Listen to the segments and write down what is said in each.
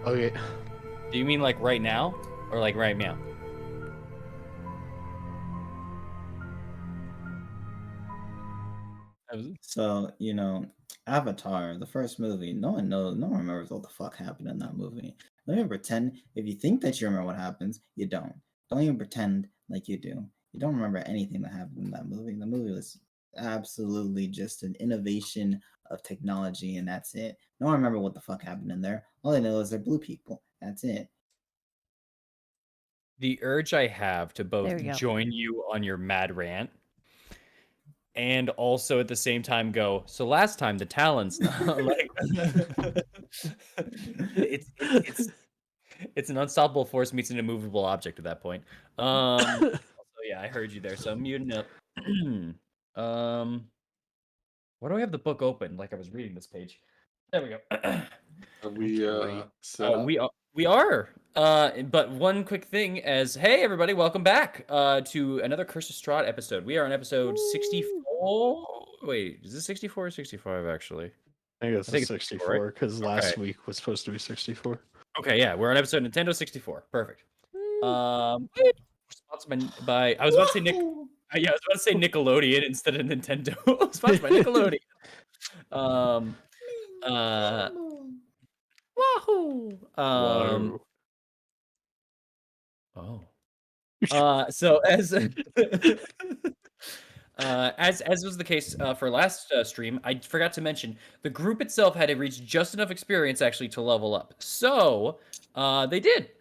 Okay. Do you mean like right now or like right now? So, Avatar, the first movie, no one remembers what the fuck happened in that movie. Don't even pretend, if you think that you remember what happens, you don't. Don't even pretend like you do. You don't remember anything that happened in that movie. The movie was absolutely just an innovation of technology, and that's it. No one remember what the fuck happened in there. All they know is they're blue people. That's it. The urge I have to both There we go. join you on your mad rant and also at the same time go, so last time the Talons like it's an unstoppable force meets an immovable object at that point. So yeah, I heard you there. So I'm muting up. Why do I have the book open like I was reading this page? There we go. Are we set up? We are. But one quick thing as hey everybody, welcome back to another Curse of Strahd episode. We are on episode 64. Wait, is this 64 or 65 actually? I think it's 64, 64 because last Okay. week was supposed to be 64. Okay, yeah, we're on episode Nintendo 64. Perfect. Sponsored by I was about to say Nick. Yeah, I was about to say Nickelodeon instead of Nintendo. Sponsored by Nickelodeon. Wahoo! Whoa. So as was the case for last stream, I forgot to mention the group itself had to reach just enough experience actually to level up. So they did.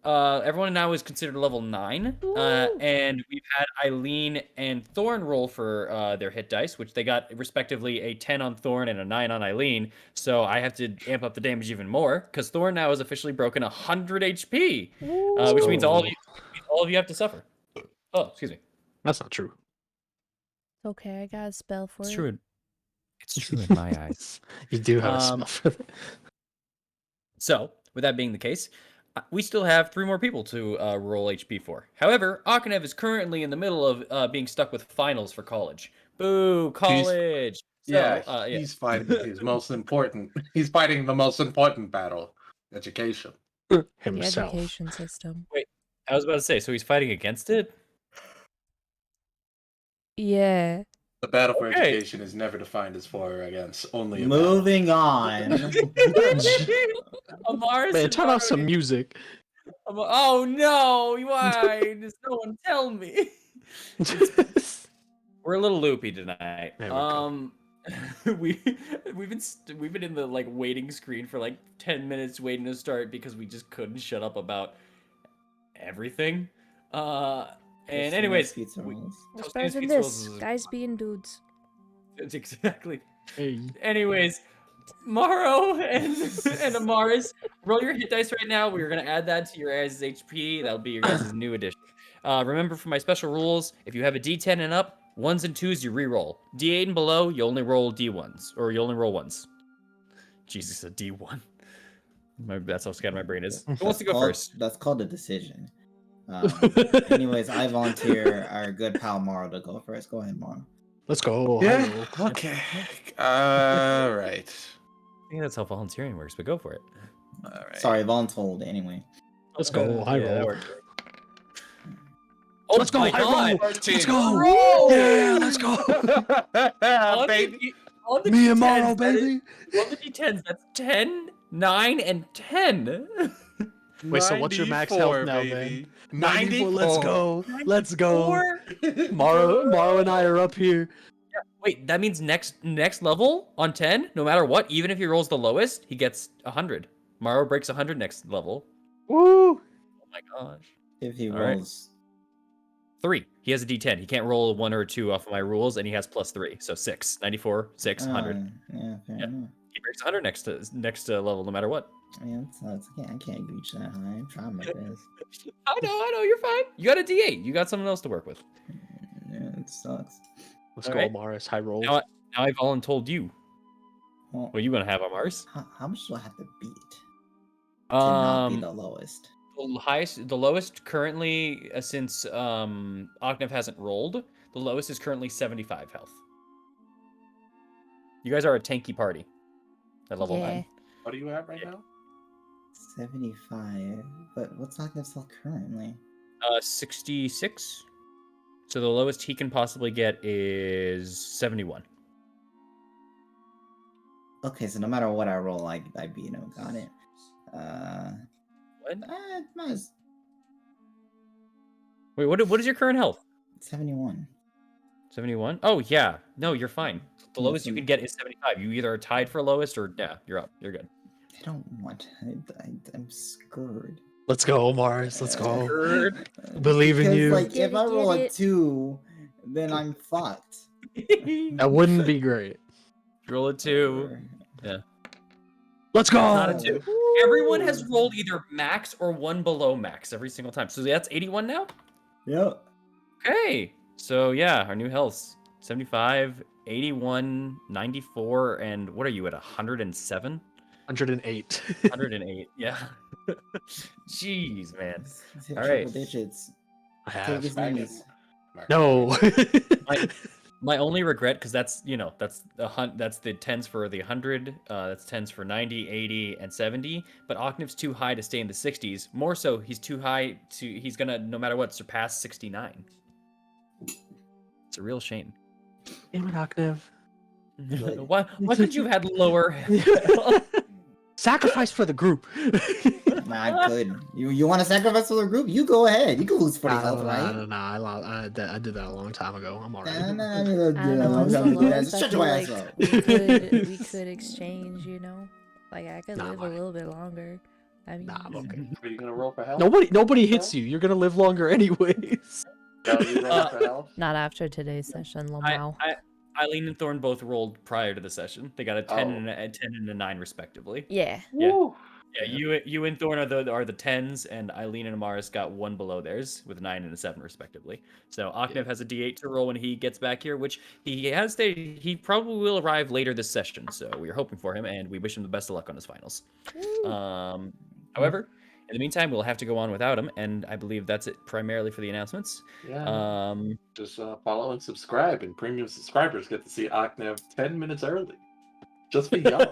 Everyone now is considered level 9, and we've had Eileen and Thorn roll for their hit dice, which they got respectively a 10 on Thorn and a 9 on Eileen. So I have to amp up the damage even more because Thorn now is officially broken 100 HP, which means all of you have to suffer. Oh, excuse me. That's not true. Okay, I got a spell for It's it. true. It's true in my eyes. You do have a spell for that. So, with that being the case, we still have 3 more people to roll HP for. However, Akanev is currently in the middle of being stuck with finals for college. Boo, college! He's fighting his most important. He's fighting the most important battle, education. The Himself. education system. Wait, I was about to say, so he's fighting against it? Yeah. The battle for Okay. education is never defined as for or against. Only a Moving on. Amaris Man, and turn off Maru- some music. Oh no! Why does no one tell me? We're a little loopy tonight. There we go. We've been in the like waiting screen for like 10 minutes waiting to start because we just couldn't shut up about everything. And anyways, Pizza rolls. What's Tostinos better than Pizza Rolls this? is- Guys being dudes. That's exactly. Hey. Anyways, Maro and Amaris, roll your hit dice right now. We're gonna add that to your guys' HP. That'll be your guys' new addition. Remember for my special rules, if you have a D10 and up, 1s and 2s you re-roll. D8 and below, you only roll D1s, or you only roll 1s. Jesus, a D1. That's how scattered my brain is. Who wants to go first? That's called a decision. Anyways, I volunteer our good pal Maro to go first. Go ahead, Maro. Let's go. Yeah. Okay. All right. I think that's how volunteering works, but go for it. All right. Sorry, voluntold anyway. Let's go. High Yeah, that roll. works. Oh, Let's go. my High God. roll. 13. Let's go. Roll! Yeah, let's go. Baby. On the Me and D10s, Maro, that is- baby. On the D10s, that's 10, 9, and 10. Wait, so what's your max health now, man? 94. Let's go. Let's go. 94? Maro and I are up here. Wait, that means next level on 10, no matter what, even if he rolls the lowest, he gets 100. Maro breaks 100 next level. Woo. Oh my gosh. If he All right. rolls. 3. He has a D10. He can't roll 1 or 2 off of my rules, and he has +3. So 6. 94, 6, 100. Yeah, fair enough. He breaks 100 next level, no matter what. Yeah, I can't reach that high. I'm trying my best. I know, you're fine. You got a D8. You got something else to work with. Yeah, it sucks. Let's All go, right. Morris. High roll. Now I've told you. Well, What are you going to have on Mars? how much do I have to beat to not be the lowest? The lowest currently, since Ognev hasn't rolled, the lowest is currently 75 health. You guys are a tanky party at level 9. What are you at right now? 75. But what's Octave's health currently? 66. So the lowest he can possibly get is 71. Okay, so no matter what I roll, I beat him. Got it. What? Nice. Wait, what is your current health? 71. 71? Oh, yeah. No, you're fine. The Yeah, lowest you can get is 75. You either are tied for lowest or, yeah, you're up. You're good. I don't want. I'm scared. Let's go, Mars. Let's go. Scared. Believe in Because, you. like, if I Get roll a it. 2, then I'm fucked. That wouldn't be great. Roll a 2. Let's go. Not a 2. Everyone has rolled either max or one below max every single time. So that's 81 now? Yep. Okay. So, yeah, our new healths. 75, 81, 94, and what are you at, 107? 108. 108, yeah. Jeez, man. Hit All triple right. digits. I Take have. his knees. No. My only regret, because that's that's the 10s for the 100, that's 10s for 90, 80, and 70. But Octave's too high to stay in the 60s. More so, he's too high he's gonna, no matter what, surpass 69. It's a real shame. Damn it, Octave. Why couldn't you have had lower? Sacrifice for the group. Nah, I could. You want to sacrifice for the group? You go ahead. You can lose 40 health, right? I did that a long time ago. I'm alright. I I don't know, it's the lowest. I Shut feel your ass like up. we could exchange, you know? Like, I could Nah, live a man. little bit longer. I mean, Nah, I'm okay. Are you gonna roll for health? Nobody hits you. You're gonna live longer anyways. Cal, you roll for health? not after today's session, Lamau. Eileen and Thorn both rolled prior to the session. They got a 10 Oh. and a 10 and a 9 respectively. Yeah. Yeah. Woo. Yeah, you and Thorn are the 10s, and Eileen and Amaris got one below theirs with a 9 and a 7 respectively. So Octave has a D8 to roll when he gets back here, which he has stated he probably will arrive later this session. So we are hoping for him, and we wish him the best of luck on his finals. However, in the meantime, we'll have to go on without him, and I believe that's it primarily for the announcements. Yeah. Just follow and subscribe, and premium subscribers get to see Octave 10 minutes early. Just for y'all.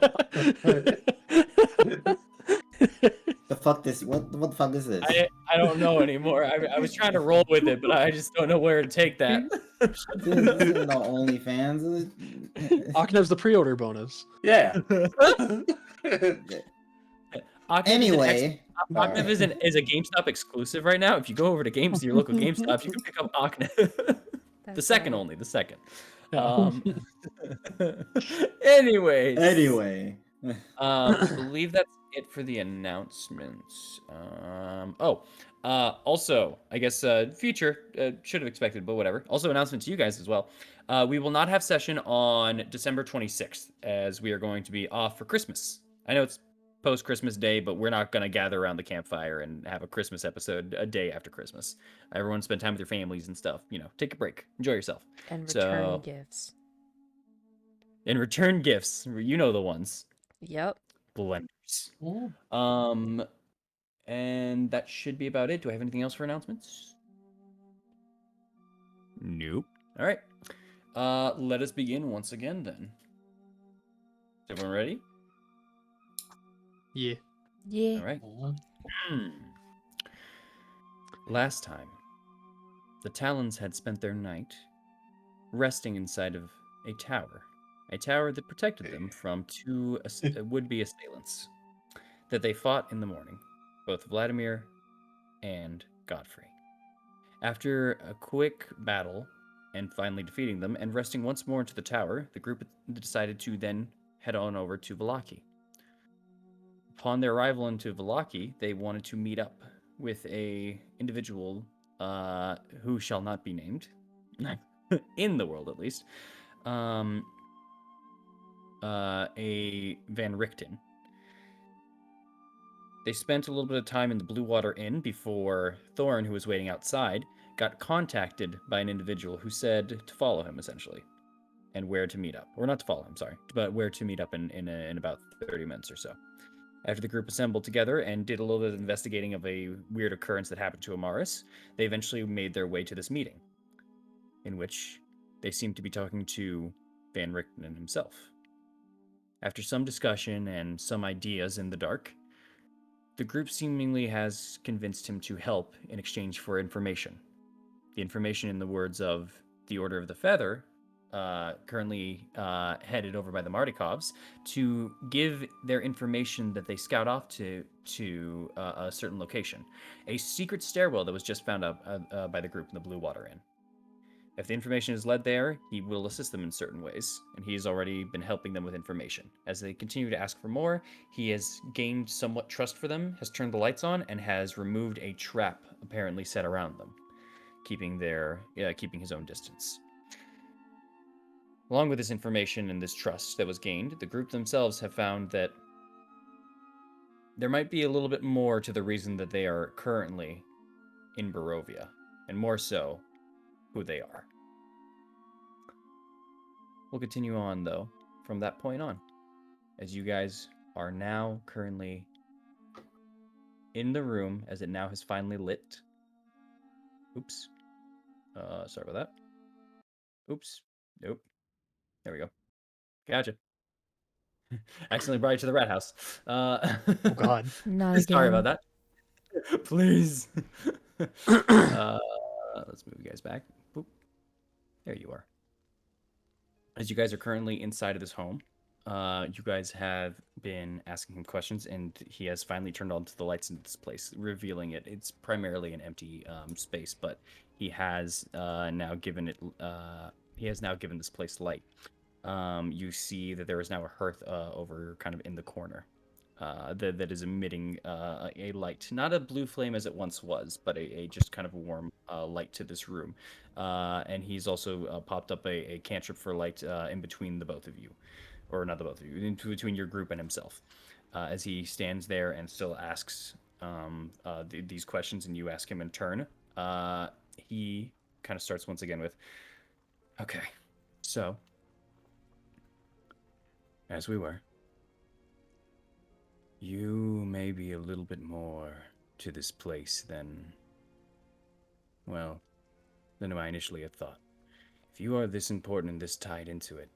The fuck this? What the fuck is this? I don't know anymore. I was trying to roll with it, but I just don't know where to take that. This isn't no OnlyFans. Octave's the pre-order bonus. Yeah. Anyway. Octave is a GameStop exclusive right now. If you go over to your local GameStop, you can pick up Octave. The second only, the second. Anyways. Anyway. I believe that's it for the announcements. Also, I guess future should have expected, but whatever. Also, announcement to you guys as well. We will not have session on December 26th, as we are going to be off for Christmas. I know it's post-Christmas Day, but we're not going to gather around the campfire and have a Christmas episode a day after Christmas. Everyone spend time with your families and stuff. You know, take a break, enjoy yourself, And return gifts. and return gifts. You know the ones. Yep. Blenders. And that should be about it. Do I have anything else for announcements? Nope. All right. Let us begin once again then. Is everyone ready? Yeah. Yeah. All right. Last time, the Talons had spent their night resting inside of a tower that protected them from two would-be assailants that they fought in the morning, both Vladimir and Godfrey. After a quick battle and finally defeating them and resting once more into the tower, the group decided to then head on over to Vallaki. Upon their arrival into Vallaki, they wanted to meet up with a individual who shall not be named, in the world at least, a Van Richten. They spent a little bit of time in the Blue Water Inn before Thorn, who was waiting outside, got contacted by an individual who said to follow him, essentially, and where to meet up. Or not to follow him, sorry, but where to meet up in about 30 minutes or so. After the group assembled together and did a little bit of investigating of a weird occurrence that happened to Amaris, they eventually made their way to this meeting, in which they seemed to be talking to Van Richten himself. After some discussion and some ideas in the dark, the group seemingly has convinced him to help in exchange for information. The information, in the words of the Order of the Feather, currently headed over by the Mardikovs, to give their information that they scout off to a certain location, a secret stairwell that was just found out by the group in the Blue Water Inn. If the information is led there, he will assist them in certain ways, and he has already been helping them with information. As they continue to ask for more, he has gained somewhat trust for them, has turned the lights on, and has removed a trap apparently set around them, keeping his own distance. Along with this information and this trust that was gained, the group themselves have found that there might be a little bit more to the reason that they are currently in Barovia, and more so, who they are. We'll continue on, though, from that point on, as you guys are now currently in the room, as it now has finally lit. Oops. Sorry about that. Oops. Nope. There we go. Gotcha. Accidentally brought you to the rat house. Oh God. Not Sorry again. about that. Please. Let's move you guys back. Boop. There you are. As you guys are currently inside of this home, you guys have been asking him questions, and he has finally turned on to the lights in this place, revealing it. It's primarily an empty space, but he has now given it. He has now given this place light. You see that there is now a hearth over kind of in the corner that is emitting a light, not a blue flame as it once was, but a just kind of warm light to this room. And he's also popped up a cantrip for light in between the both of you, or not the both of you, in between your group and himself, as he stands there and still asks these questions, and you ask him in turn. He kind of starts once again with, "Okay, so as we were, you may be a little bit more to this place than, well, than I initially had thought. If you are this important and this tied into it,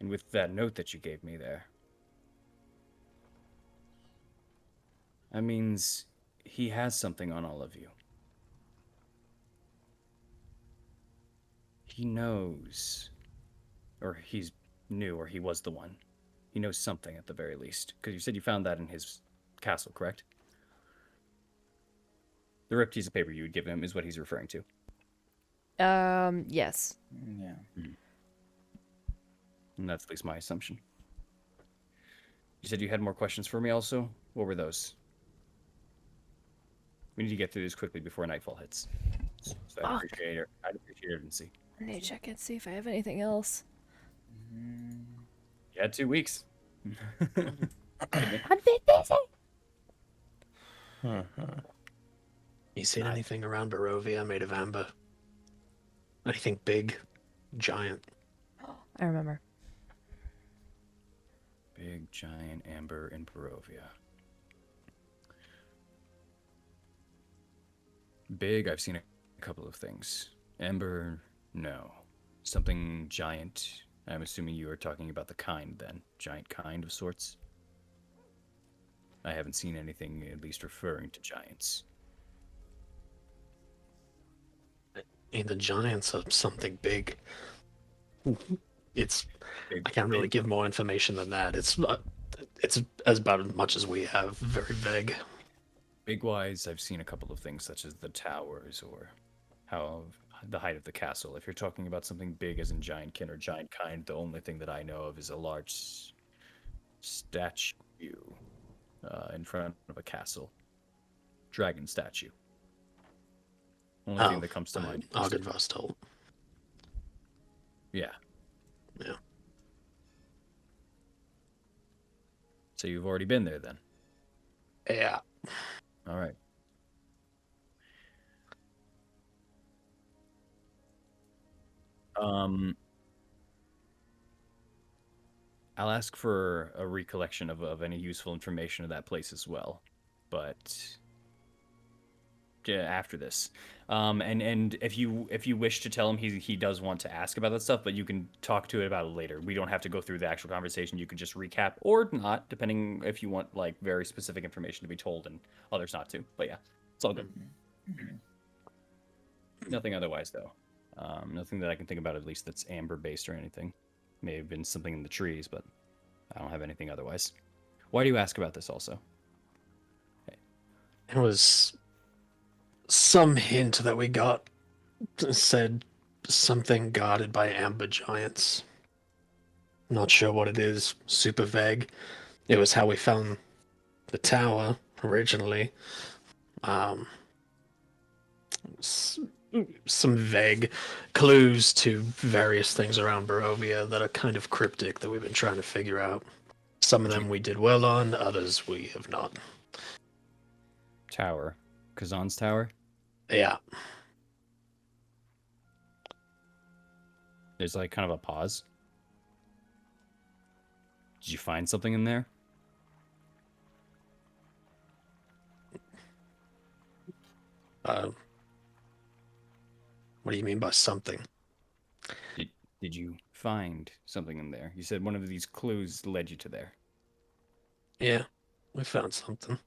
and with that note that you gave me there, that means he has something on all of you. He knows, or he was the one. He knows something at the very least, because you said you found that in his castle, correct? The ripped piece of paper you would give him is what he's referring to. Yes. Yeah. And that's at least my assumption. You said you had more questions for me also? What were those? We need to get through this quickly before nightfall hits. So I'd appreciate it and see. I need to check and see if I have anything else. You had 2 weeks. I'm big busy. You seen anything around Barovia made of amber? Anything big, giant? I remember. Big, giant amber in Barovia. Big, I've seen a couple of things. Amber, no. Something giant. I'm assuming you are talking about the kind then. Giant kind of sorts. I haven't seen anything at least referring to giants. The giants are something big. It's Big, I can't really give more information than that. It's as about as much as we have. Very vague. Big-wise, I've seen a couple of things such as the towers or how the height of the castle. If you're talking about something big as in giant kin or giant kind, the only thing that I know of is a large statue in front of a castle. Dragon statue. Only thing that comes to mind. Argynvostholt. Yeah. Yeah. So you've already been there then? Yeah. All right. I'll ask for a recollection of any useful information of that place as well, but after this. And if you wish to tell him, he does want to ask about that stuff, but you can talk to it about it later. We don't have to go through the actual conversation. You can just recap or not, depending if you want like very specific information to be told and others not to. But yeah, it's all good. Nothing otherwise though. Nothing that I can think about at least that's amber based or anything. May have been something in the trees, but I don't have anything otherwise. Why do you ask about this also? It was some hint that we got said something guarded by amber giants. Not sure what it is, super vague. It was how we found the tower originally. Um, some vague clues to various things around Barovia that are kind of cryptic that we've been trying to figure out. Some of them we did well on, others we have not. Tower. Kazan's tower? Yeah. There's like kind of a pause. Did you find something in there? What do you mean by something? Did you find something in there? You said one of these clues led you to there. Yeah, we found something.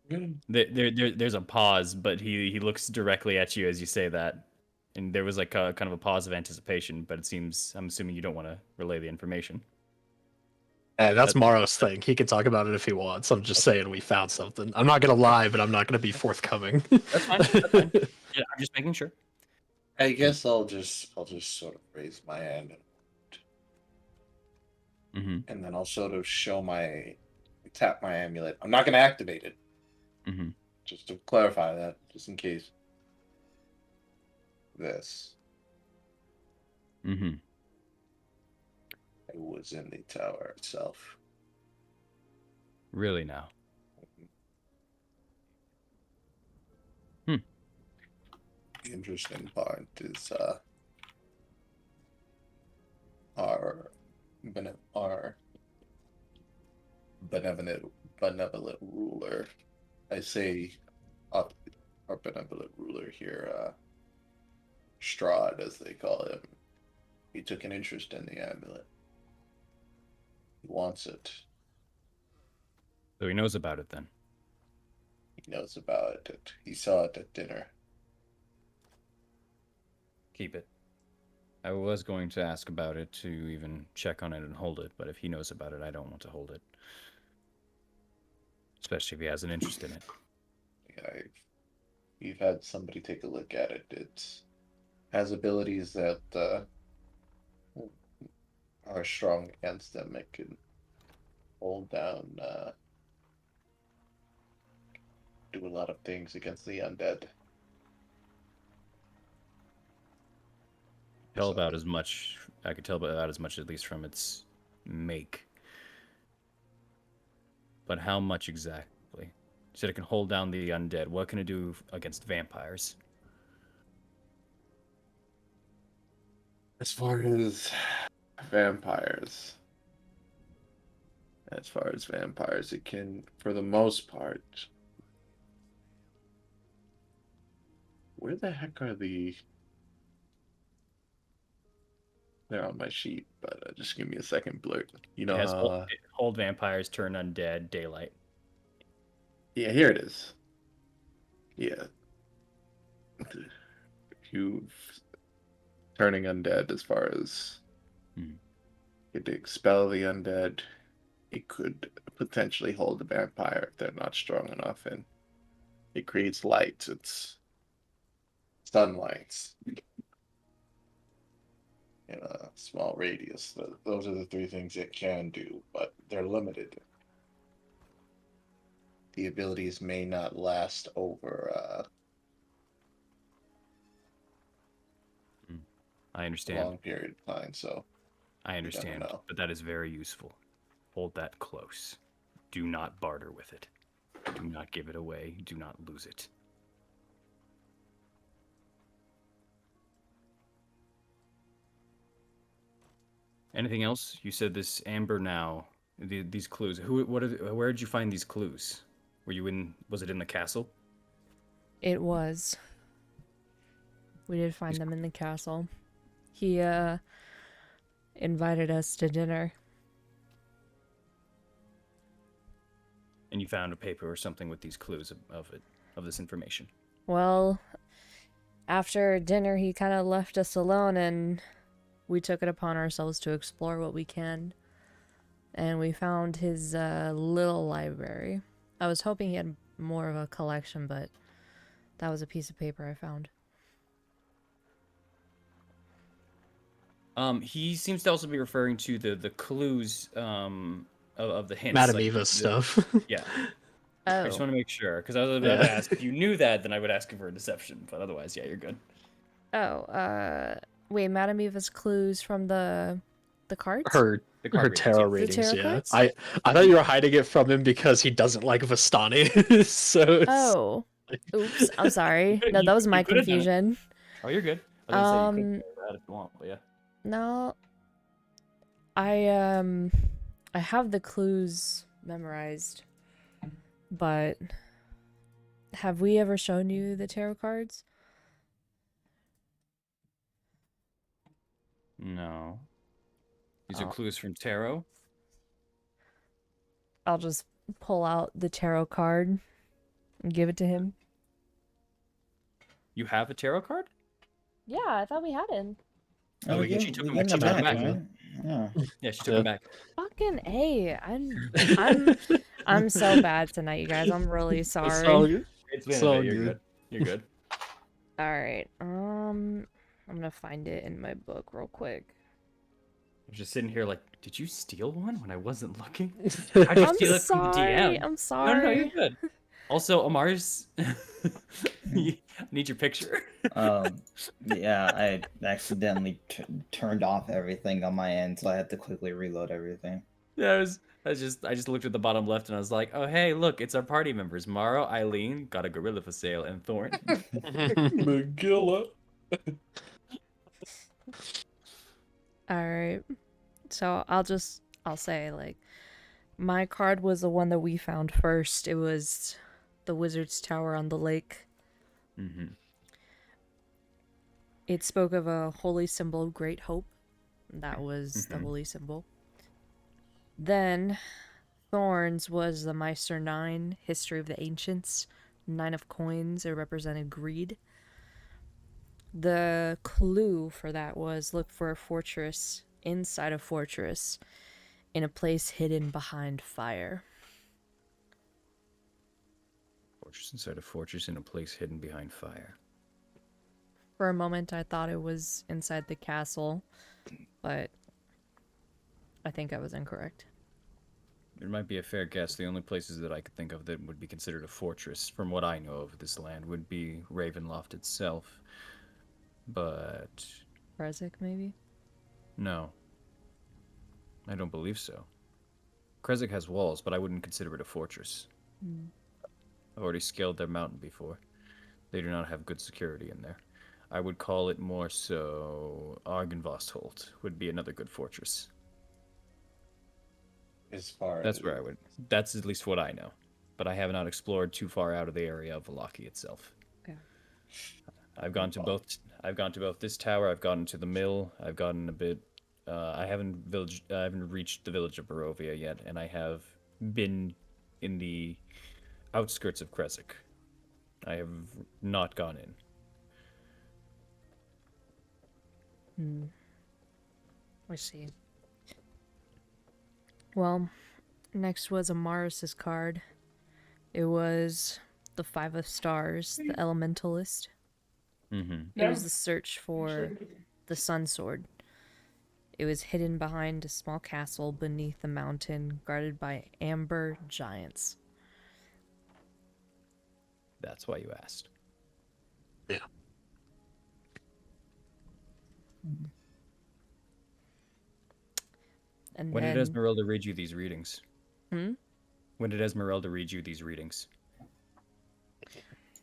There's a pause, but he looks directly at you as you say that, and there was like a kind of a pause of anticipation. But it seems I'm assuming you don't want to relay the information. That's Morrow's thing. He can talk about it if he wants. I'm just saying we found something. I'm not gonna lie, but I'm not gonna be forthcoming. That's fine. That's fine. Yeah, I'm just making sure. I guess I'll just sort of raise my hand Mm-hmm. and then I'll sort of tap my amulet. I'm not gonna activate it. Mm-hmm. Just to clarify that, just in case. This. Mm-hmm. It was in the tower itself. Really now. The interesting part is our benevolent ruler. I say our benevolent ruler here, Strahd, as they call him. He took an interest in the amulet. He wants it. So he knows about it then. He knows about it. He saw it at dinner. Keep it. I was going to ask about it to even check on it and hold it, but if he knows about it, I don't want to hold it. Especially if he has an interest in it. Yeah, we've had somebody take a look at it. It has abilities that are strong against them. It can hold down, do a lot of things against the undead. Tell about as much. I could tell about as much, at least from its make. But how much exactly? You said it can hold down the undead. What can it do against vampires? As far as vampires, it can, for the most part. Where the heck are the? They're on my sheet, but just give me a second, Blurt. You know, It has hold vampires, turn undead, daylight. yeah, here it is. Yeah, you turning undead as far as it expel the undead. It could potentially hold a vampire if they're not strong enough, and it creates light. It's sunlight in a small radius. Those are the three things it can do, but they're limited. The abilities may not last over I a understand. long period of time, so I understand, know. but that is very useful. Hold that close. Do not barter with it. Do not give it away. Do not lose it. Anything else? You said this amber now. These clues. Where did you find these clues? Were you in? Was it in the castle? It was. We did find them in the castle. He invited us to dinner. And you found a paper or something with these clues of this information. Well, after dinner, he kind of left us alone, and we took it upon ourselves to explore what we can. And we found his little library. I was hoping he had more of a collection, but that was a piece of paper I found. He seems to also be referring to the clues of the hints. Madame like Eva's the- stuff. Yeah. I just Oh. want to make sure, because I was about to ask if you knew that, then I would ask you for a deception. But otherwise, yeah, you're good. Oh, wait, Madame Eva's clues from the cards? Her The her card tarot readings, readings, tarot yeah. cards? I thought you were hiding it from him because he doesn't like Vistani. So it's, Oh. Oops, I'm sorry. could- No, you- that was you my could have done it. confusion. Oh, you're good. I was gonna say you Um, could say that if you want, but yeah. No. I have the clues memorized. But have we ever shown you the tarot cards? No. These are Oh. clues from tarot. I'll just pull out the tarot card and give it to him. You have a tarot card? Yeah, I thought we had him. Oh, we yeah, give- she took we him- give she them took him back, back. right? Yeah. Yeah, she took Yeah. them back. Fucking A. I'm so bad tonight, you guys. I'm really it's all sorry. good. It's It's been a all bit. You're good. good. You're good. All right. I'm gonna find it in my book real quick. I was just sitting here like, did you steal one when I wasn't looking? How'd you I'm steal it from the sorry. DM? I'm No, sorry. you're good. Also, Amar's, I need your picture. Yeah, I accidentally turned off everything on my end, so I had to quickly reload everything. Yeah, I just looked at the bottom left and I was like, oh hey, look, it's our party members. Maro, Eileen, got a gorilla for sale, and Thorn. Magilla. All right. So I'll say, like, my card was the one that we found first. It was the Wizard's Tower on the lake. Mm-hmm. It spoke of a holy symbol of great hope. That was the Mhm. holy symbol. Then Thorns was the Meister 9, History of the Ancients. 9 of coins, it represented greed. The clue for that was look for a fortress inside a fortress in a place hidden behind fire. Fortress inside a fortress in a place hidden behind fire. For a moment, I thought it was inside the castle, but I think I was incorrect. It might be a fair guess. The only places that I could think of that would be considered a fortress, from what I know of this land, would be Ravenloft itself. But Rezek, maybe? no, I don't believe so. Krezk has walls, but I wouldn't consider it a fortress. Hmm. I've already scaled their mountain before. They do not have good security in there. I would call it more so Argynvostholt would be another good fortress. As far That's as where I would. That's at least what I know. But I have not explored too far out of the area of Valaki itself. Okay. I've gone to both. I've gone to both this tower. I've gone to the mill. I've gotten a bit. I haven't reached the village of Barovia yet, and I have been in the outskirts of Krezk. I have not gone in. I see. Well, next was Amaris's card. It was the 5 of Stars, the Elementalist. Mm-hmm. It was the search for the Sun Sword. It was hidden behind a small castle beneath a mountain, guarded by amber giants. That's why you asked. Yeah. And When then, did Esmeralda read you these readings? Hmm? When did Esmeralda read you these readings?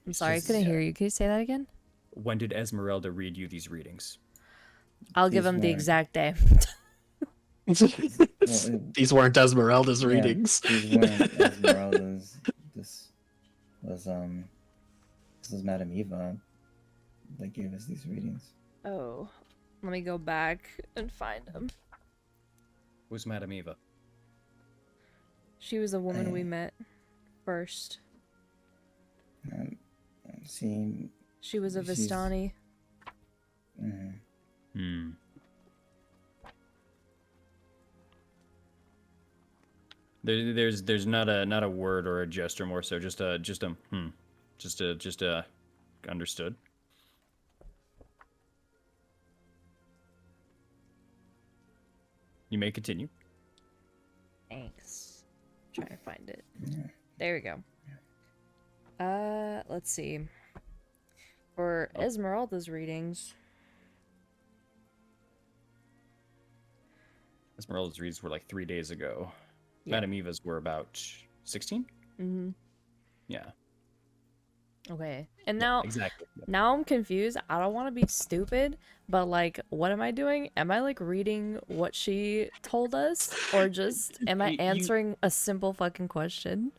I'm sorry, I couldn't hear you. Can you say that again? When did Esmeralda read you these readings? I'll give These him the weren't- exact day. These weren't Esmeralda's Yeah, readings. These weren't Esmeralda's. was this is Madame Eva that gave us these readings. Oh, let me go back and find him. Who's Madame Eva? She was a woman we Hey. met first. See, She was a She's- Vistani. mhm. Hmm. There's not a word or a gesture, more so just a understood. You may continue. Thanks. Trying to find it. Yeah. There we go. Let's see. For Oh. Esmeralda's readings, Esmeralda's reads were like 3 days ago. Yeah. Madame Eva's were about 16. mm-hmm. Yeah. Okay. And Yeah, now, exactly. now I'm confused. I don't want to be stupid, but like, what am I doing? Am I like reading what she told us, or just am I You- answering a simple fucking question?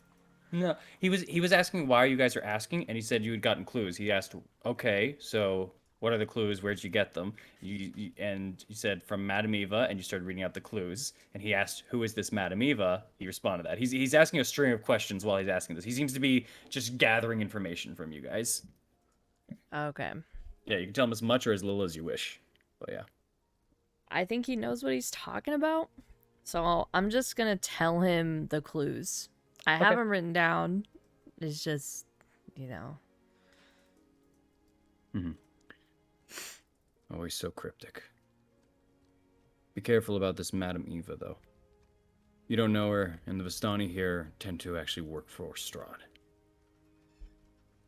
No, he was asking why you guys are asking, and he said you had gotten clues. He asked, okay, so what are the clues? Where'd you get them? And you said from Madame Eva, and you started reading out the clues. And he asked, who is this Madame Eva? He responded that. He's asking a string of questions while he's asking this. He seems to be just gathering information from you guys. Okay. Yeah, you can tell him as much or as little as you wish. But yeah. I think he knows what he's talking about. So I'm just gonna tell him the clues. I have them written down. It's just, you know. Always so cryptic. Be careful about this Madame Eva, though. You don't know her, and the Vistani here tend to actually work for Strahd.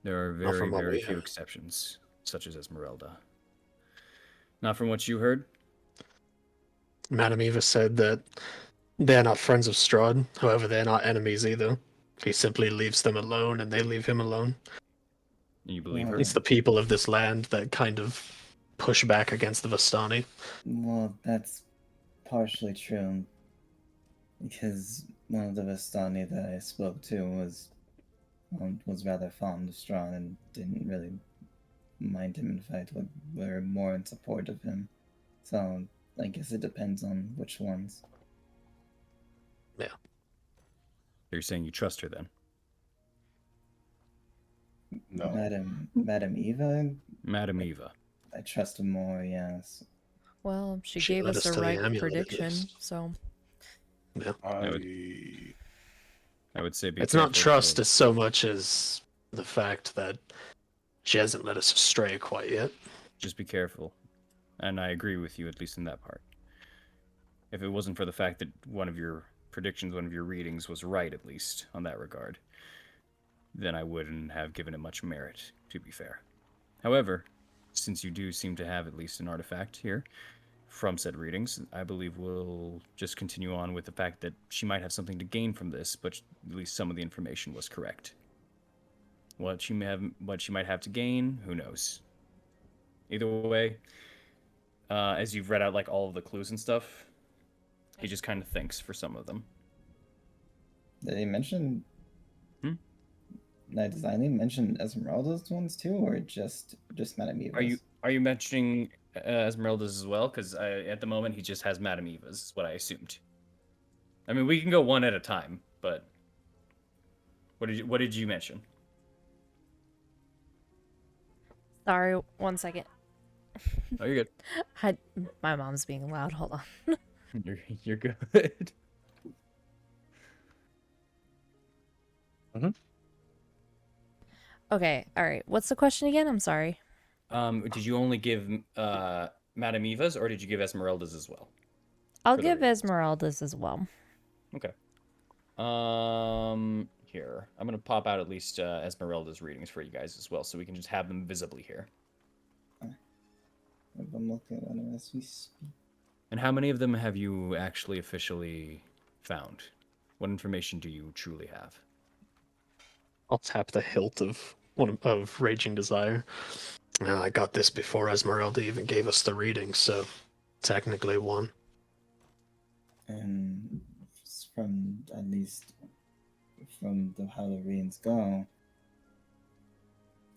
There are Not very, from what very we few heard. exceptions, such as Esmeralda. Not from what you heard? Madame Eva said that they're not friends of Strahd, however, they're not enemies either. He simply leaves them alone and they leave him alone. And you believe her? It's the people of this land that kind of push back against the Vistani. Well, that's partially true. Because one of the Vistani that I spoke to was rather fond of Strahd and didn't really mind him. In fact, were more in support of him. So I guess it depends on which ones. You're saying you trust her, then? No. Madame Eva, Madame Eva. I trust him more. Yes. Well, she She gave led us us a to the right amulet, at prediction, least. so Yeah. I would say be It's not careful trust to- as so much as the fact that she hasn't led us astray quite yet. Just be careful. And I agree with you, at least in that part. If it wasn't for the fact that one of your predictions, one of your readings was right, at least, on that regard, then I wouldn't have given it much merit, to be fair. However, since you do seem to have at least an artifact here from said readings, I believe we'll just continue on with the fact that she might have something to gain from this, but at least some of the information was correct. What she might have to gain, who knows? Either way, as you've read out like all of the clues and stuff, he just kind of thinks for some of them. Did he mention? Hmm? Did I mention Esmeralda's ones too, or just Madame Eva's? Are you mentioning Esmeralda's as well? Because at the moment he just has Madame Eva's, is what I assumed. I mean, we can go one at a time, but what did you mention? sorry, 1 second. Oh, you're good. My mom's being loud. Hold on. You're good. Okay, all right. What's the question again? I'm sorry. Did you only give Madame Eva's, or did you give Esmeralda's as well? I'll For the give readings. Esmeralda's as well. Okay. Here I'm gonna pop out at least Esmeralda's readings for you guys as well, so we can just have them visibly here. I'm looking at it as we speak. And how many of them have you actually officially found? What information do you truly have? I'll tap the hilt of of Raging Desire. I got this before Esmeralda even gave us the reading, so technically one. And from at least from how the readings go,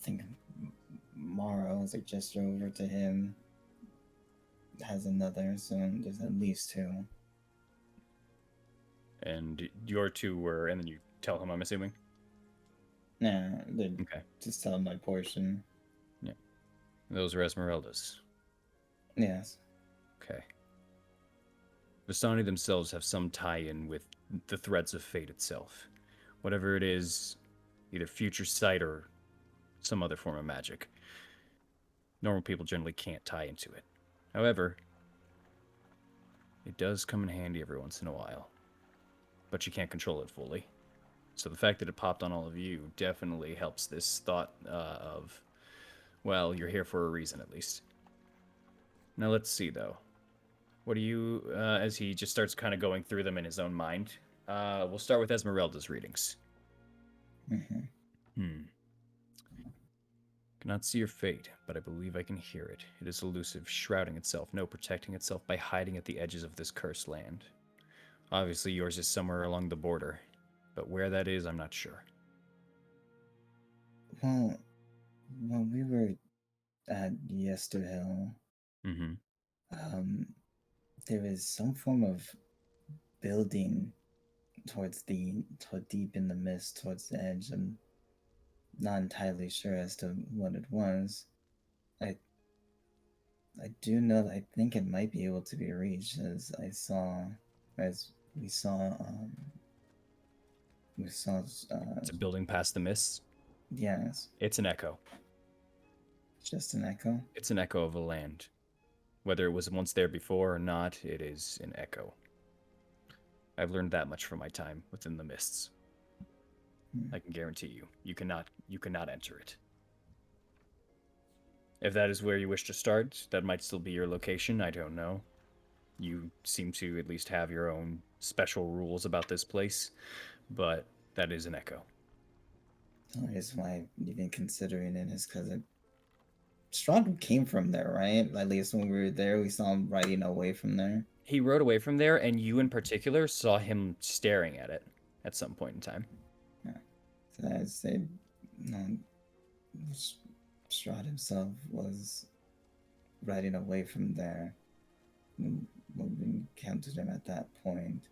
think Morrow is a gesture over to him. Has another, so there's at least two. And your two were, and then you tell him, I'm assuming? Nah, they're Okay. just telling my portion. Yeah. Those are Esmeralda's. Yes. Okay. Vistani themselves have some tie-in with the threads of fate itself. Whatever it is, either future sight or some other form of magic. Normal people generally can't tie into it. However, it does come in handy every once in a while. But you can't control it fully. So the fact that it popped on all of you definitely helps this thought of, well, you're here for a reason at least. Now let's see, though. What do you, as he just starts kind of going through them in his own mind, we'll start with Esmeralda's readings. Mm-hmm. Cannot see your fate, but I believe I can hear it. It is elusive, shrouding itself, no protecting itself by hiding at the edges of this cursed land. Obviously yours is somewhere along the border, but where that is, I'm not sure. Well, when we were at Yesterhill, Mm-hmm. there was some form of building toward deep in the mist, towards the edge. I'm not entirely sure as to what it was. I do know that I think it might be able to be reached, as we saw, we saw, It's a building past the mists. yes, It's an echo. just an echo. It's an echo of a land. Whether it was once there before or not, it is an echo. I've learned that much from my time within the mists. I can guarantee you, you cannot enter it. If that is where you wish to start, that might still be your location, I don't know. You seem to at least have your own special rules about this place, but that is an echo. The only reason why I'm even considering it is because Strahd came from there, right? At least when we were there, we saw him riding away from there. He rode away from there, and you in particular saw him staring at it at some point in time. Yeah. So I'd say, no, Strahd himself was riding away from there when we encountered him at that point,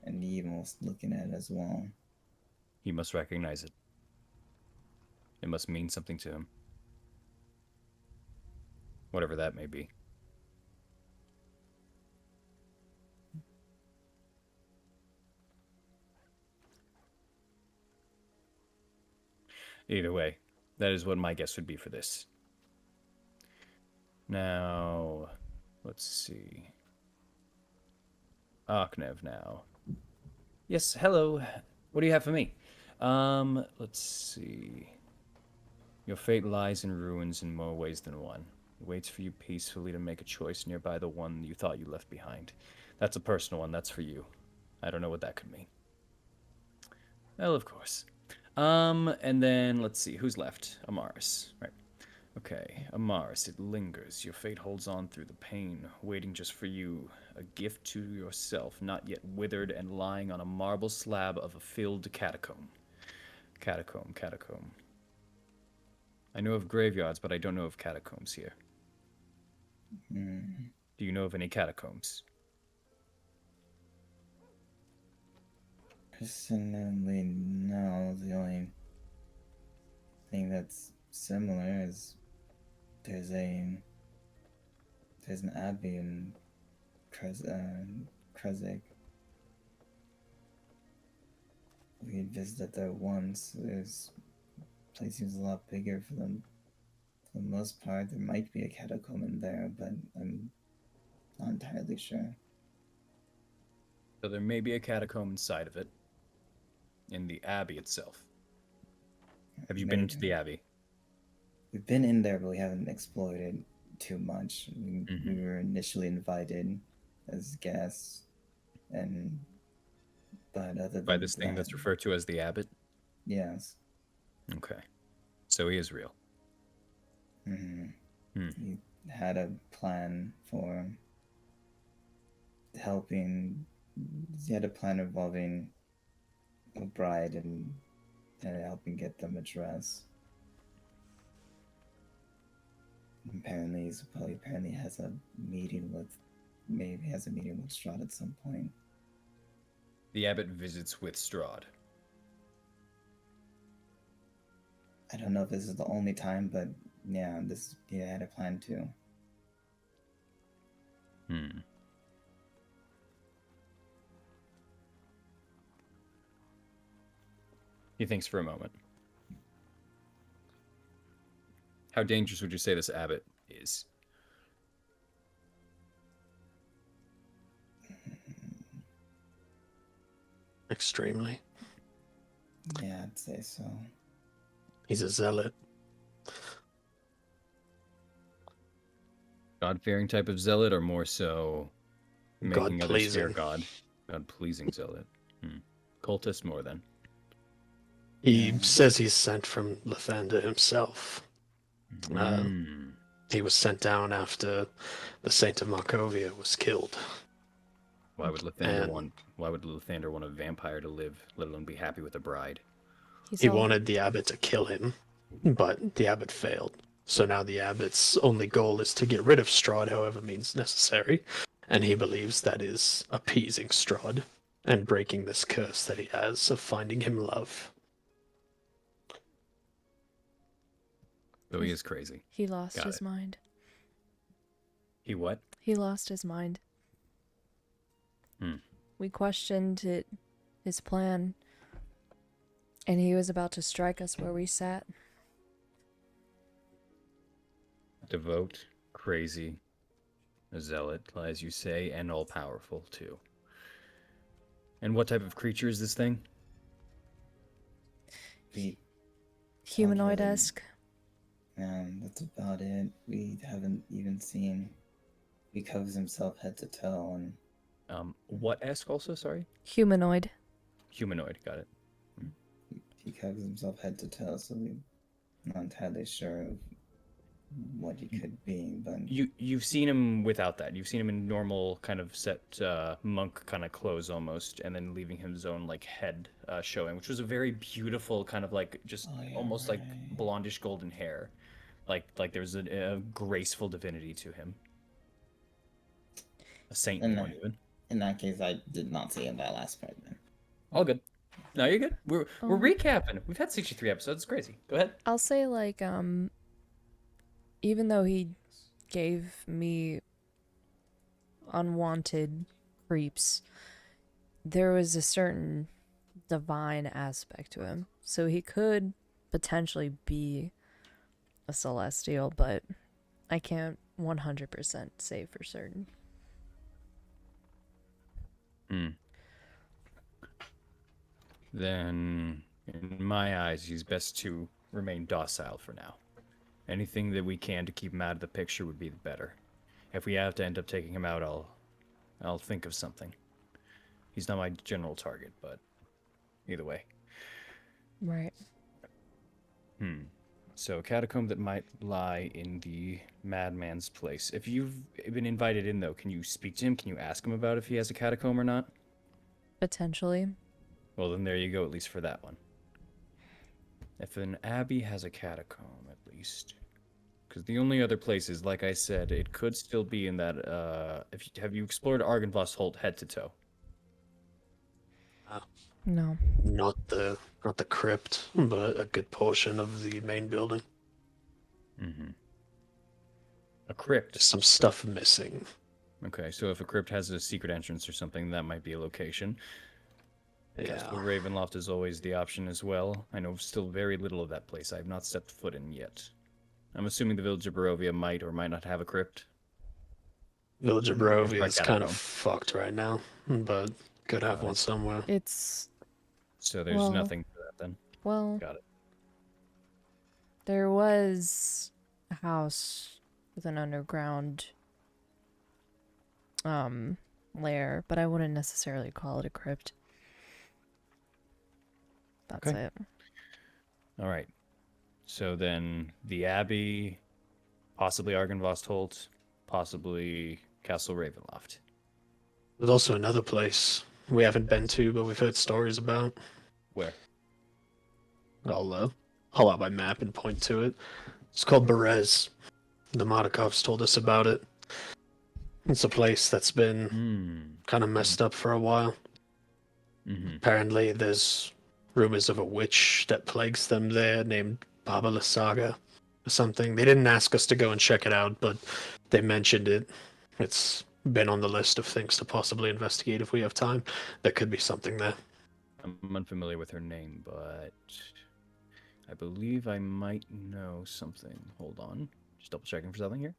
and he even was looking at it as well. He must recognize it. It must mean something to him. Whatever that may be. Either way, that is what my guess would be for this. Now, let's see. Aknev now. Yes, hello. What do you have for me? Let's see. Your fate lies in ruins in more ways than one. It waits for you peacefully to make a choice nearby the one you thought you left behind. That's a personal one, that's for you. I don't know what that could mean. Well, of course. And then, let's see, who's left? Amaris, right. Okay, Amaris, it lingers. Your fate holds on through the pain, waiting just for you. A gift to yourself, not yet withered and lying on a marble slab of a filled catacomb. Catacomb. I know of graveyards, but I don't know of catacombs here. Do you know of any catacombs? Personally, no. The only thing that's similar is there's an abbey in Kresik. We visited there once. This place seems a lot bigger for them. For the most part, there might be a catacomb in there, but I'm not entirely sure. So there may be a catacomb inside of it. In the abbey itself. Have you been into the abbey? We've been in there, but we haven't explored it too much. We were initially invited as guests, but other than By this thing that's referred to as the abbot? Yes. Okay. So he is real. He had a plan for helping. He had a plan involving a bride and helping get them a dress. Apparently has a meeting with Strahd at some point. The abbot visits with Strahd. I don't know if this is the only time, but yeah, I had a plan too. He thinks for a moment. How dangerous would you say this abbot is? Extremely. Yeah, I'd say so. He's a zealot. God-fearing type of zealot, or more so making others fear God-pleasing. God? God-pleasing zealot. Cultist more then. He Yeah. says he's sent from Lathander himself. Hmm. He was sent down after the Saint of Markovia was killed. Why would Lathander And- want a vampire to live, let alone be happy with a bride? He wanted the abbot to kill him, but the abbot failed. So now the abbot's only goal is to get rid of Strahd, however means necessary, and he believes that is appeasing Strahd and breaking this curse that he has of finding him love. So he is crazy. He lost Got his it. mind. He what? He lost his mind. We questioned his plan, and he was about to strike us where we sat. Devout, crazy, a zealot, as you say, and all-powerful, too. And what type of creature is this thing? Humanoid-esque. And that's about it. We haven't even seen. He covers himself head to toe, and What-esque also, sorry? Humanoid. Humanoid, got it. he covers himself head to toe, so we're not entirely sure of what he could be. But You've seen him without that. You've seen him in normal kind of set monk kind of clothes almost, and then leaving his own like head showing, which was a very beautiful kind of like just almost like blondish golden hair, like there's a graceful divinity to him, a saintly one even. in that case, I did not see him that last part. Then All good. No, you're good. We're recapping. We've had 63 episodes. It's crazy. Go ahead. I'll say, like, even though he gave me unwanted creeps, there was a certain divine aspect to him. So he could potentially be a celestial, but I can't 100% say for certain. Then, in my eyes, he's best to remain docile for now. Anything that we can to keep him out of the picture would be the better. If we have to end up taking him out, I'll think of something. He's not my general target, but either way. Right. So, a catacomb that might lie in the madman's place. If you've been invited in, though, can you speak to him? Can you ask him about if he has a catacomb or not? Potentially. Well, then there you go, at least for that one. If an abbey has a catacomb, at least. Because the only other places, like I said, it could still be in that, have you explored Argynvost Holt head to toe? No. Not the crypt, but a good portion of the main building. A crypt. There's some stuff missing. Okay, so if a crypt has a secret entrance or something, that might be a location. Yeah. Castle Ravenloft is always the option as well. I know still very little of that place. I have not stepped foot in yet. I'm assuming the village of Barovia might or might not have a crypt. Village of Barovia Or is kind catacomb. of fucked right now, but could have one somewhere. It's, So there's Well- nothing to that then. well, Got it. there was a house with an underground lair, but I wouldn't necessarily call it a crypt. That's Okay. it. All right. So then the Abbey, possibly Argynvost Holt, possibly Castle Ravenloft. There's also another place we haven't been to, but we've heard stories about. Where? I'll pull out my map and point to it. It's called Berez. The Mardikovs told us about it. It's a place that's been kind of messed up for a while. Mm-hmm. Apparently, there's rumors of a witch that plagues them there named Baba Lysaga or something. They didn't ask us to go and check it out, but they mentioned it. It's been on the list of things to possibly investigate if we have time. There could be something there. I'm unfamiliar with her name, but I believe I might know something. Hold on. Just double checking for something here.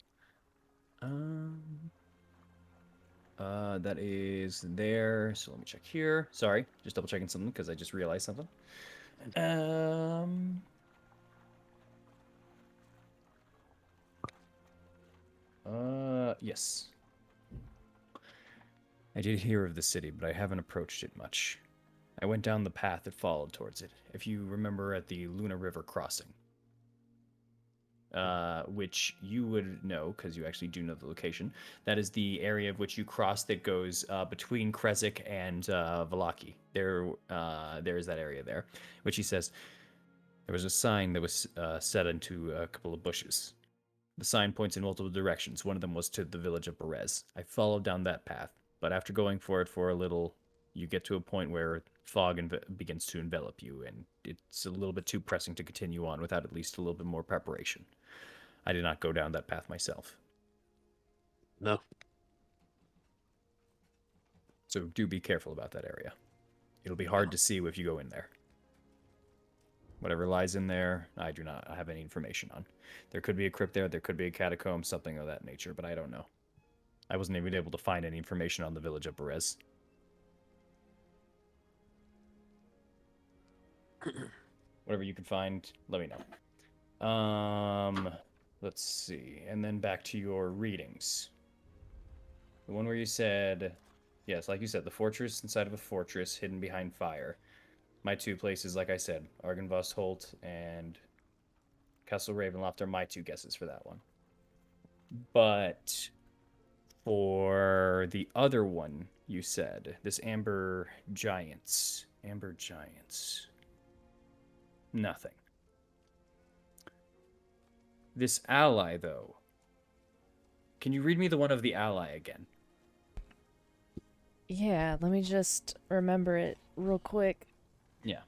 That is there. So let me check here. Sorry, just double checking something because I just realized something. Yes. I did hear of the city, but I haven't approached it much. I went down the path that followed towards it. If you remember at the Luna River crossing. Which you would know because you actually do know the location. That is the area of which you cross that goes between Kresik and Valaki. There is that area there, which he says there was a sign that was set into a couple of bushes. The sign points in multiple directions. One of them was to the village of Perez. I followed down that path, but after going for it for a little, you get to a point where fog begins to envelop you, and it's a little bit too pressing to continue on without at least a little bit more preparation. I did not go down that path myself. No. So do be careful about that area. It'll be hard to see if you go in there. Whatever lies in there, I do not have any information on. There could be a crypt there, there could be a catacomb, something of that nature, but I don't know. I wasn't even able to find any information on the village of Perez. Whatever you can find, let me know. Let's see. And then back to your readings. The one where you said, yes, like you said, the fortress inside of a fortress hidden behind fire. My two places, like I said, Argynvost Holt and Castle Ravenloft are my two guesses for that one. But for the other one, you said, this Amber Giants. Nothing. This ally, though. Can you read me the one of the ally again? Yeah, let me just remember it real quick. Yeah.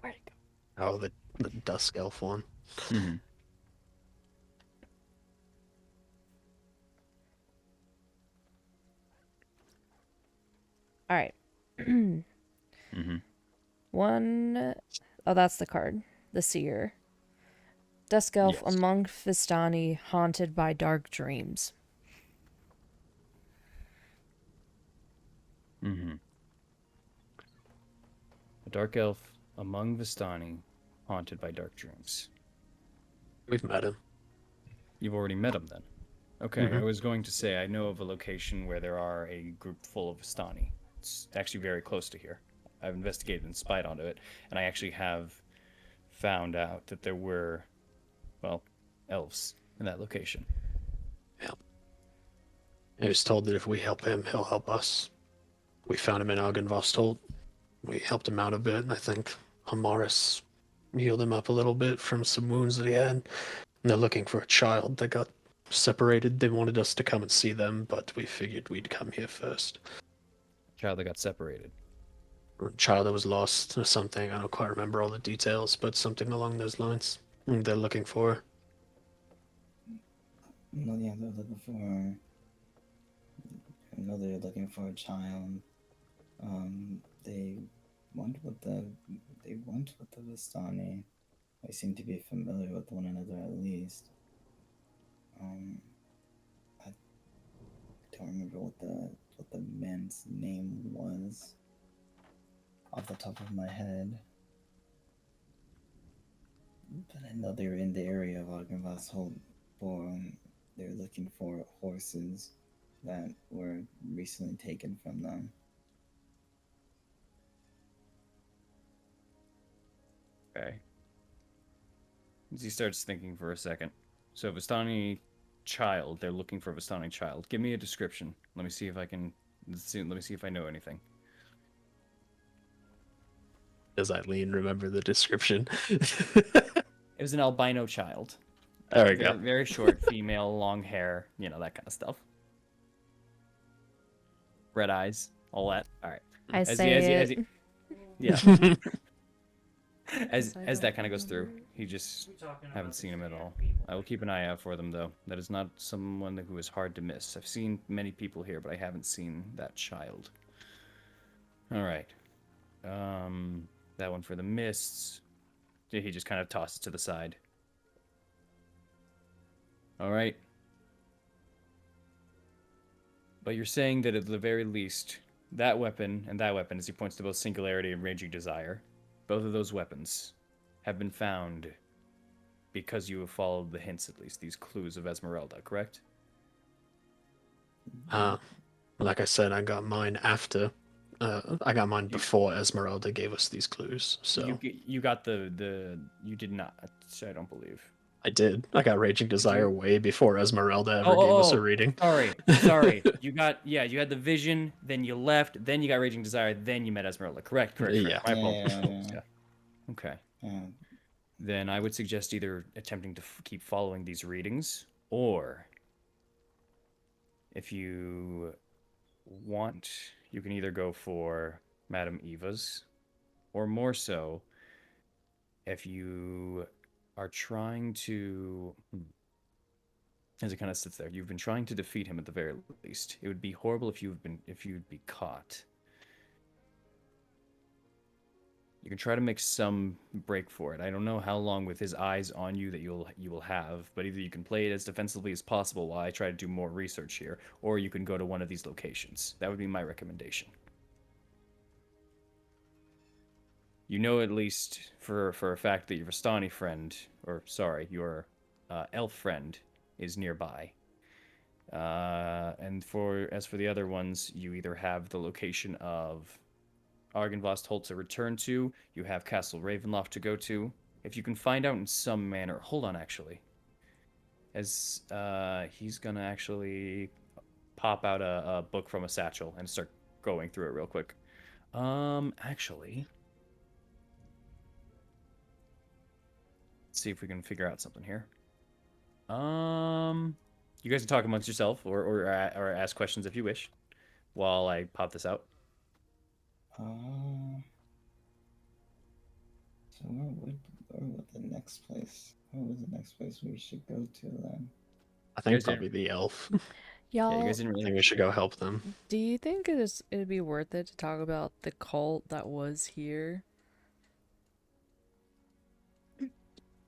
Where'd it go? Oh, the Dusk Elf one. Mm-hmm. All right. Mm-hmm. One, oh, that's the card. The Seer. Dusk Elf Yes. among Vistani, haunted by dark dreams. Mm-hmm. A dark elf among Vistani, haunted by dark dreams. We've met him. You've already met him, then? Okay, Mhm. I was going to say, I know of a location where there are a group full of Vistani. It's actually very close to here. I've investigated and spied onto it, and I actually have found out that there were, well, elves in that location. Yeah. He was told that if we help him, he'll help us. We found him in Argynvost Holt. We helped him out a bit, and I think Amaris healed him up a little bit from some wounds that he had. And they're looking for a child that got separated. They wanted us to come and see them, but we figured we'd come here first. Child that got separated. Or a child that was lost or something. I don't quite remember all the details, but something along those lines. And they're looking for. No, yeah, they're looking for. I know they're looking for a child. They went with the. They went with the Vistani. They seem to be familiar with one another at least. I don't remember what the man's name was off the top of my head. But I know they were in the area of Argynvost Holt for they're looking for horses that were recently taken from them. Okay. As he starts thinking for a second. So Vistani child, they're looking for a Vistani child. Give me a description. Let me see if I can let me see if I know anything. Does Eileen remember the description? It was an albino child. There we Very, go. very short, female, long hair, that kind of stuff. Red eyes, all that. All right. I As say he, it. as he, yeah. as I as that don't kind of goes through, remember. he just haven't seen him at all. I will keep an eye out for them though. That is not someone who is hard to miss. I've seen many people here, but I haven't seen that child. All right. That one for the mists. He just kind of tosses to the side. All right. But you're saying that at the very least, that weapon and that weapon, as he points to both Singularity and Raging Desire, both of those weapons have been found because you have followed the hints, at least, these clues of Esmeralda, correct? Like I said, I got mine after. I got mine before Esmeralda gave us these clues. So You got you did not, I don't believe. I did. I got Raging Desire you? way before Esmeralda ever gave us a reading. Sorry. You had the vision, then you left, then you got Raging Desire, then you met Esmeralda. Correct. Yeah. My apologies. Yeah. Okay. Yeah. Then I would suggest either attempting to keep following these readings, or if you want, you can either go for Madame Eva's, or more so, if you are trying to... As it kind of sits there, you've been trying to defeat him at the very least. It would be horrible if you'd be caught. You can try to make some break for it. I don't know how long with his eyes on you that you will have, but either you can play it as defensively as possible while I try to do more research here, or you can go to one of these locations. That would be my recommendation. You know at least for a fact that your Vistani friend, your elf friend is nearby. And as for the other ones, you either have the location of Argynvost Holt to return to, you have Castle Ravenloft to go to. If you can find out in some manner, hold on actually. As he's gonna actually pop out a book from a satchel and start going through it real quick. Actually, let's see if we can figure out something here. You guys can talk amongst yourself or ask questions if you wish while I pop this out. So where would the next place? Where was the next place we should go to then? I think guys didn't- probably the elf. Yeah, you Y'all, guys didn't I really. think we should go help them. do you think it'd be worth it to talk about the cult that was here?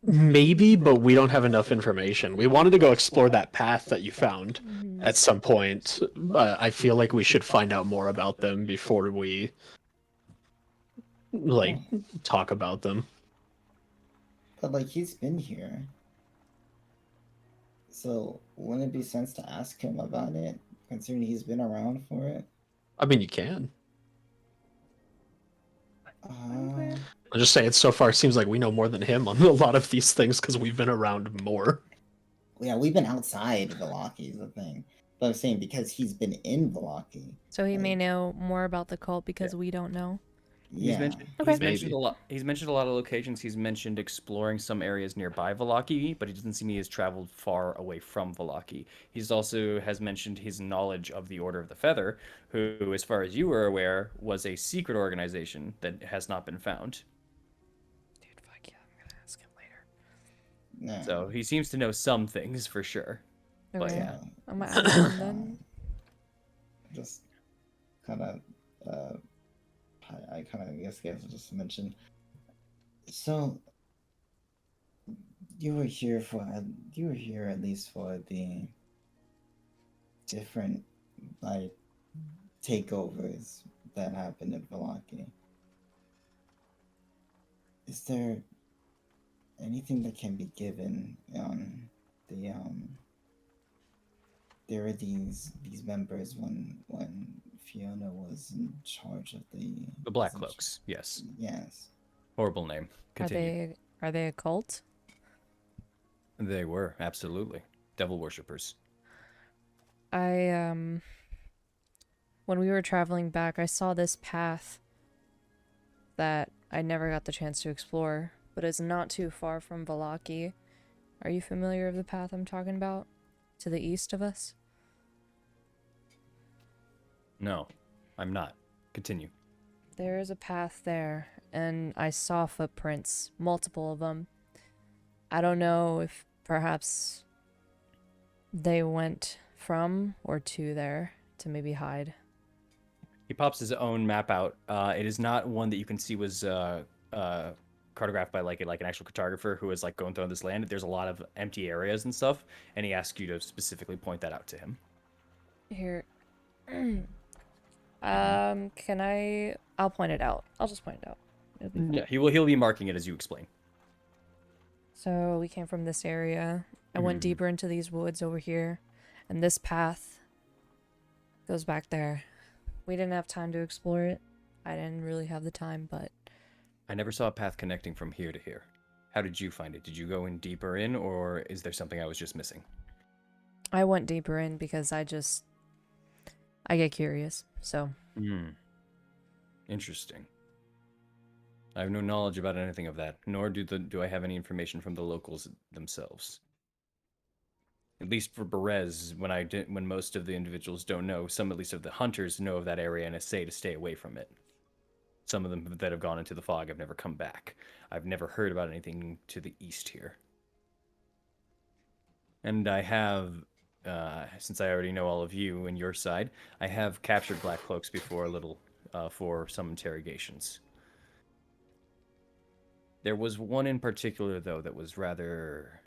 Maybe, but we don't have enough information. We wanted to go explore that path that you found at some point. I feel like we should find out more about them before we talk about them. But like he's been here. So wouldn't it be sense to ask him about it, considering he's been around for it? I mean, you can. Uh, I'm just saying, so far it seems like we know more than him on a lot of these things because we've been around more. yeah, we've been outside Velaki is the thing. But I'm saying because he's been in Velaki. So he may Like, know more about the cult because we don't know. Yeah. Okay. He's mentioned Maybe. a lot. He's mentioned a lot of locations. He's mentioned exploring some areas nearby Velaki, but he doesn't seem he has traveled far away from Velaki. He's also has mentioned his knowledge of the Order of the Feather, who, as far as you were aware, was a secret organization that has not been found. Dude, fuck yeah, I'm gonna ask him later. Yeah. So he seems to know some things for sure. But Okay. yeah. I'm gonna ask him then. Just kind of I kind of guess just mention. So you were here at least for the different like takeovers that happened in Velaki. Is there anything that can be given on the there were these members when Fiona was in charge of The Black Cloaks, yes. Yes. Horrible name. Continue. Are they a cult? They were, absolutely. Devil worshippers. When we were traveling back, I saw this path that I never got the chance to explore, but it's not too far from Valaki. Are you familiar with the path I'm talking about? To the east of us? No, I'm not. Continue. There is a path there, and I saw footprints, multiple of them. I don't know if perhaps they went from or to there to maybe hide. He pops his own map out. It is not one that you can see was cartographed by like an actual cartographer who is like going through this land. There's a lot of empty areas and stuff, and he asks you to specifically point that out to him. Here. Can I... I'll point it out. I'll just point it out. It'll be fine. Yeah, he'll be marking it as you explain. So we came from this area. I went deeper into these woods over here, and this path goes back there. We didn't have time to explore it. I didn't really have the time, but I never saw a path connecting from here to here. How did you find it? Did you go in deeper in, or is there something I was just missing? I went deeper in because I get curious. So Interesting. I have no knowledge about anything of that, nor do I have any information from the locals themselves. At least for Berez, when most of the individuals don't know, some at least of the hunters know of that area and say to stay away from it. Some of them that have gone into the fog have never come back. I've never heard about anything to the east here. And I have, since I already know all of you and your side, I have captured Black Cloaks before for some interrogations. There was one in particular, though, that was rather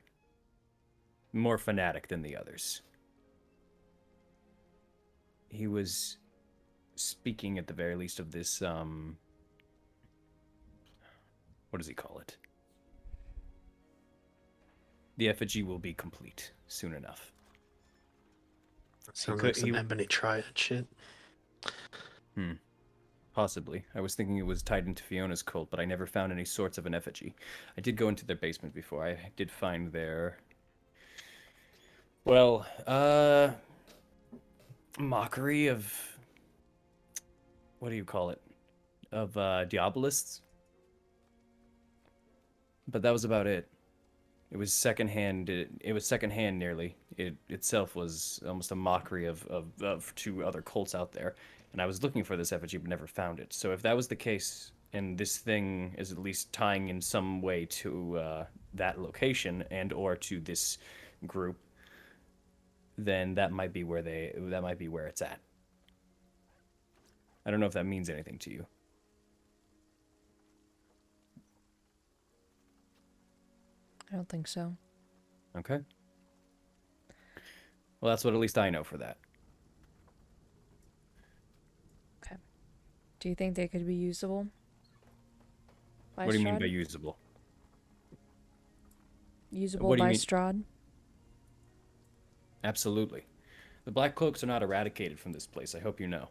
more fanatic than the others. He was speaking at the very least of this, what does he call it? The effigy will be complete soon enough. Sounds like some Ebony Triad shit. Possibly. I was thinking it was tied into Fiona's cult, but I never found any sorts of an effigy. I did go into their basement before. I did find their... Well, mockery of... What do you call it? Of, Diabolists? But that was about it. It was secondhand. It was secondhand nearly. It itself was almost a mockery of two other cults out there. And I was looking for this effigy but never found it. So if that was the case, and this thing is at least tying in some way to that location and or to this group, then that might be where it's at. I don't know if that means anything to you. I don't think so. Okay. Well, that's what at least I know for that. Okay. Do you think they could be usable? By What do you mean Strahd? by usable? Usable What do you by mean? Strahd? Absolutely. The Black Cloaks are not eradicated from this place, I hope you know.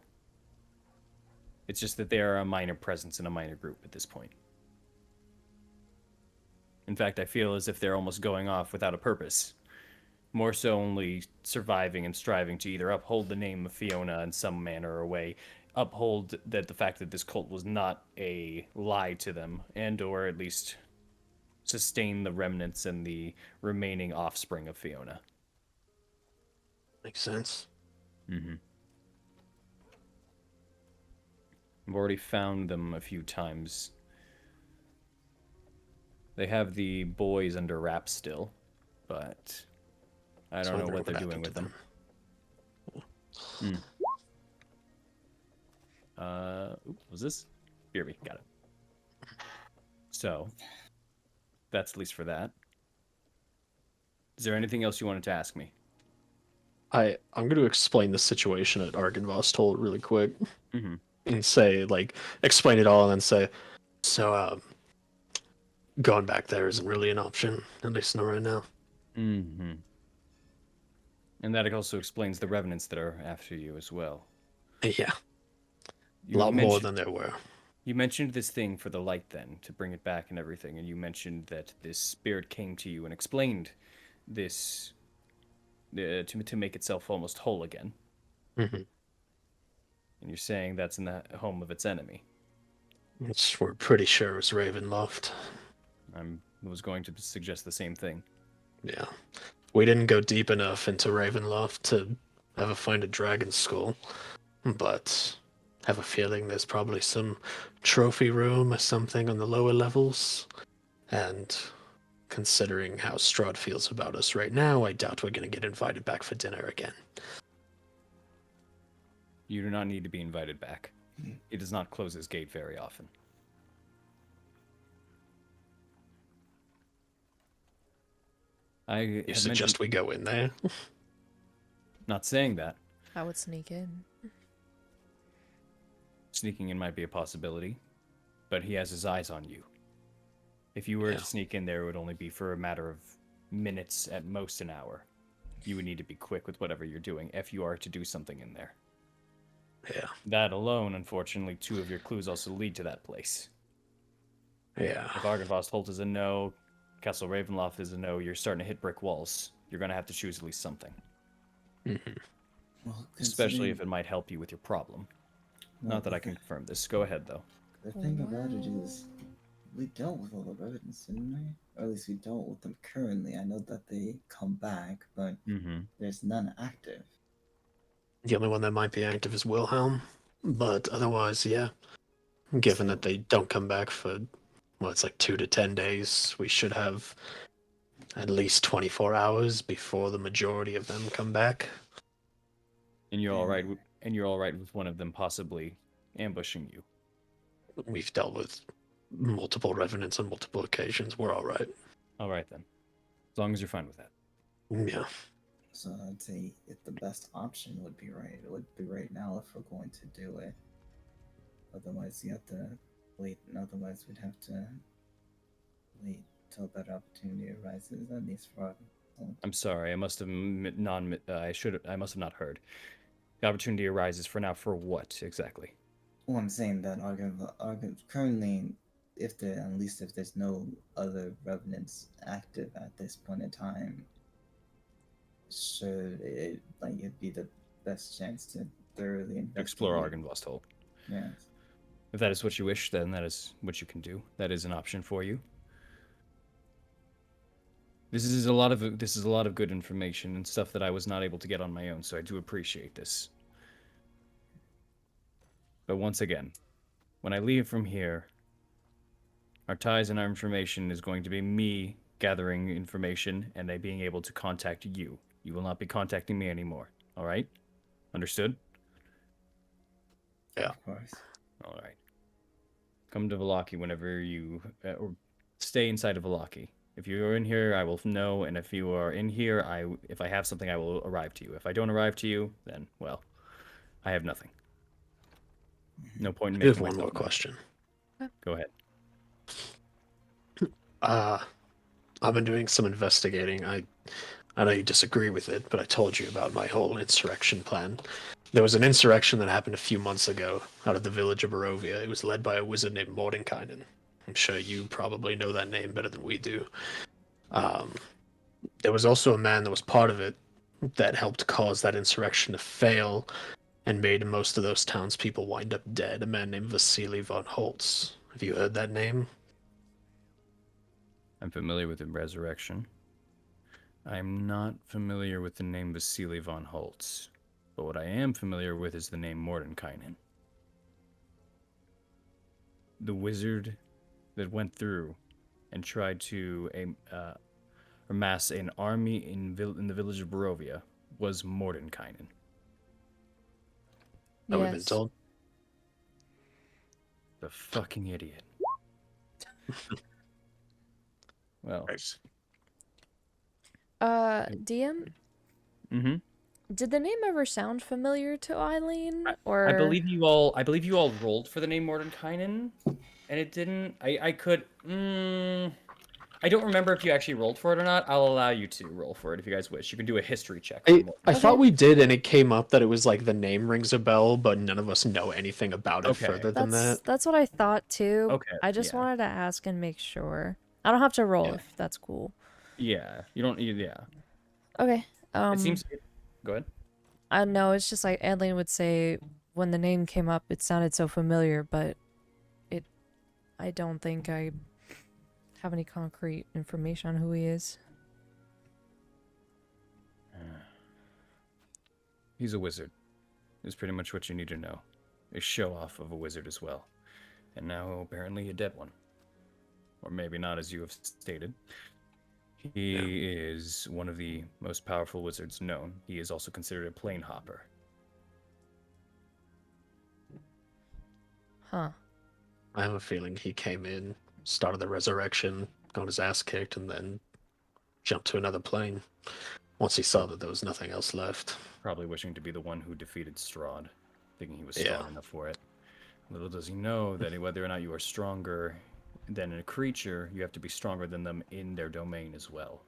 It's just that they are a minor presence in a minor group at this point. In fact, I feel as if they're almost going off without a purpose. More so only surviving and striving to either uphold the name of Fiona in some manner or way, uphold that the fact that this cult was not a lie to them, and or at least sustain the remnants and the remaining offspring of Fiona. Makes sense. Mm-hmm. I've already found them a few times. They have the boys under wraps still, but I don't know what they're doing with them. Was this? BRB, got it. So, that's at least for that. Is there anything else you wanted to ask me? I'm going to explain the situation at Argynvost really quick. Mm-hmm. And say, like, explain it all and then say, so, going back there isn't really an option, at least not right now. Mm-hmm. And that also explains the revenants that are after you as well. Yeah. You A lot more than there were. You mentioned this thing for the light then, to bring it back and everything, and you mentioned that this spirit came to you and explained this to make itself almost whole again. Mm-hmm. And you're saying that's in the home of its enemy. We're pretty sure it was Ravenloft. I was going to suggest the same thing. Yeah. We didn't go deep enough into Ravenloft to ever find a dragon skull, but have a feeling there's probably some trophy room or something on the lower levels. And considering how Strahd feels about us right now, I doubt we're going to get invited back for dinner again. You do not need to be invited back. He does not close his gate very often. You suggest we go in there? Not saying that. I would sneak in. Sneaking in might be a possibility, but he has his eyes on you. If you were to sneak in there, it would only be for a matter of minutes, at most an hour. You would need to be quick with whatever you're doing if you are to do something in there. Yeah. That alone, unfortunately, 2 of your clues also lead to that place. Yeah. If Argynvost Holt is a no, Castle Ravenloft is a no, you're starting to hit brick walls. You're going to have to choose at least something. Mm-hmm. Well, Especially if it might help you with your problem. well, Not that I can confirm this. Go ahead, though. The thing about it is, we dealt with all the revenants, didn't we? Or at least we dealt with them currently. I know that they come back, but there's none active. The only one that might be active is Wilhelm, but otherwise, yeah. Given that they don't come back for, well, it's like 2 to 10 days, we should have at least 24 hours before the majority of them come back. And you're all right. And you're all right with one of them possibly ambushing you. We've dealt with multiple revenants on multiple occasions. We're all right. All right then, as long as you're fine with that. Yeah. So I'd say if the best option would be right now if we're going to do it. Otherwise, you have to wait, and otherwise we'd have to wait till that opportunity arises. At least for. I'm sorry. I must have I must have not heard. The opportunity arises for now. For what exactly? Well, I'm saying that currently, at least if there's no other revenants active at this point in time, should it'd be the best chance to thoroughly investigate. Explore Argynvost Holt. Yes. If that is what you wish, then that is what you can do. That is an option for you. This is a lot of good information and stuff that I was not able to get on my own, so I do appreciate this. But once again, when I leave from here, our ties and our information is going to be me gathering information and they being able to contact you. You will not be contacting me anymore. All right? Understood? Yeah. Of course. All right. Come to Vallaki whenever you... or stay inside of Vallaki. If you're in here, I will know, and if you are in here, if I have something, I will arrive to you. If I don't arrive to you, then, well, I have nothing. No point in I have making one more myself known. question. Go ahead. I've been doing some investigating. I know you disagree with it, but I told you about my whole insurrection plan. There was an insurrection that happened a few months ago out of the village of Barovia. It was led by a wizard named Mordenkainen. I'm sure you probably know that name better than we do. There was also a man that was part of it that helped cause that insurrection to fail and made most of those townspeople wind up dead, a man named Vasily von Holtz. Have you heard that name? I'm familiar with the resurrection. I'm not familiar with the name Vasily von Holtz. But what I am familiar with is the name Mordenkainen. The wizard that went through and tried to amass an army in the village of Barovia was Mordenkainen. That we've been told. The fucking idiot. Well. Nice. DM? Mm-hmm. Did the name ever sound familiar to Eileen? Or I believe you all rolled for the name Mordenkainen, and it didn't. I don't remember if you actually rolled for it or not. I'll allow you to roll for it if you guys wish. You can do a history check. I thought we did, and it came up that it was like the name rings a bell, but none of us know anything about it further than that. That's what I thought too. Okay, I just wanted to ask and make sure. I don't have to roll Yeah. if that's cool. Yeah, you don't. Yeah. Okay. It seems. Go ahead. I know it's just like Eileen would say when the name came up, it sounded so familiar, but I don't think I have any concrete information on who he is. He's a wizard. Is pretty much what you need to know. A show-off of a wizard as well. And now apparently a dead one. Or maybe not, as you have stated. He is one of the most powerful wizards known. He is also considered a plane hopper. Huh. I have a feeling he came in, started the resurrection, got his ass kicked, and then jumped to another plane once he saw that there was nothing else left. Probably wishing to be the one who defeated Strahd, thinking he was Yeah. strong enough for it. Little does he know that whether or not you are stronger than a creature, you have to be stronger than them in their domain as well.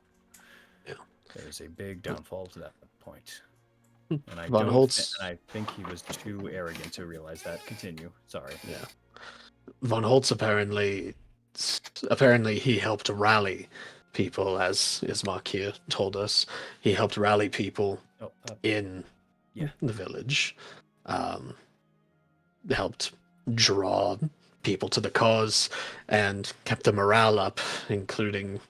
Yeah. There's a big downfall to that point. And I Von don't. Holtz. And I think he was too arrogant to realize that. Continue. Sorry. Yeah. Von Holtz apparently he helped rally people, as Ismark here told us. He helped rally people Oh, in yeah. the village. Helped draw people to the cause and kept the morale up, including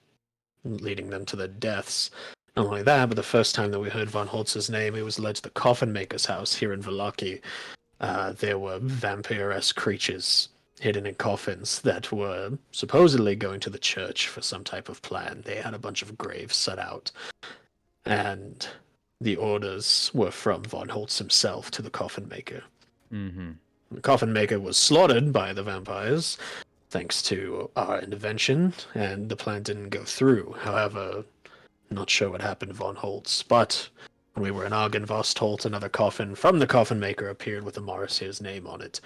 leading them to their deaths. Not only that, but the first time that we heard Von Holtz's name, it was led to the Coffin Maker's house here in Vallaki. There were vampire-esque creatures hidden in coffins that were supposedly going to the church for some type of plan. They had a bunch of graves set out, and the orders were from Von Holtz himself to the Coffin Maker. Mm-hmm. The Coffin Maker was slaughtered by the vampires, thanks to our intervention, and the plan didn't go through. However, not sure what happened to Von Holtz, but when we were in Argynvost, Holt, another coffin from the Coffin Maker appeared with a Morrisier's name on it.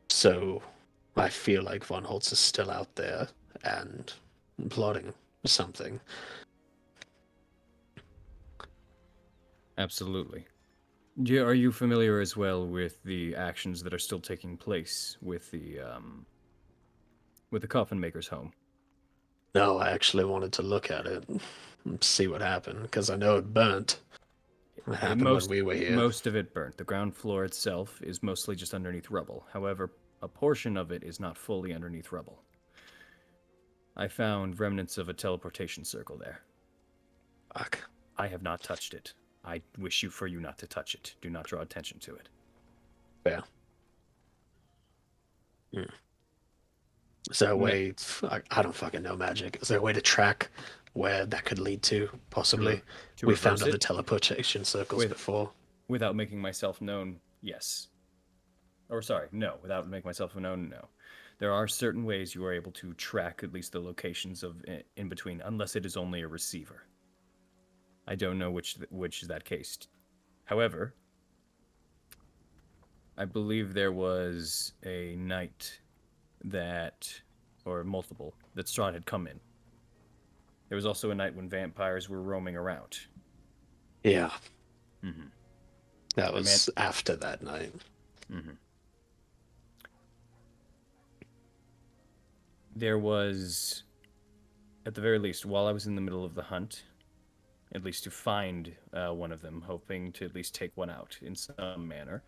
So I feel like Von Holtz is still out there and plotting something. Absolutely. Yeah, are you familiar as well with the actions that are still taking place with the Coffin Maker's home? No, I actually wanted to look at it and see what happened, because I know it burnt. It happened when we were here. Most of it burnt. The ground floor itself is mostly just underneath rubble. However, a portion of it is not fully underneath rubble. I found remnants of a teleportation circle there. Fuck. I have not touched it. I wish for you not to touch it. Do not draw attention to it. Yeah. Is there a way? I don't fucking know magic. Is there a way to track where that could lead to? Possibly. To We found reverse other it? teleportation circles before. Without making myself known, yes. Or sorry, no. Without making myself known, no. There are certain ways you are able to track at least the locations of in between, unless it is only a receiver. I don't know which is that case. However, I believe there was a night or multiple, that Strahd had come in. There was also a night when vampires were roaming around. Yeah. Mm-hmm. That was after that night. Mm-hmm. There was, at the very least, while I was in the middle of the hunt, at least to find one of them, hoping to at least take one out in some manner,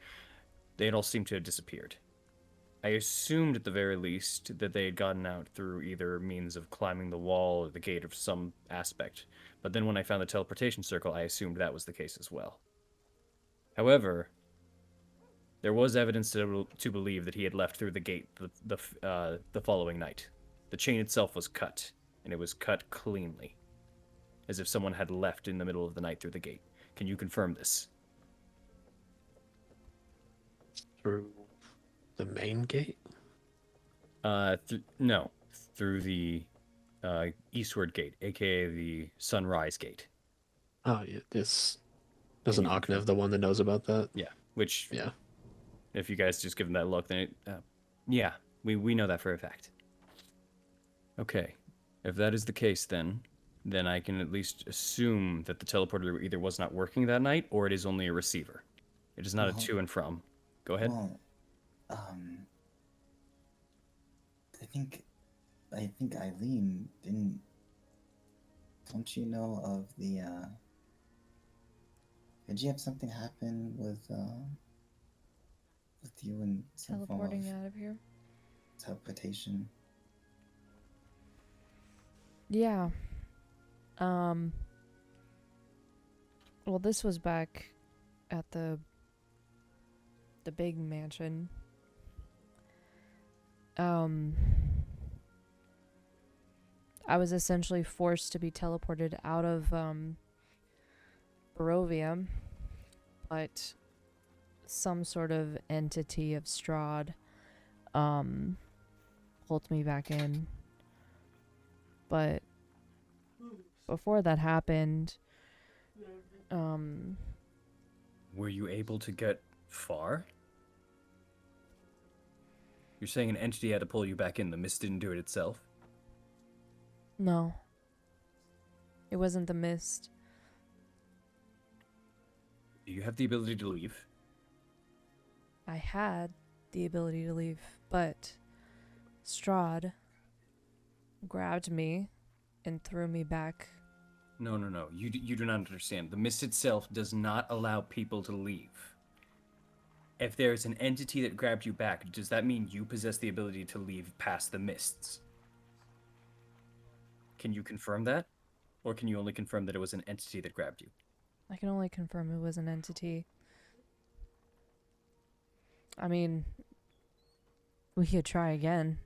they had all seemed to have disappeared. I assumed at the very least that they had gotten out through either means of climbing the wall or the gate of some aspect, but then when I found the teleportation circle, I assumed that was the case as well. However, there was evidence to believe that he had left through the gate the following night. The chain itself was cut, and it was cut cleanly, as if someone had left in the middle of the night through the gate. Can you confirm this? Through the main gate? No, through the eastward gate, aka the Sunrise Gate. Oh, yeah. There's an Arknev, the one that knows about that. Yeah, which, Yeah. if you guys just give him that look, then yeah, we know that for a fact. Okay, if that is the case, then I can at least assume that the teleporter either was not working that night, or it is only a receiver. It is not a to and from. Go ahead. Well, I think Eileen didn't. Don't you know of the? Did you have something happen with you and some form Teleporting of out of here. teleportation? Yeah. Um. Well, this was back at the big mansion. Um. I was essentially forced to be teleported out of Barovia, but some sort of entity of Strahd pulled me back in. But before that happened, Were you able to get far? You're saying an entity had to pull you back in. The mist didn't do it itself? no. It wasn't the mist. Do you have the ability to leave? I had the ability to leave, but Strahd grabbed me and threw me back. No. You do not understand. The mist itself does not allow people to leave. If there's an entity that grabbed you back, does that mean you possess the ability to leave past the mists? Can you confirm that? Or can you only confirm that it was an entity that grabbed you? I can only confirm it was an entity. I mean, we could try again.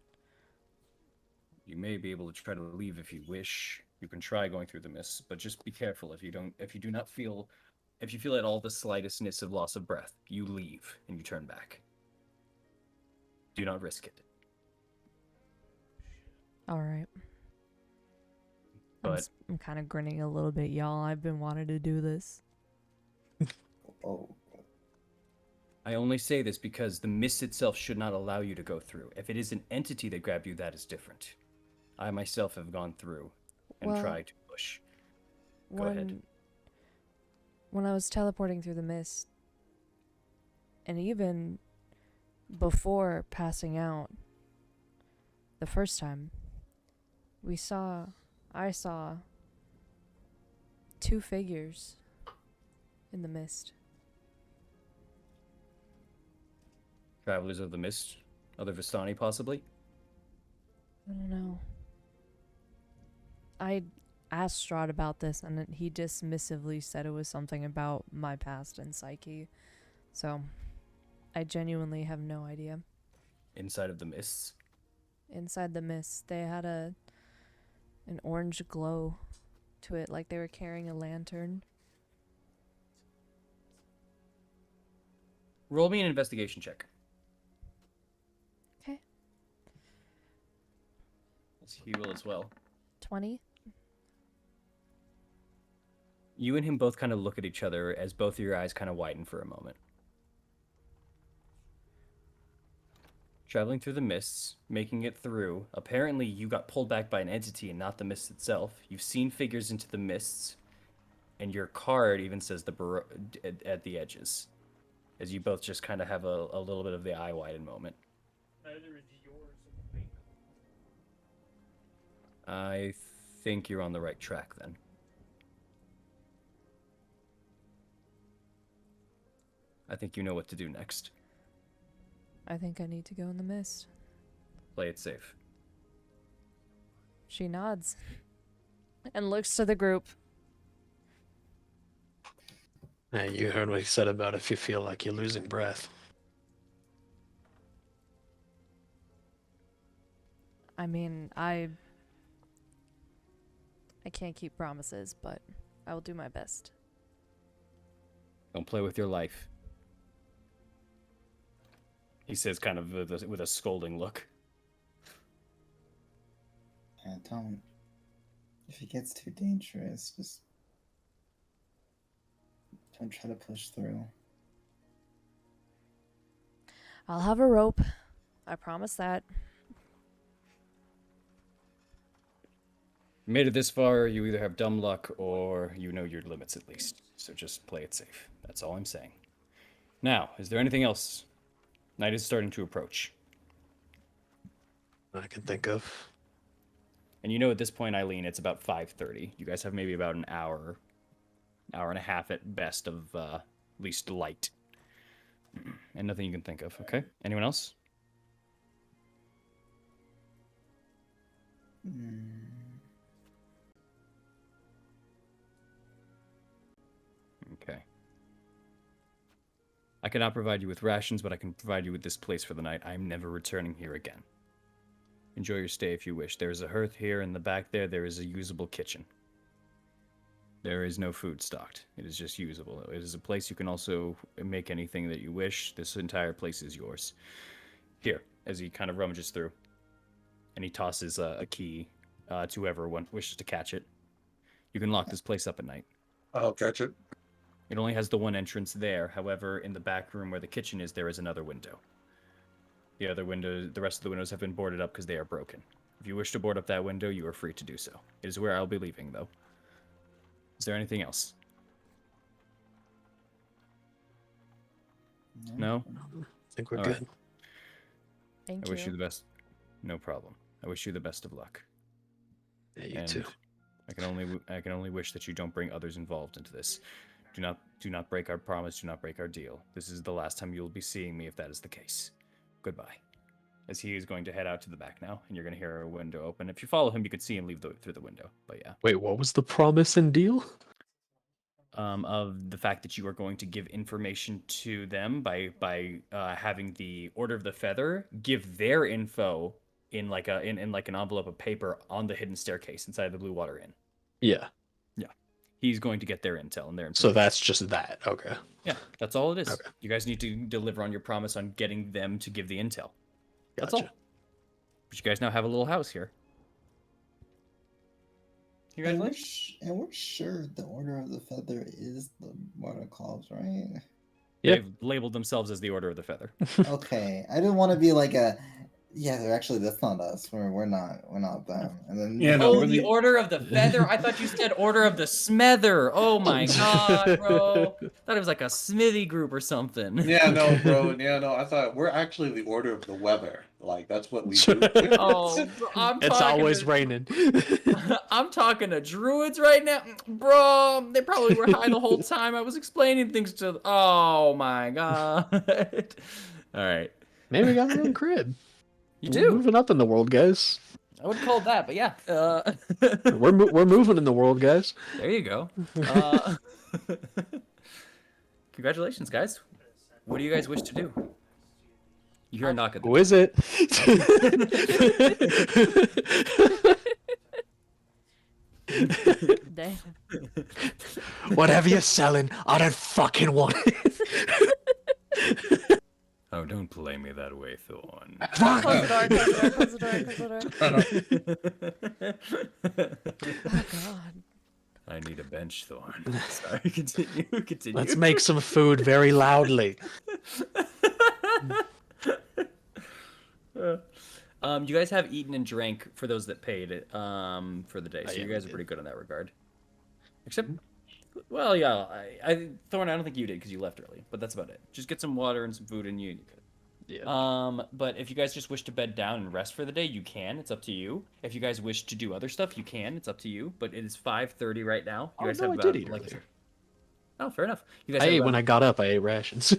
You may be able to try to leave if you wish. You can try going through the mists, but just be careful. If you feel at all the slightestness of loss of breath, you leave and you turn back. Do not risk it. All right. But I'm kind of grinning a little bit, y'all. I've been wanting to do this. Oh, I only say this because the mist itself should not allow you to go through. If it is an entity that grabbed you, that is different. I myself have gone through and Well, tried to push. Go ahead. When I was teleporting through the mist, and even before passing out the first time, I saw two figures in the mist. Travelers of the Mist, other Vistani possibly. I don't know. I asked Strahd about this, and he dismissively said it was something about my past and psyche. So, I genuinely have no idea. Inside of the mists. Inside the mist, they had an orange glow to it, like they were carrying a lantern. Roll me an investigation check. Okay. He will as well. 20. You and him both kind of look at each other as both of your eyes kind of widen for a moment. Traveling through the mists, making it through. Apparently, you got pulled back by an entity and not the mist itself. You've seen figures into the mists, and your card even says at the edges. As you both just kind of have a little bit of the eye widen moment. I think you're on the right track then. I think you know what to do next. I think I need to go in the mist. Play it safe. She nods and looks to the group. Hey, you heard what he said about if you feel like you're losing breath. I mean, I can't keep promises, but I will do my best. Don't play with your life. He says kind of with a scolding look. yeah, don't. If it gets too dangerous, just don't try to push through. I'll have a rope. I promise that. Made it this far, you either have dumb luck or you know your limits at least. So just play it safe. That's all I'm saying. Now, is there anything else? Night is starting to approach. I can think of. And you know at this point, Eileen, it's about 5:30. You guys have maybe about an hour and a half at best of least light. And nothing you can think of, okay? Anyone else? I cannot provide you with rations, but I can provide you with this place for the night. I am never returning here again. Enjoy your stay if you wish. There is a hearth here in the back there. There is a usable kitchen. There is no food stocked. It is just usable. It is a place you can also make anything that you wish. This entire place is yours. Here, as he kind of rummages through. And he tosses a key to whoever wishes to catch it. You can lock this place up at night. I'll catch it. It only has the one entrance there. However, in the back room where the kitchen is, there is another window. The rest of the windows have been boarded up because they are broken. If you wish to board up that window, you are free to do so. It is where I'll be leaving, though. Is there anything else? No? I think we're All good. right. Thank I wish you the you. best. No problem. I wish you the best of luck. Yeah, you And too. I can only wish that you don't bring others involved into this. Do not break our promise. Do not break our deal. This is the last time you will be seeing me if that is the case. Goodbye. As he is going to head out to the back now, and you're going to hear a window open. If you follow him, you could see him leave through the window. But yeah, Wait, what was the promise and deal? of the fact that you are going to give information to them by having the Order of the Feather give their info in like an envelope of paper on the hidden staircase inside the Blue Water Inn. Yeah. Yeah, he's going to get their intel and their information. So that's just that. Okay. Yeah, that's all it is. Okay. You guys need to deliver on your promise on getting them to give the intel. That's all. Gotcha. But you guys now have a little house here. Congratulations. And we're sure the Order of the Feather is the Water Claws, right? Yeah. They've labeled themselves as the Order of the Feather. Okay, I didn't want to be like a. Yeah, they're actually that's not us. We're not them. And then Yeah, no, Oh, we're the the- Order of the Feather? I thought you said Order of the Smether. Oh my god, bro. Thought it was like a smithy group or something. Yeah, no, bro. Yeah, no. I thought we're actually the Order of the Weather. Like that's what we do. Oh, bro, It's always raining. I'm talking to druids right now. Bro, they probably were high the whole time I was explaining things to. Oh my god. All right. Maybe we got our own crib. You We're do. moving up in the world, guys. I would call it that, but yeah. We're moving in the world, guys. There you go. Congratulations, guys. What do you guys wish to do? You hear a knock at the Who is it? Damn. Whatever you're selling, I don't fucking want it. Oh, don't play me that way, Thorn. Fuck. Close the door, close the door, close the door, close the door. Oh god. I need a bench, Thorn. Sorry, continue. Let's make some food very loudly. You guys have eaten and drank for those that paid for the day, so you yeah, guys we are pretty good in that regard. Except, well, yeah, Thorn, I don't think you did because you left early, but that's about it. Just get some water and some food, and you're good. Yeah. But if you guys just wish to bed down and rest for the day, you can. It's up to you. If you guys wish to do other stuff, you can. It's up to you. But it is 5:30 right now. You Oh, guys no, have I did about, eat like, earlier. oh, fair enough. You guys I have ate about- when I got up. I ate rations.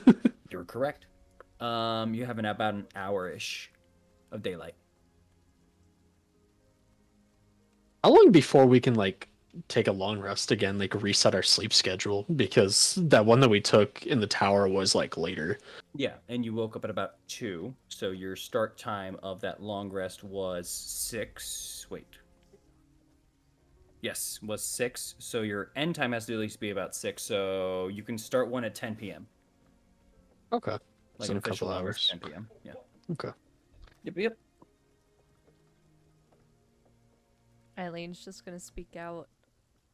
You're correct. You have about an hour-ish of daylight. How long before we can like take a long rest again, like reset our sleep schedule? Because that one that we took in the tower was like later. Yeah, and you woke up at about 2, so your start time of that long rest was 6. Wait. Yes, was 6. So your end time has to at least be about 6. So you can start one at 10 p.m. Okay. Like So in an a couple official hours, hours. 10 p.m. Yeah. Okay. Yep. Eileen's just gonna speak out.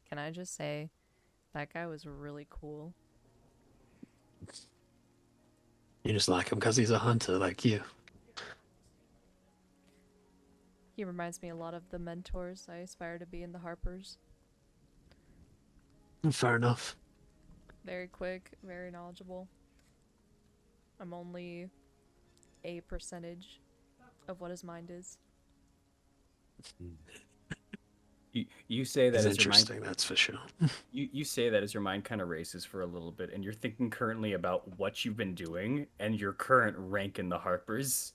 Can I just say, that guy was really cool. You just like him because he's a hunter like you. He reminds me a lot of the mentors I aspire to be in the Harpers. Fair enough. Very quick, very knowledgeable. I'm only a percentage of what his mind is. You say that That's as your mind. interesting, that's for sure. You say that as your mind kind of races for a little bit, and you're thinking currently about what you've been doing and your current rank in the Harpers.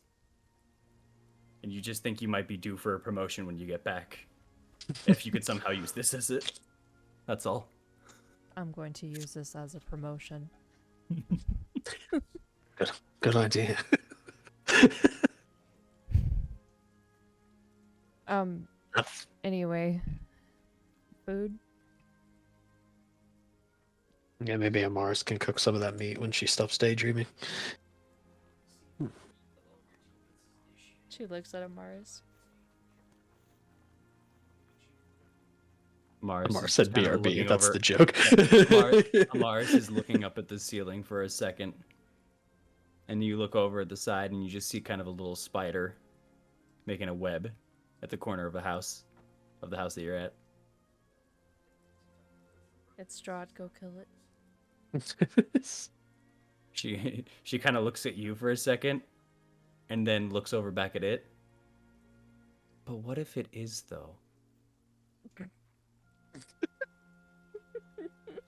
And you just think you might be due for a promotion when you get back. If you could somehow use this as it. That's all. I'm going to use this as a promotion. Good idea. Anyway, food. Yeah, maybe Amaris can cook some of that meat when she stops daydreaming. She looks at Amaris. Mars Amaris is said kind of BRB. looking That's over. the joke. Mars is looking up at the ceiling for a second, and you look over at the side, and you just see kind of a little spider making a web at the corner of the house that you're at. It's Strahd. Go kill it. She kind of looks at you for a second, and then looks over back at it. But what if it is though?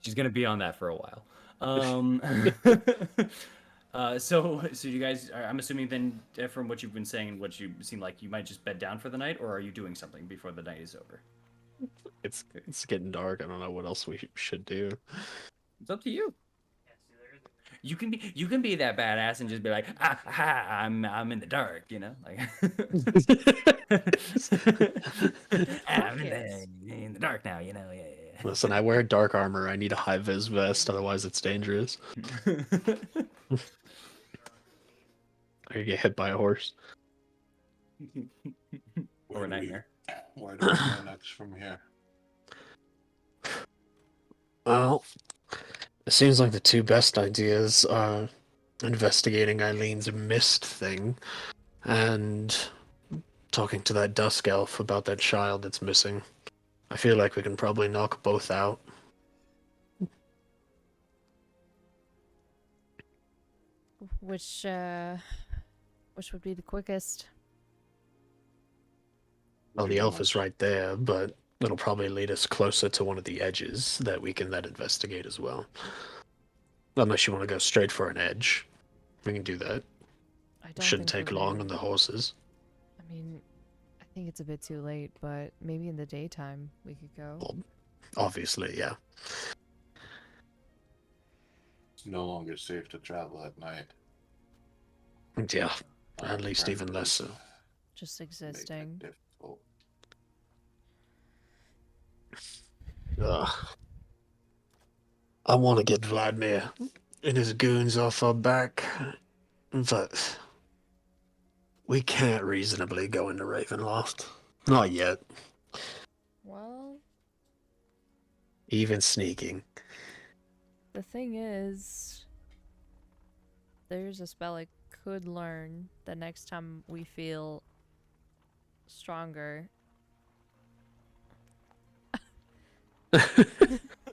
She's gonna be on that for a while. So you guys, I'm assuming then, from what you've been saying and what you seem like, you might just bed down for the night, or are you doing something before the night is over? It's getting dark. I don't know what else we should do. It's up to you. You can be that badass and just be like, I'm in the dark, you know, like I'm in the dark now, you know, yeah. Listen, I wear dark armor. I need a high vis vest, otherwise it's dangerous. I could get hit by a horse. Or a nightmare. Where do we go next from here? Well, it seems like the two best ideas are investigating Eileen's mist thing and talking to that dusk elf about that child that's missing. I feel like we can probably knock both out. Which would be the quickest? Well, the elf is right there, but it'll probably lead us closer to one of the edges that we can then investigate as well. Unless you want to go straight for an edge. We can do that. I don't Shouldn't think take we're long ready. on the horses. I mean, I think it's a bit too late, but maybe in the daytime we could go. Well, obviously, yeah. It's no longer safe to travel at night. Yeah, at least even less so. Just Make it existing. difficult. Ugh. I want to get Vladimir and his goons off our back, but we can't reasonably go into Ravenloft. Not yet. Well, Even sneaking. the thing is, there's a spell I could learn the next time we feel stronger.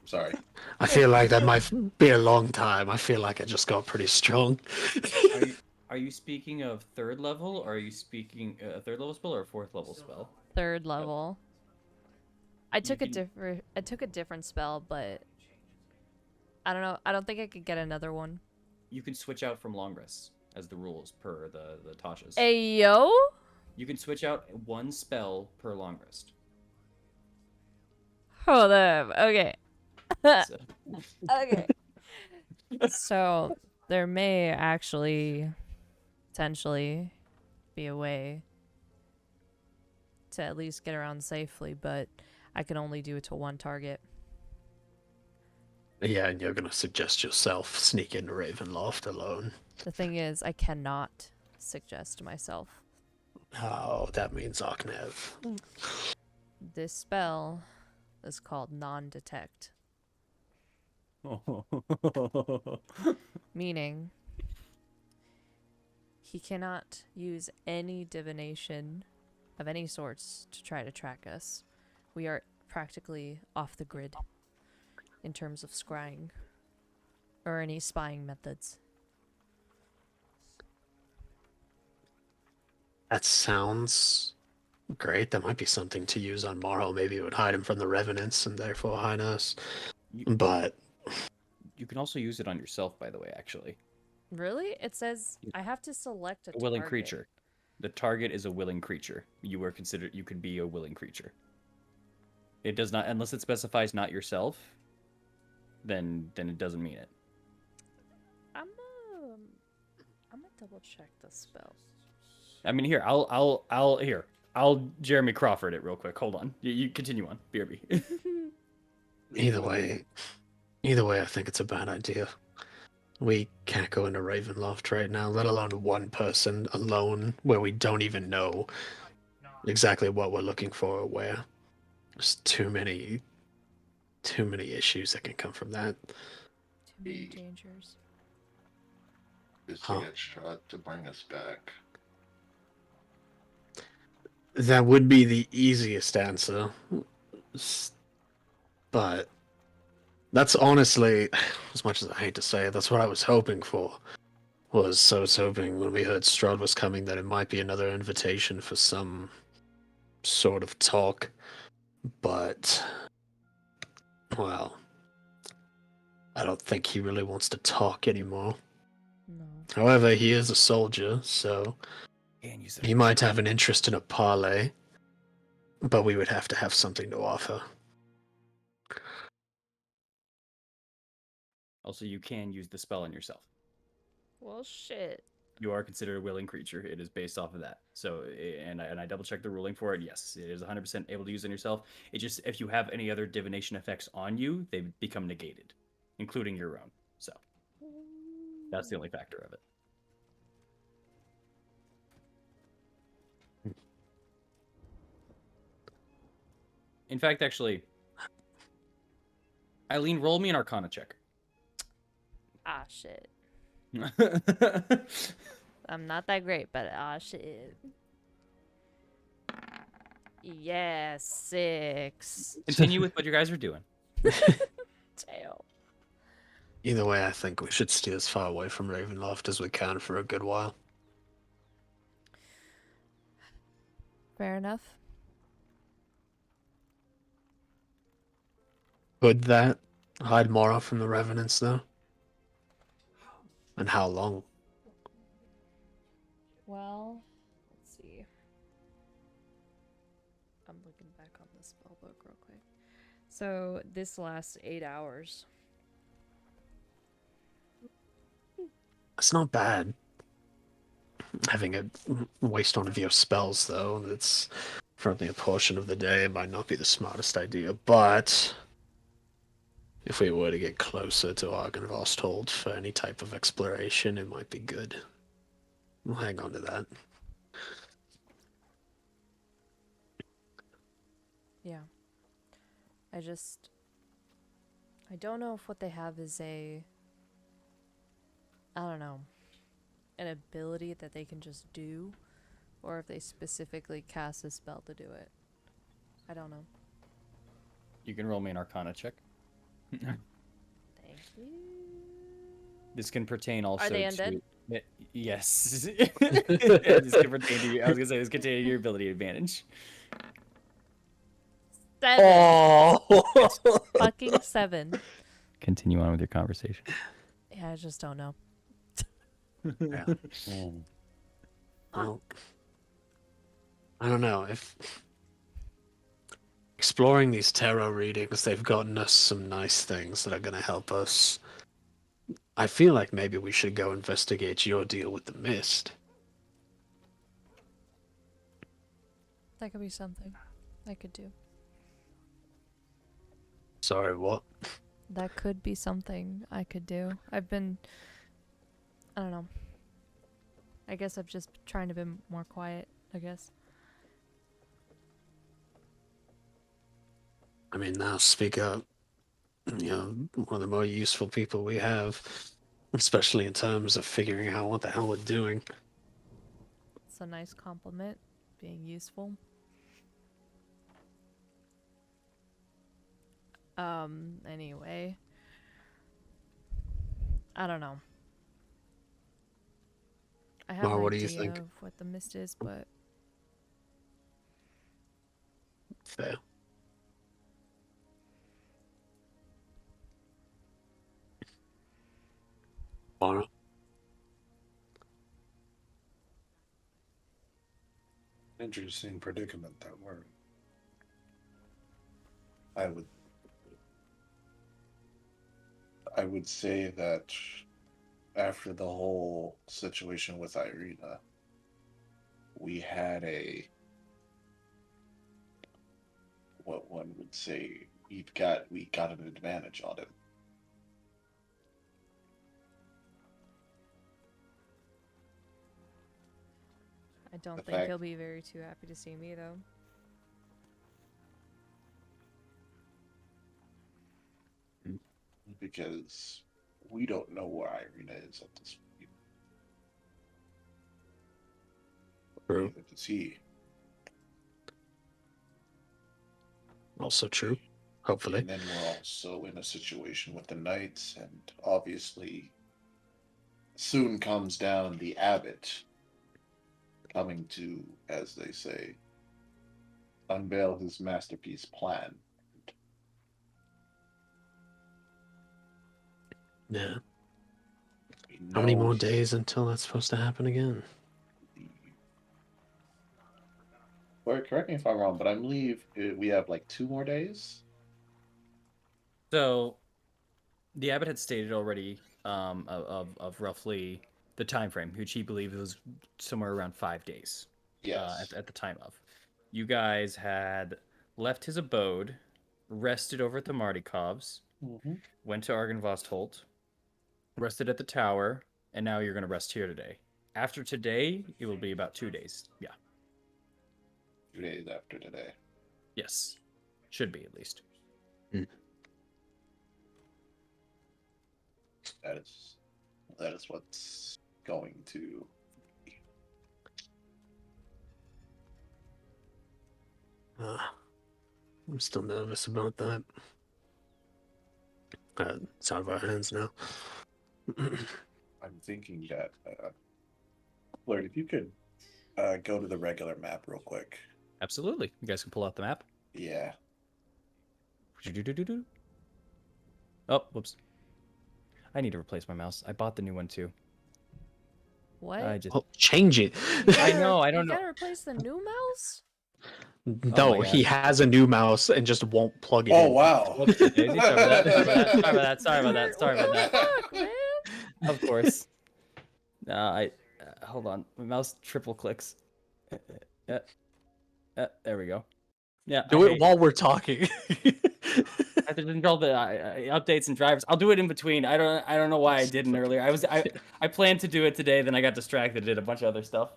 Sorry. I feel like that might be a long time. I feel like I just got pretty strong. Are you speaking of third level, or are you speaking a third level spell or a fourth level spell? Third level. I took can- a different spell, but I don't know. I don't think I could get another one. You can switch out from long rests as the rules per the Tasha's. Hey yo! You can switch out one spell per long rest. Hold up. Okay. So, Okay. So there may actually potentially be a way to at least get around safely, but I can only do it to one target. Yeah, and you're gonna suggest yourself sneak into Ravenloft alone. The thing is, I cannot suggest myself. Oh, that means Arknev. This spell is called non-detect, meaning he cannot use any divination of any sorts to try to track us. We are practically off the grid in terms of scrying or any spying methods. That sounds great. That might be something to use on Morrow. Maybe it would hide him from the Revenants and therefore hide us. But you can also use it on yourself, by the way, actually. Really? It says I have to select a willing target. creature. The target is a willing creature. You could be a willing creature. It does not, unless it specifies not yourself, then it doesn't mean it. I'm double check the spell. I mean, here, I'll Jeremy Crawford it real quick. Hold on. You continue on, BRB. Either way, I think it's a bad idea. We can't go into Ravenloft right now, let alone one person alone, where we don't even know exactly what we're looking for or where. There's too many issues that can come from that. Too many dangers. Just to Huh. get Strahd to bring us back. That would be the easiest answer. But that's honestly, as much as I hate to say it, that's what I was hoping for. I was hoping when we heard Strahd was coming that it might be another invitation for some sort of talk. But, well, I don't think he really wants to talk anymore. No. However, he is a soldier, so he might have an interest in a parley. But we would have to have something to offer. Also, you can use the spell on yourself. Well, shit. You are considered a willing creature. It is based off of that. So, and I double checked the ruling for it. Yes, it is 100% able to use on yourself. It just, if you have any other divination effects on you, they become negated, including your own. So, that's the only factor of it. In fact, actually, Eileen, roll me an Arcana check. Ah, shit. I'm not that great, but ah, shit. Yeah, 6. Continue with what you guys are doing. Damn. Either way, I think we should stay as far away from Ravenloft as we can for a good while. Fair enough. Could that hide Mara from the Revenants, though? And how long? Well, let's see. I'm looking back on the spell book real quick. So this lasts 8 hours. It's not bad. Having a waste one of your spells, though, that's for only a portion of the day. It might not be the smartest idea, but if we were to get closer to Argynvost's hold for any type of exploration, it might be good. We'll hang on to that. Yeah. I don't know if what they have is I don't know, an ability that they can just do, or if they specifically cast a spell to do it. I don't know. You can roll me an Arcana check. Thank you. This can pertain also Are they undead? to... Yes. This can pertain to I was going to say, this can pertain to your ability advantage. 7. Oh! Fucking 7. Continue on with your conversation. Yeah, I just don't know. Yeah. Well, I don't know. If exploring these tarot readings, they've gotten us some nice things that are going to help us. I feel like maybe we should go investigate your deal with the mist. That could be something I could do. Sorry, what? That could be something I could do. I don't know. I guess I've just trying to be more quiet, I guess. I mean, now speak up. You know, one of the more useful people we have, especially in terms of figuring out what the hell we're doing. It's a nice compliment, being useful. Anyway. I don't know. I have Well, an what do you idea think? of what the mist is, but Fair. Mara? Interesting predicament that we're. I would say that after the whole situation with Irina, we had what one would say we got an advantage on him. I don't The think fact- he'll be very too happy to see me, though. Because we don't know where Irina is at this point. True. Neither does he. Also true. Hopefully. And then we're also in a situation with the knights, and obviously soon comes down the abbot coming to, as they say, unveil his masterpiece plan. Yeah. We How many know more he's days until that's supposed to happen again? Or correct me if I'm wrong, but I believe we have like 2 more days. So, the abbot had stated already of roughly the time frame, which he believed was somewhere around 5 days. Yes. At the time of. You guys had left his abode, rested over at the Martikovs, went to Argynvost rested at the tower, and now you're going to rest here today. After today, it will be about 2 days. Yeah. 2 days after today. Yes. Should be, at least. That is what's going to. I'm still nervous about that. It's out of our hands now. I'm thinking that, Flirt, if you could go to the regular map real quick. Absolutely. You guys can pull out the map. Yeah. Oh, whoops. I need to replace my mouse. I bought the new one too. What? I just. Oh, change it. I know. I don't You know. gotta replace the new mouse? No, my he God. has a new mouse and just won't plug it Oh in. wow. Whoopsie daisy. Sorry about that. Sorry about that. Sorry about that. Sorry about that. Fuck, man. Of course. Hold on. My mouse triple clicks. There we go. Yeah. Do I it hate- while we're talking. I have to install the updates and drivers. I'll do it in between. I don't know why I didn't earlier. I planned to do it today, then I got distracted, did a bunch of other stuff.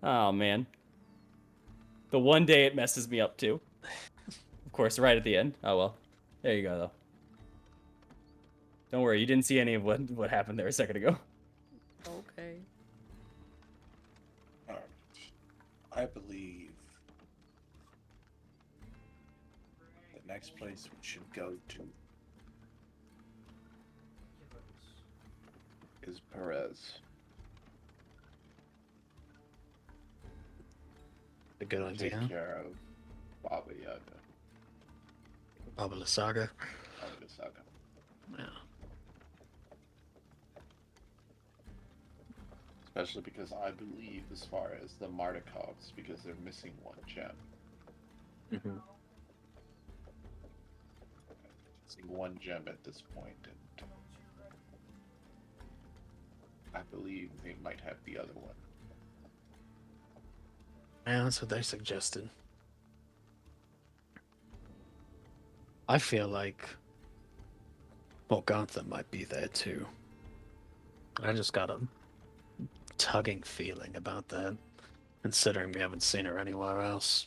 Oh man. The one day it messes me up too. Of course, right at the end. Oh well. There you go though. Don't worry, you didn't see any of what happened there a second ago. Okay. Alright. I believe the next place we should go to is Perez. A good Take idea. care of Baba Yaga. Baba Lysaga. Baba Yaga. Yeah. Especially because I believe, as far as the Martikovs, because they're missing one gem. Mm-hmm. Missing one gem at this point, and I believe they might have the other one. Yeah, that's what they suggested. I feel like Morgantha might be there too. I just got a tugging feeling about that, considering we haven't seen her anywhere else.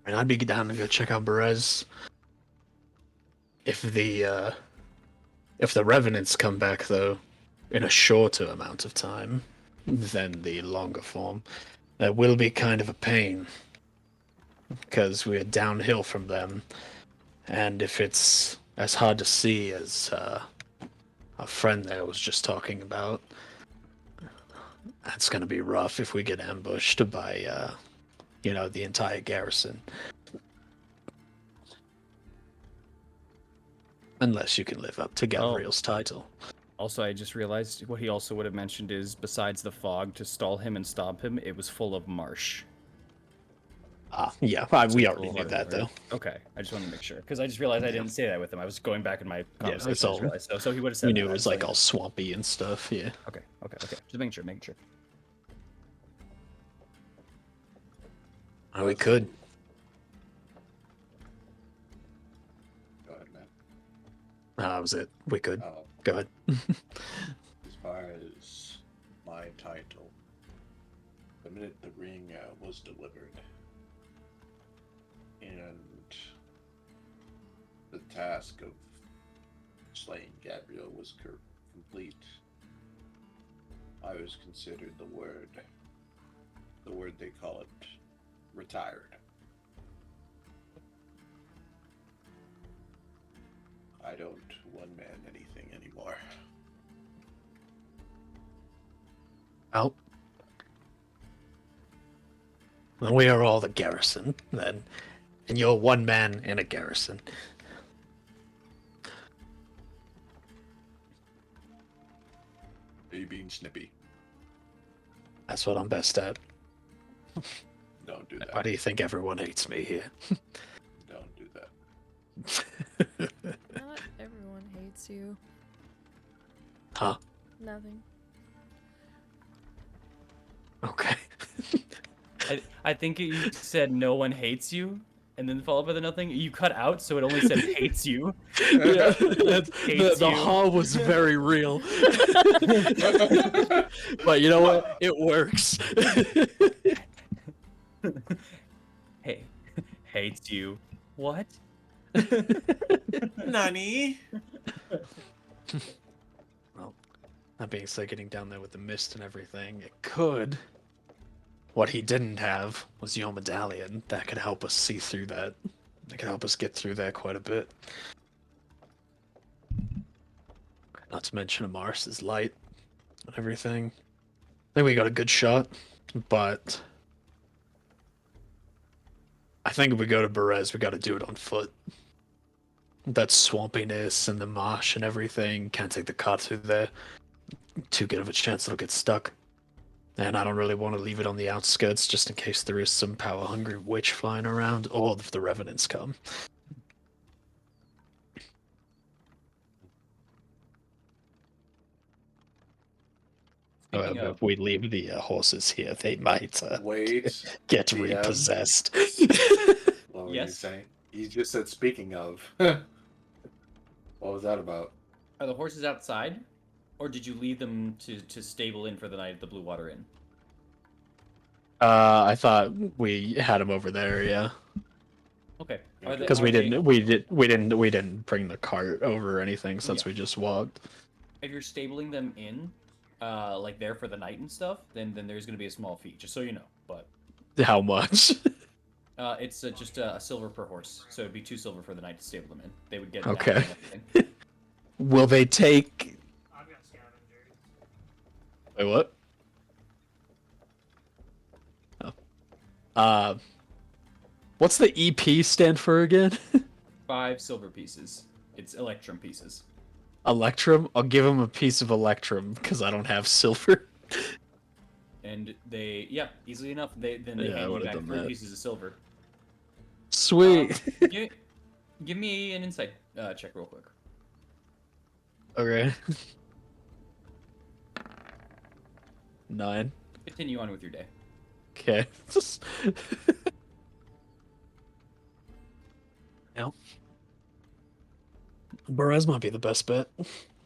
And I'd be down to go check out Perez. If the revenants come back though, in a shorter amount of time than the longer form, that will be kind of a pain. Because we're downhill from them, and if it's as hard to see as our friend there was just talking about, that's gonna be rough if we get ambushed by the entire garrison. Unless you can live up to Gabriel's title. Also, I just realized what he also would have mentioned is, besides the fog to stall him and stop him, it was full of marsh. Yeah, So we it's a already little knew harder to that, learn. though. Okay, I just wanted to make sure because I just realized I Yeah. didn't say that with him. I was going back in my Yeah, conversation. it's I all. just realized. So he would have said We knew that. it was like all swampy and stuff. Yeah. Okay. Just making sure. Oh, we could. Go ahead, man. That was it. We could. Uh, Go ahead. as far as my title, the minute the ring was delivered, and the task of slaying Gabriel was complete, I was considered the word they call it, retired. I don't one-man anything anymore. Well, then we are all the garrison, then. And you're one man in a garrison. Are you being snippy? That's what I'm best at. Don't do that. Why do you think everyone hates me here? Don't do that. Not everyone hates you. Huh? Nothing. Okay. I think you said no one hates you, and then followed by the nothing. You cut out, so it only said hates you. Yeah, Hates the you. ha was very real. But you know what? It works. Hey, hates you. What? Nani? Well, that being said, getting down there with the mist and everything, it could. What he didn't have was your medallion. That could help us see through that. That could help us get through there quite a bit. Not to mention Amaris's light and everything. I think we got a good shot, but I think if we go to Berez, we got to do it on foot. That swampiness and the marsh and everything, can't take the cart through there. Too good of a chance it'll get stuck. And I don't really want to leave it on the outskirts just in case there is some power-hungry witch flying around, or if the revenants come. Speaking However, of, if we leave the horses here, they might Wait. get DM. repossessed. What were you Yes? saying? You just said speaking of. What was that about? are the horses outside, or did you leave them to stable in for the night at the Blue Water Inn? I thought we had them over there, yeah. Okay. Okay. Because we didn't bring the cart over or anything since Yeah. we just walked. If you're stabling them in, like there for the night and stuff, then there's gonna be a small fee, just so you know. But How much? it's just a silver per horse, so it'd be 2 silver for the night to stable them in. They would get Okay. naps and everything. Will they take? I've got scavengers. Wait, what? Oh. What's the EP stand for again? 5 silver pieces. It's electrum pieces. Electrum? I'll give him a piece of Electrum because I don't have silver. And they, yeah, easily enough, they Yeah, I hand you would've back done 3 that. pieces of silver. Sweet. Give me an insight check real quick. Okay. 9. Continue on with your day. Okay. Yeah. Berez might be the best bet,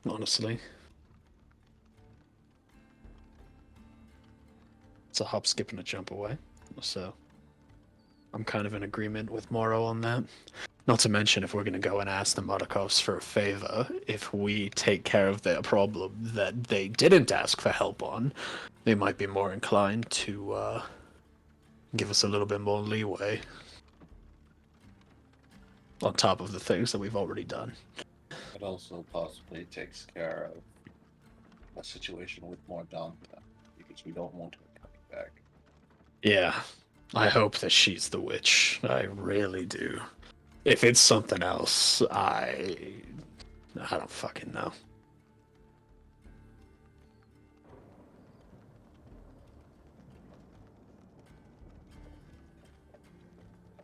honestly. It's a hop, skip, and a jump away. So I'm kind of in agreement with Morrow on that. Not to mention, if we're going to go and ask the Markovs for a favor, if we take care of their problem that they didn't ask for help on, they might be more inclined to give us a little bit more leeway on top of the things that we've already done. It also possibly takes care of a situation with more Danta, because we don't want her coming back. Yeah, I hope that she's the witch. I really do. If it's something else, I don't fucking know.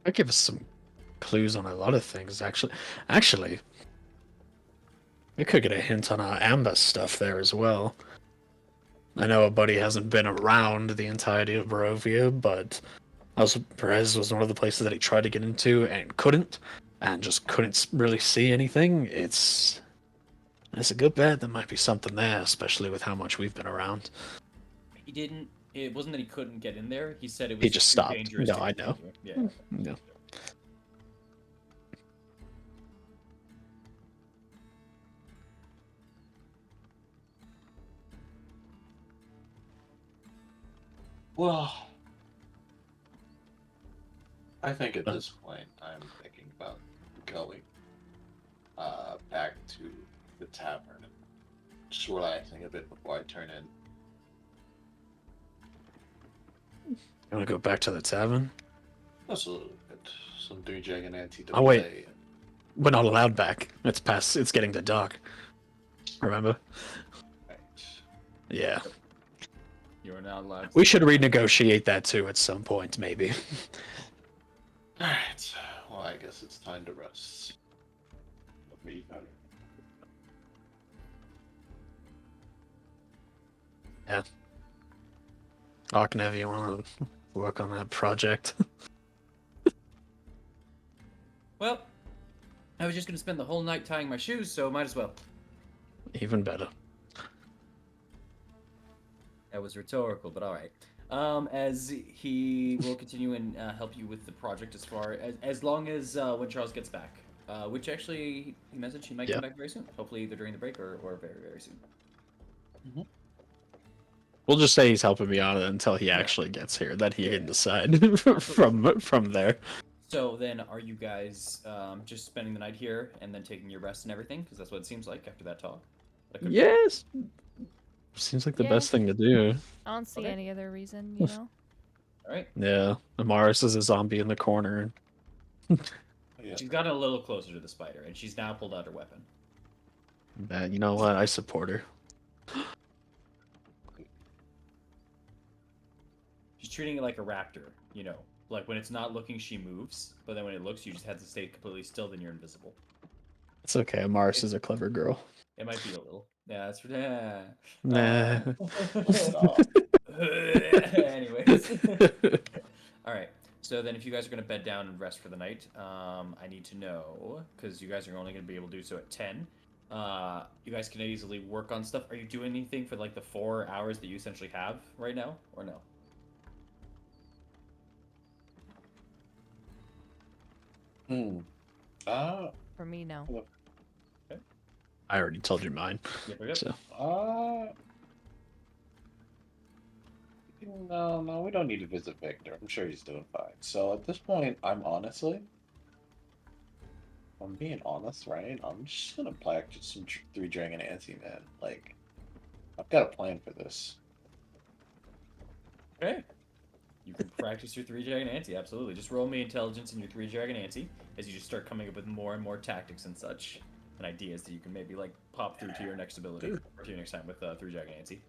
That gives us some clues on a lot of things, actually, we could get a hint on our Amber stuff there as well. I know a buddy hasn't been around the entirety of Barovia, but also Perez was one of the places that he tried to get into and couldn't, and just couldn't really see anything. It's a good bet there might be something there, especially with how much we've been around. He didn't. It wasn't that he couldn't get in there. He said it was He just too stopped. dangerous No, to I know. continue. Yeah. No. Well, I think at this point I'm thinking about going back to the tavern and just relaxing a bit before I turn in. You want to go back to the tavern? Just a little bit. Some Three Dragon Ante to Oh, wait. play. We're not allowed back. It's past. It's getting to dark. Remember? Right. Yeah. You're not allowed. We should renegotiate that too at some point, maybe. Alright. Well, I guess it's time to rest. Yeah. Arknev, you want to work on that project? Well, I was just gonna spend the whole night tying my shoes, so might as well. Even better. That was rhetorical, but all right. As he will continue and help you with the project as long as when Charles gets back, which actually he mentioned he might come back very soon. Hopefully either during the break or very very soon. Mm-hmm. We'll just say he's helping me on it until he actually gets here. Then he can decide from there. So then, are you guys just spending the night here and then taking your rest and everything? Because that's what it seems like after that talk. Yes. Seems like the best thing to do. I don't see any other reason, you know? All right. Yeah. Amaris is a zombie in the corner. She's gotten a little closer to the spider, and she's now pulled out her weapon. You know what? I support her. She's treating it like a raptor, you know. Like when it's not looking, she moves, but then when it looks, you just have to stay completely still, then you're invisible. It's okay. Amaris is a clever girl. It might be a little. Yeah, that's for Nah. Stop. Anyways. All right. So then, if you guys are gonna bed down and rest for the night, I need to know because you guys are only gonna be able to do so at 10. You guys can easily work on stuff. Are you doing anything for like the 4 hours that you essentially have right now, or no? For me, no. Okay. I already told you mine. Yep. So. No, we don't need to visit Victor. I'm sure he's doing fine. So at this point, I'm being honest, right? I'm just gonna practice some Three Dragon Ante, man. Like, I've got a plan for this. Okay. You can practice your 3 Dragon Ante, absolutely. Just roll me intelligence in your 3 Dragon Ante as you just start coming up with more and more tactics and such and ideas that you can maybe like pop through to your next ability or to your next time with 3 Dragon Ante.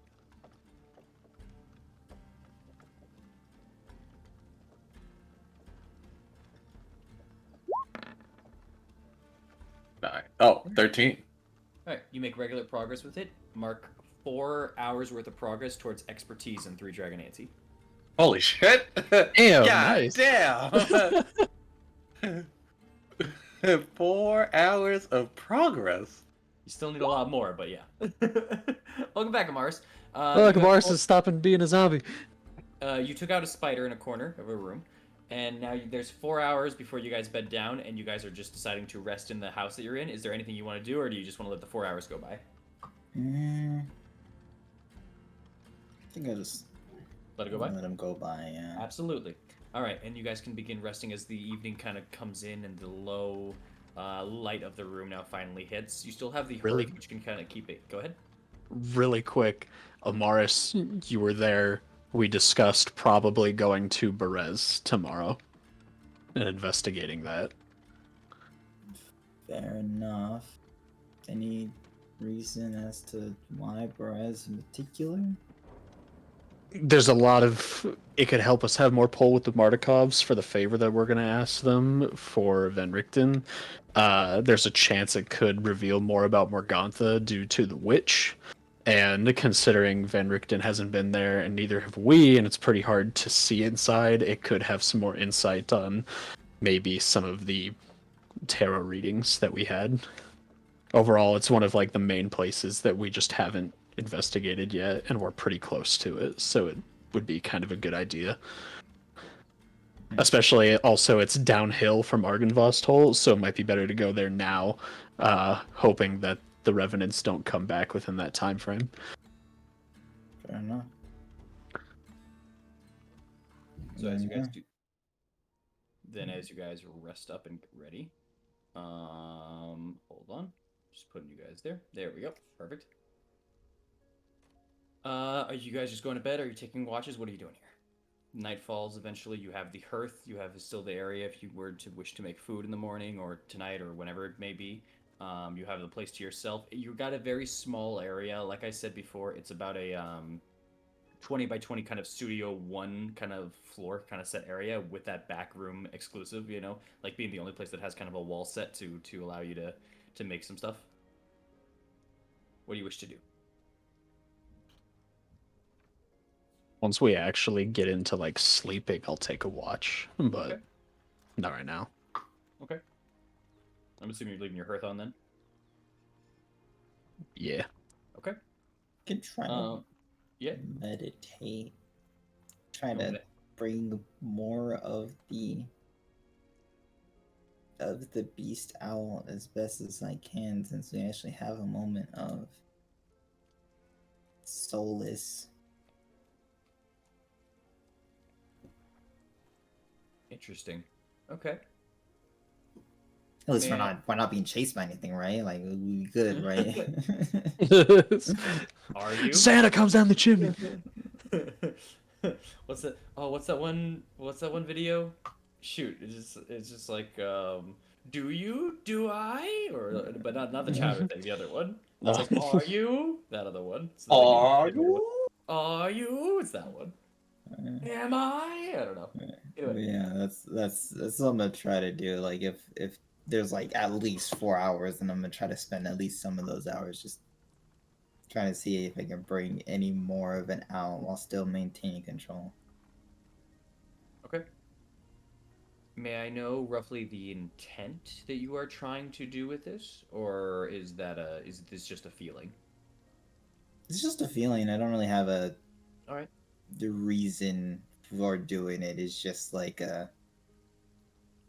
Oh, 13. Alright, you make regular progress with it. Mark 4 hours worth of progress towards expertise in 3 Dragon Ante. Holy shit! Damn, God nice. damn! 4 hours of progress. You still need a lot more, but yeah. Welcome back, Amaris. Look, Amaris is stopping being a zombie. You took out a spider in a corner of a room, and now there's 4 hours before you guys bed down, and you guys are just deciding to rest in the house that you're in. Is there anything you want to do, or do you just want to let the 4 hours go by? I think I just let it go by. Let him go by. Yeah. Absolutely. All right, and you guys can begin resting as the evening kind of comes in and the low light of the room now finally hits. You still have the hearth, which can kind of keep it. Go ahead. Really quick, Amaris, you were there. We discussed probably going to Berez tomorrow and investigating that. Fair enough. Any reason as to why Perez in particular? there's a lot of it could help us have more pull with the Mardikovs for the favor that we're gonna ask them for Van Richten. There's a chance it could reveal more about Morgantha due to the witch. And considering Van Richten hasn't been there and neither have we, and it's pretty hard to see inside, it could have some more insight on maybe some of the tarot readings that we had. Overall, it's one of like the main places that we just haven't investigated yet, and we're pretty close to it, so it would be kind of a good idea. Especially, also, it's downhill from Argynvost, so it might be better to go there now, hoping that the Revenants don't come back within that time frame. Fair enough. So as you guys do, then as you guys rest up and get ready, hold on, just putting you guys there. There we go, perfect. Are you guys just going to bed? Are you taking watches? What are you doing here? Night falls eventually. You have the hearth. You have still the area if you were to wish to make food in the morning or tonight or whenever it may be. You have the place to yourself. You got a very small area. Like I said before, it's about a 20 by 20 kind of studio one kind of floor kind of set area with that back room exclusive, you know, like being the only place that has kind of a wall set to allow you to make some stuff. What do you wish to do? Once we actually get into like sleeping, I'll take a watch, but Okay. not right now. Okay. I'm assuming you're leaving your hearth on then? Yeah. Okay. Can try to Yeah. meditate. Try Okay. to bring more of the beast out as best as I can, since we actually have a moment of solace. Interesting. Okay. At least Man. we're not being chased by anything, right? Like we good, right? Are you? Santa comes down the chimney. What's that? Oh, what's that one? What's that one video? Shoot, it's just like do you? Do I? Or but not the chowder thing. The other one. It's like are you? That other one. So like, Are you? It's that one. Am I? I don't know. Anyway. Yeah, that's what I'm gonna try to do. Like if there's like at least 4 hours, and I'm gonna try to spend at least some of those hours just trying to see if I can bring any more of it out while still maintaining control. Okay. May I know roughly the intent that you are trying to do with this, or is this just a feeling? It's just a feeling. I don't really have All right. the reason for doing it. It's just like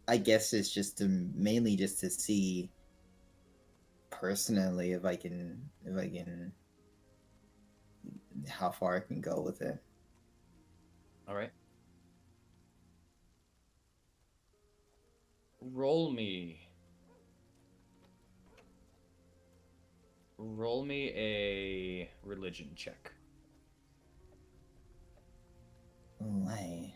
I guess it's just mainly just to see personally if I can how far I can go with it. All right. Roll me a religion check. Why?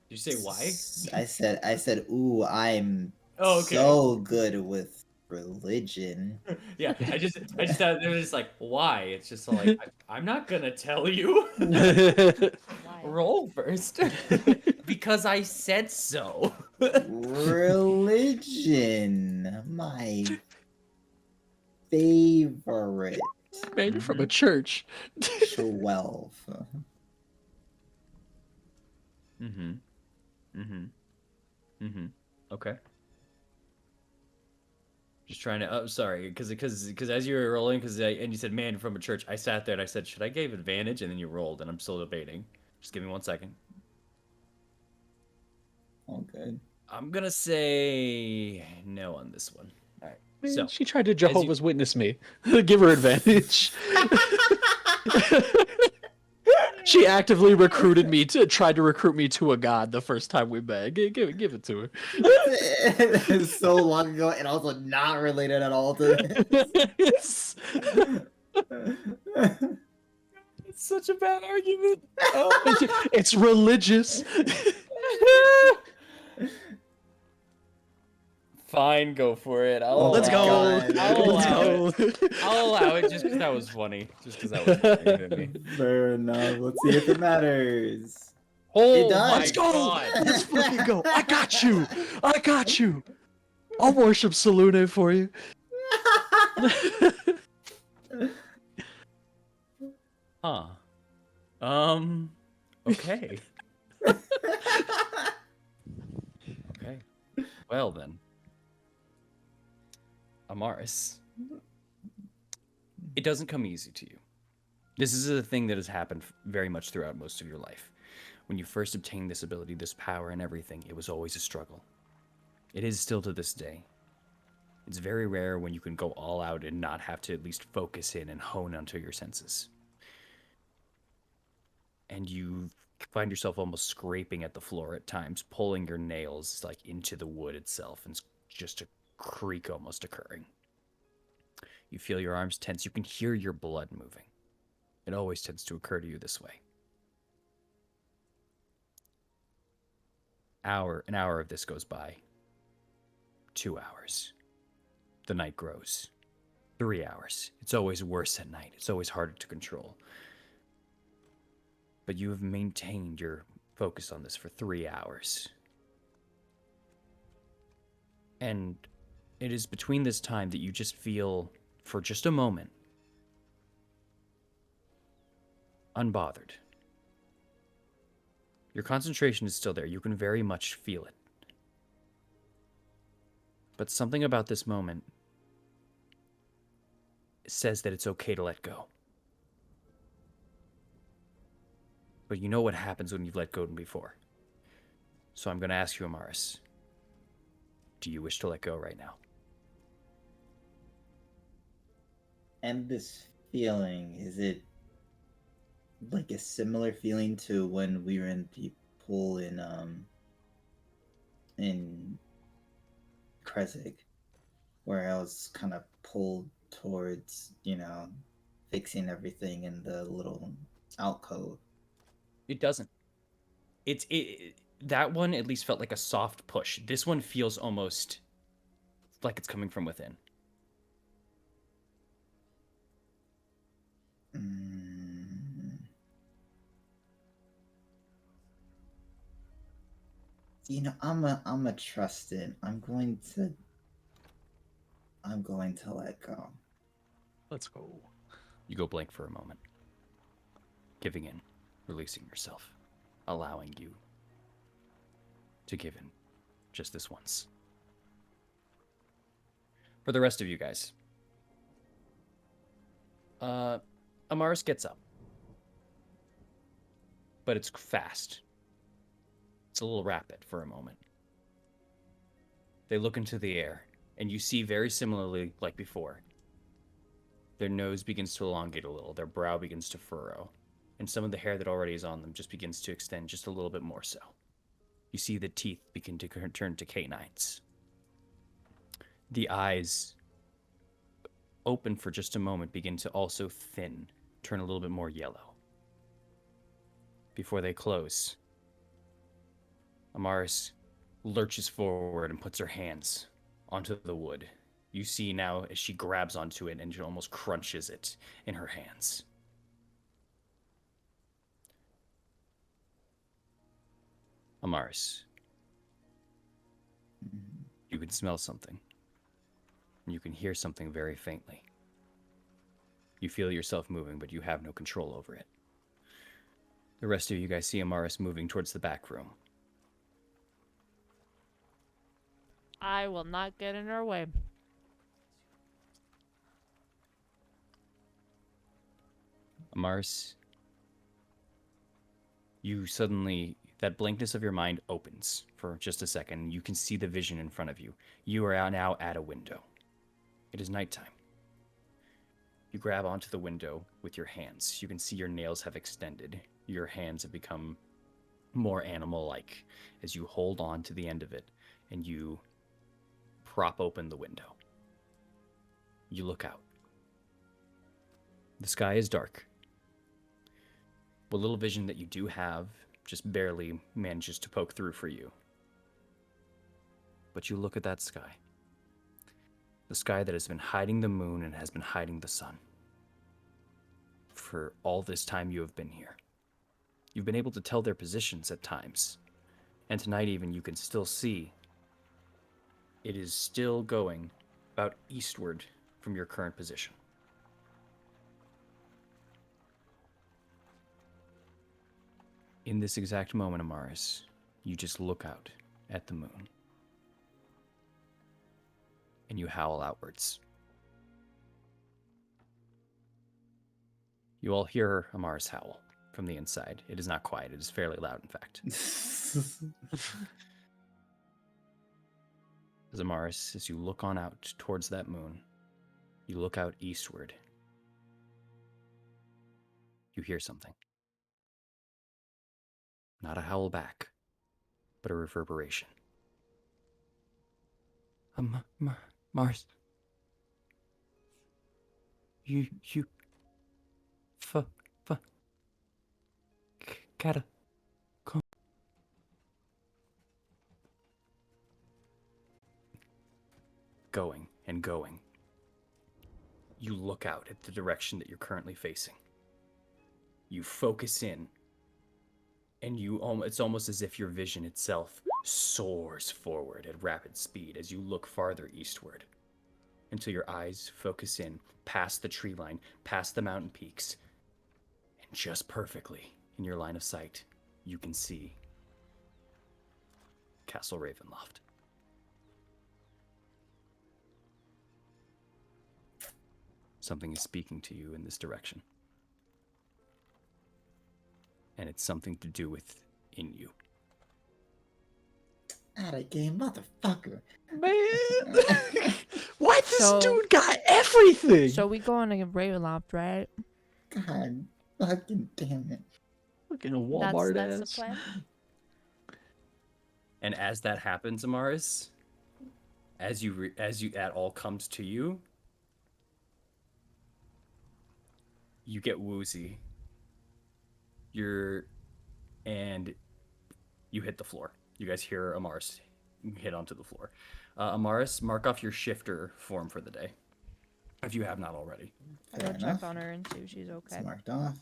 Did you say why? I said, ooh, I'm Oh, okay. so good with religion. Yeah, I just thought it was just like why? It's just like I'm not gonna tell you. Roll first. Because I said so. Religion, my favorite. Man, you're from a church. 12. Okay. Just trying to. Oh, sorry, because as you were rolling, and you said, "Man, from a church," I sat there and I said, "Should I give advantage?" And then you rolled, and I'm still debating. Just give me 1 second. Oh, good. I'm gonna say no on this one. All right. Man, So she tried to Jehovah's Witness me. Give her advantage. She actively tried to recruit me to a god the first time we met. Give it to her. It's so long ago and also not related at all to this. it's such a bad argument. It's religious. Fine, go for it. I'll Oh, Let's allow go. it. I'll Let's allow go. know. I'll allow it just because that was funny. Just because that was funny to me. Fair enough. Let's see if it matters. Oh does. my Let's go. god! Let's fucking go. I got you. I got you. I'll worship Salune for you. Huh. Okay. Okay. Well then. Amaris. It doesn't come easy to you. This is a thing that has happened very much throughout most of your life. When you first obtained this ability, this power and everything, it was always a struggle. It is still to this day. It's very rare when you can go all out and not have to at least focus in and hone onto your senses. And you find yourself almost scraping at the floor at times, pulling your nails like into the wood itself, and just a creak almost occurring. You feel your arms tense. You can hear your blood moving. It always tends to occur to you this way. An hour of this goes by. 2 hours. The night grows. 3 hours. It's always worse at night. It's always harder to control. But you have maintained your focus on this for 3 hours. And it is between this time that you just feel, for just a moment, unbothered. Your concentration is still there. You can very much feel it. But something about this moment says that it's okay to let go. But you know what happens when you've let go before. So I'm going to ask you, Amaris. Do you wish to let go right now? And this feeling, is it like a similar feeling to when we were in the pool in Kresik, where I was kind of pulled towards, fixing everything in the little alcove? It doesn't. That one at least felt like a soft push. This one feels almost like it's coming from within. I'm a trust it. I'm going to let go. Let's go. You go blank for a moment. Giving in, releasing yourself, allowing you to give in just this once. For the rest of you guys, Amaris gets up. But it's fast. It's a little rapid for a moment. They look into the air, and you see very similarly like before. Their nose begins to elongate a little, their brow begins to furrow, and some of the hair that already is on them just begins to extend just a little bit more so. You see the teeth begin to turn to canines. The eyes, open for just a moment, begin to also thin, turn a little bit more yellow. Before they close, Amaris lurches forward and puts her hands onto the wood. You see now as she grabs onto it and she almost crunches it in her hands. Amaris, you can smell something. And you can hear something very faintly. You feel yourself moving, but you have no control over it. The rest of you guys see Amaris moving towards the back room. I will not get in her way. Amaris, you suddenly, that blankness of your mind opens for just a second. You can see the vision in front of you. You are now at a window. It is nighttime. You grab onto the window with your hands. You can see your nails have extended. Your hands have become more animal-like as you hold on to the end of it and you prop open the window. You look out. The sky is dark. What little vision that you do have just barely manages to poke through for you. But you look at that sky. The sky that has been hiding the moon and has been hiding the sun. For all this time you have been here. You've been able to tell their positions at times. And tonight even you can still see it is still going about eastward from your current position. In this exact moment, Amaris, you just look out at the moon. And you howl outwards. You all hear Amaris howl from the inside. It is not quiet. It is fairly loud, in fact. As Amaris, as you look on out towards that moon, you look out eastward. You hear something. Not a howl back, but a reverberation. Mars. You, Cata. Going and going. You look out at the direction that you're currently facing. You focus in, and it's almost as if your vision itself soars forward at rapid speed as you look farther eastward, until your eyes focus in past the tree line, past the mountain peaks, and just perfectly in your line of sight, you can see Castle Ravenloft. Something is speaking to you in this direction. And it's something to do with in you. Out of game, motherfucker. Man, why this So- dude got everything? So we going to Ravenloft, right? God fucking damn it. Fucking Walmart That's the ass. plan. And as that happens, Amaris, as that all comes to you, you get woozy. And you hit the floor. You guys hear Amaris hit onto the floor. Amaris, mark off your shifter form for the day, if you have not already. I'll go Fair check enough. on her and see if she's okay. It's marked off.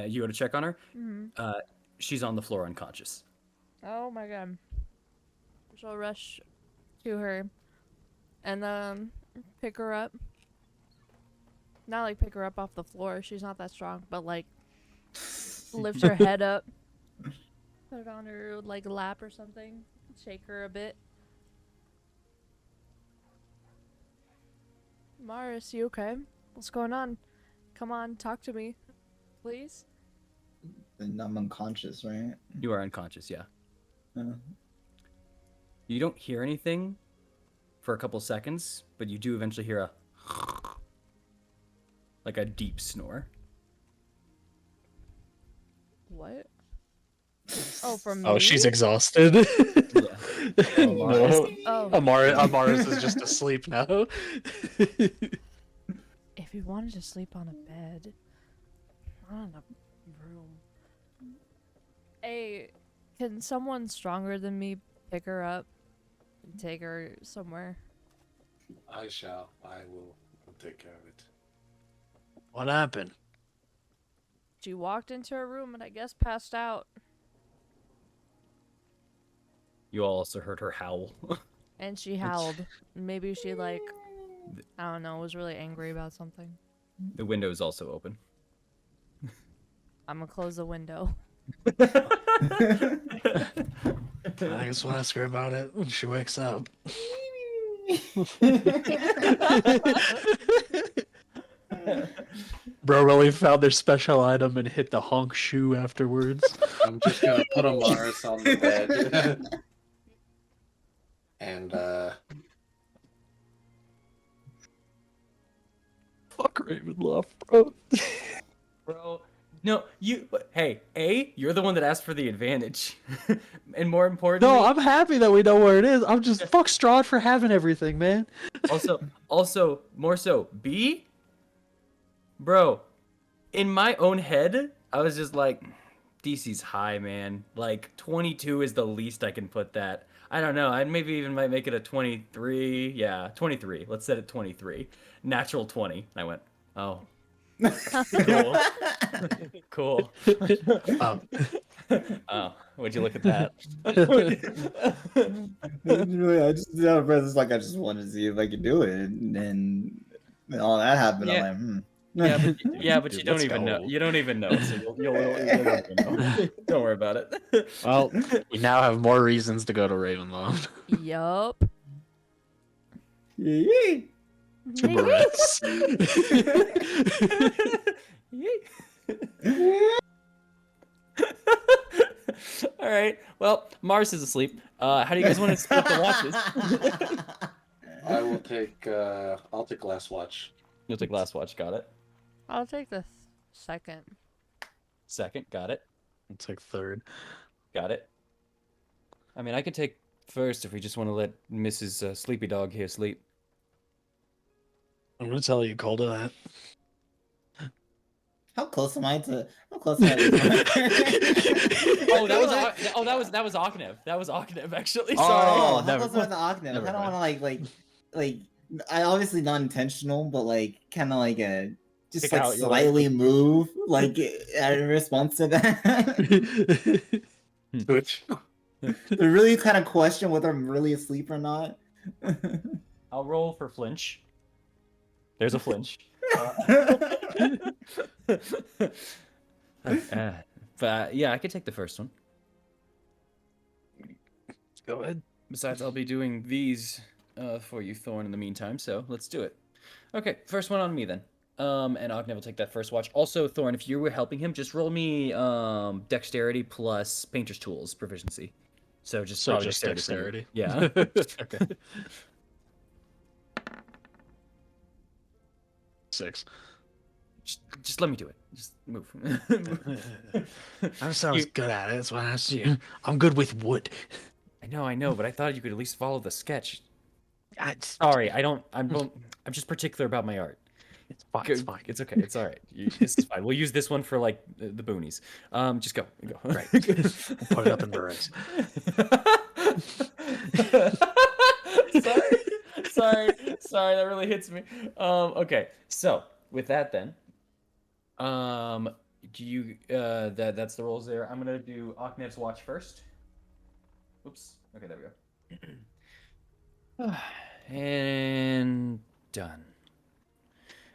You go to check on her. Mm-hmm. She's on the floor unconscious. Oh my god. So I'll rush to her and pick her up. Not like pick her up off the floor. She's not that strong, but like lift her head up. Put it on her like lap or something. Shake her a bit. Maris, you okay? What's going on? Come on, talk to me. Please? And I'm unconscious, right? You are unconscious, yeah. Uh, You don't hear anything for a couple seconds, but you do eventually hear a like a deep snore. What? Oh, from Oh, me? she's exhausted. Yeah. No. Oh, Amaris is just asleep now. if you wanted to sleep on a bed, not in a room. Hey, can someone stronger than me pick her up and take her somewhere? I shall. I will take care of it. What happened? She walked into her room and I guess passed out. You all also heard her howl. And she howled. Maybe she like, I don't know, was really angry about something. The window is also open. I'm gonna close the window. I guess we'll ask her about it when she wakes up. Bro really found their special item and hit the honk shoe afterwards. I'm just gonna put Amaris on the bed. And Fuck Ravenloft, bro. Bro. No, you're the one that asked for the advantage. And more importantly, No, I'm happy that we know where it is. I'm just fuck Strahd for having everything, man. also, more so, B, bro, in my own head, I was just like, DC's high, man. Like, 22 is the least I can put that. I don't know. I maybe even might make it a 23. Yeah, 23. Let's set it 23. Natural 20. I went, oh, cool. Cool. Um, Oh, would you look at that? Really, I just it's like I just wanted to see if I could do it, and then all that happened. Yeah. I'm like, Yeah, but Dude, you don't let's even know. go. You don't even know, so you'll never know. Don't worry about it. Well, we now have more reasons to go to Ravenloft. Yup. yeah. Barrettes. All right. Well, Mars is asleep. How do you guys want to split the watches? I will take. I'll take last watch. You'll take last watch. Got it. I'll take the second. Second. Got it. It's like third. Got it. I mean, I could take first if we just want to let Mrs. Sleepy Dog here sleep. I'm gonna tell you cold to that. How close am I to? How close am I? To Oh, that was Oknev. That was Oknev, actually. Sorry. Oh, how never- close am I to Octave? I never kind of want to like. I obviously not intentional, but like kind of like a just Pick like out your slightly move like in response to that. Which To really kind of question whether I'm really asleep or not. I'll roll for flinch. There's a flinch. But yeah, I could take the first one. Go ahead. Besides, I'll be doing these for you, Thorn, in the meantime, so let's do it. Okay, first one on me then. And Ognev will take that first watch. Also, Thorn, if you were helping him, just roll me dexterity plus painter's tools proficiency. So just So probably just for you. dexterity. Yeah. Okay. 6. Just let me do it. Just move. I was good at it. That's why I asked you. I'm good with wood. I know, but I thought you could at least follow the sketch. It's Sorry, I'm just particular about my art. fine. It's fine. It's okay. It's all right. This is fine. We'll use this one for like the boonies. Just go. Right. We'll put it up in berets. Sorry. That really hits me. Okay. So with that then, do you that's the rolls there. I'm gonna do Oknev's watch first. Oops. Okay, there we go. And done.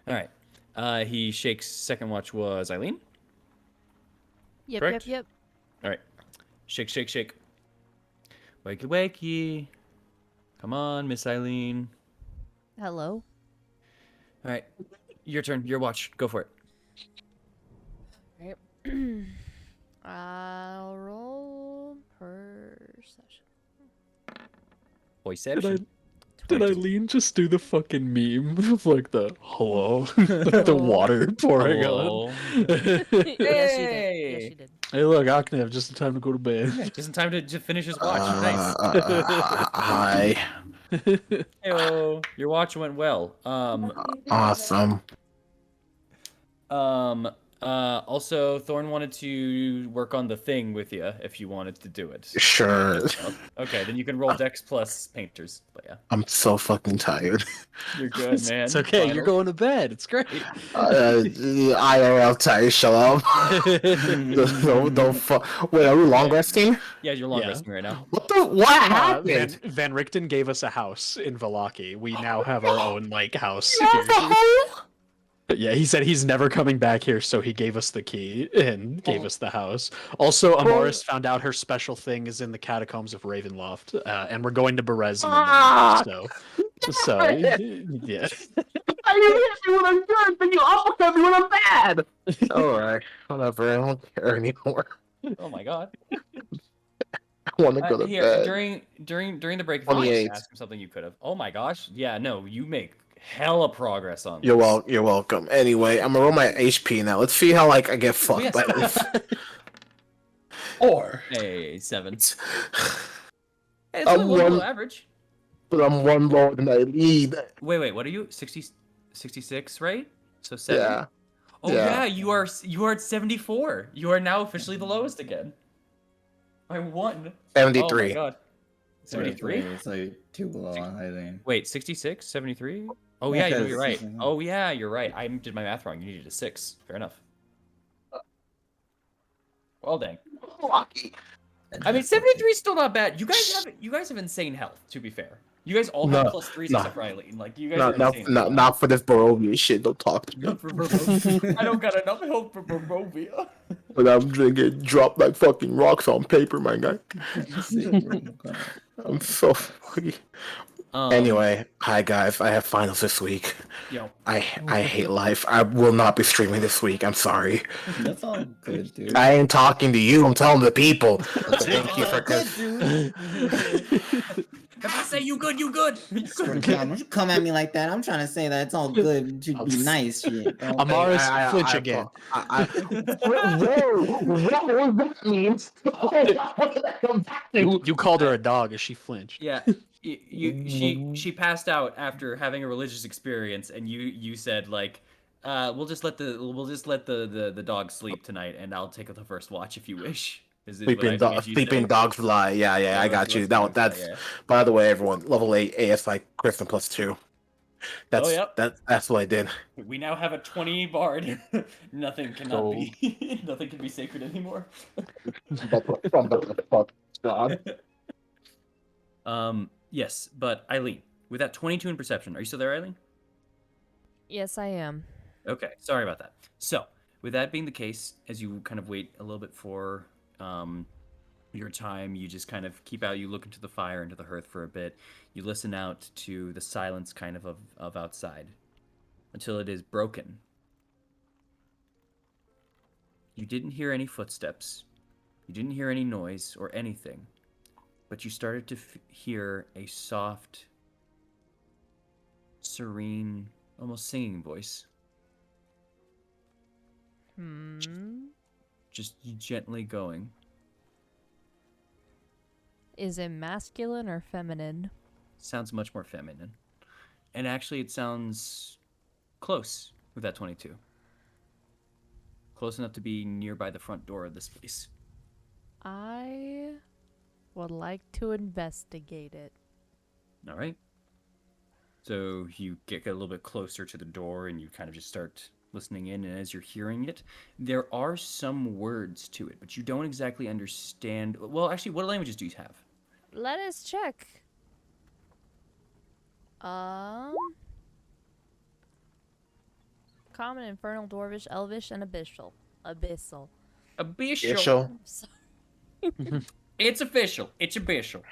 All right. He shakes. Second watch was Eileen. Yep, Correct? yep, All right. Shake. Wakey. Come on, Miss Eileen. yep. Hello. All right. Your turn. Your watch. Go for it. Right. I'll roll perception. Voiceception. Did Eileen just do the fucking meme of like the hello, like the water pouring Hello. on? Yes, she did. Yes, Hey. she did. Hey, look, Oknev, just in time to go to bed. Just in time to finish his watch. Nice. Hi. Heyo. Your watch went well. Awesome. Also, Thorn wanted to work on the thing with you if you wanted to do it. Sure. Okay, then you can roll Dex plus Painters. But yeah, I'm so fucking tired. you're good, man. It's okay. You're going to bed. It's great. IRL tired. Shut up. Wait, are we long resting? Yeah, you're long Yeah. resting right now. What happened? Van Richten gave us a house in Vallaki. We now have our own like house. What the here. hell? Yeah, he said he's never coming back here, so he gave us the key and gave us the house. Also, Amaris found out her special thing is in the catacombs of Ravenloft, and we're going to Berez in the morning. So yeah. I didn't hit you when I'm good, but you uppercut me when I'm bad. Alright, whatever. I don't care anymore. Oh my god. I want to go to Here, bed. during the break, if you wanted 28. to ask him something you could have. Oh my gosh. Yeah, no, you make hella progress on this. You're welcome. Anyway, I'm gonna roll my HP now. Let's see how like I get fucked yes. by this. Or Hey, 7. Hey, it's I'm only below one- average. but I'm one lower than I need. Wait, what are you? 66, right? So 7. Yeah. Oh Yeah. yeah, you are at 74. You are now officially the lowest again. By 1. Oh my 73. god. 73? So you're two below on Eileen. Wait, 66, 73? Oh Yeah, yeah, 'cause you're right. she's like- Oh yeah, you're right. I did my math wrong. You needed a 6. Fair enough. Well, dang. I mean, 73 is still not bad. You guys have insane health. To be fair, you guys all have No, +3s no. except for Eileen. Like you guys are Not, insane. not for this Barovia shit. Don't talk to me. Not for Barovia. I don't got enough health for Barovia. But I'm gonna get dropped like fucking rocks on paper, my guy. I'm so funny. Anyway, hi guys. I have finals this week. Yo. I hate life. I will not be streaming this week. I'm sorry. That's all good, dude. I ain't talking to you. I'm telling the people. Thank you for good, dude. If I say you good, you good. Swear to God, don't you come at me like that. I'm trying to say that it's all good. You should be nice, shit. Don't- Amaris, flinch again. What does that mean? What did that come back to? You called her a dog as she flinched. Yeah. She passed out after having a religious experience, and you said like, we'll just let the dog sleep tonight, and I'll take the first watch if you wish. Is what I believe you Sleeping said. dogs lie. Yeah, Yeah, I got you. let's That's yeah. by the way, everyone. Level 8 ASI Kristen +2. That's yep. that's what I did. We now have a 20 bard. Nothing cannot be nothing can be sacred anymore. Yes, but Eileen, with that 22 in perception, are you still there, Eileen? Yes, I am. Okay, sorry about that. So, with that being the case, as you kind of wait a little bit for your time, you just kind of keep out, you look into the fire, into the hearth for a bit. You listen out to the silence kind of outside until it is broken. You didn't hear any footsteps. You didn't hear any noise or anything. But you started to hear a soft, serene, almost singing voice. Just gently going. Is it masculine or feminine? Sounds much more feminine. And actually, it sounds close with that 22. Close enough to be nearby the front door of this place. I would like to investigate it. All right. So you get a little bit closer to the door and you kind of just start listening in. And as you're hearing it, there are some words to it, but you don't exactly understand. Well, actually, what languages do you have? Let us check. Common, Infernal, Dwarvish, Elvish, and Abyssal. Abyssal. Abyssal. So, it's official. It's abyssal.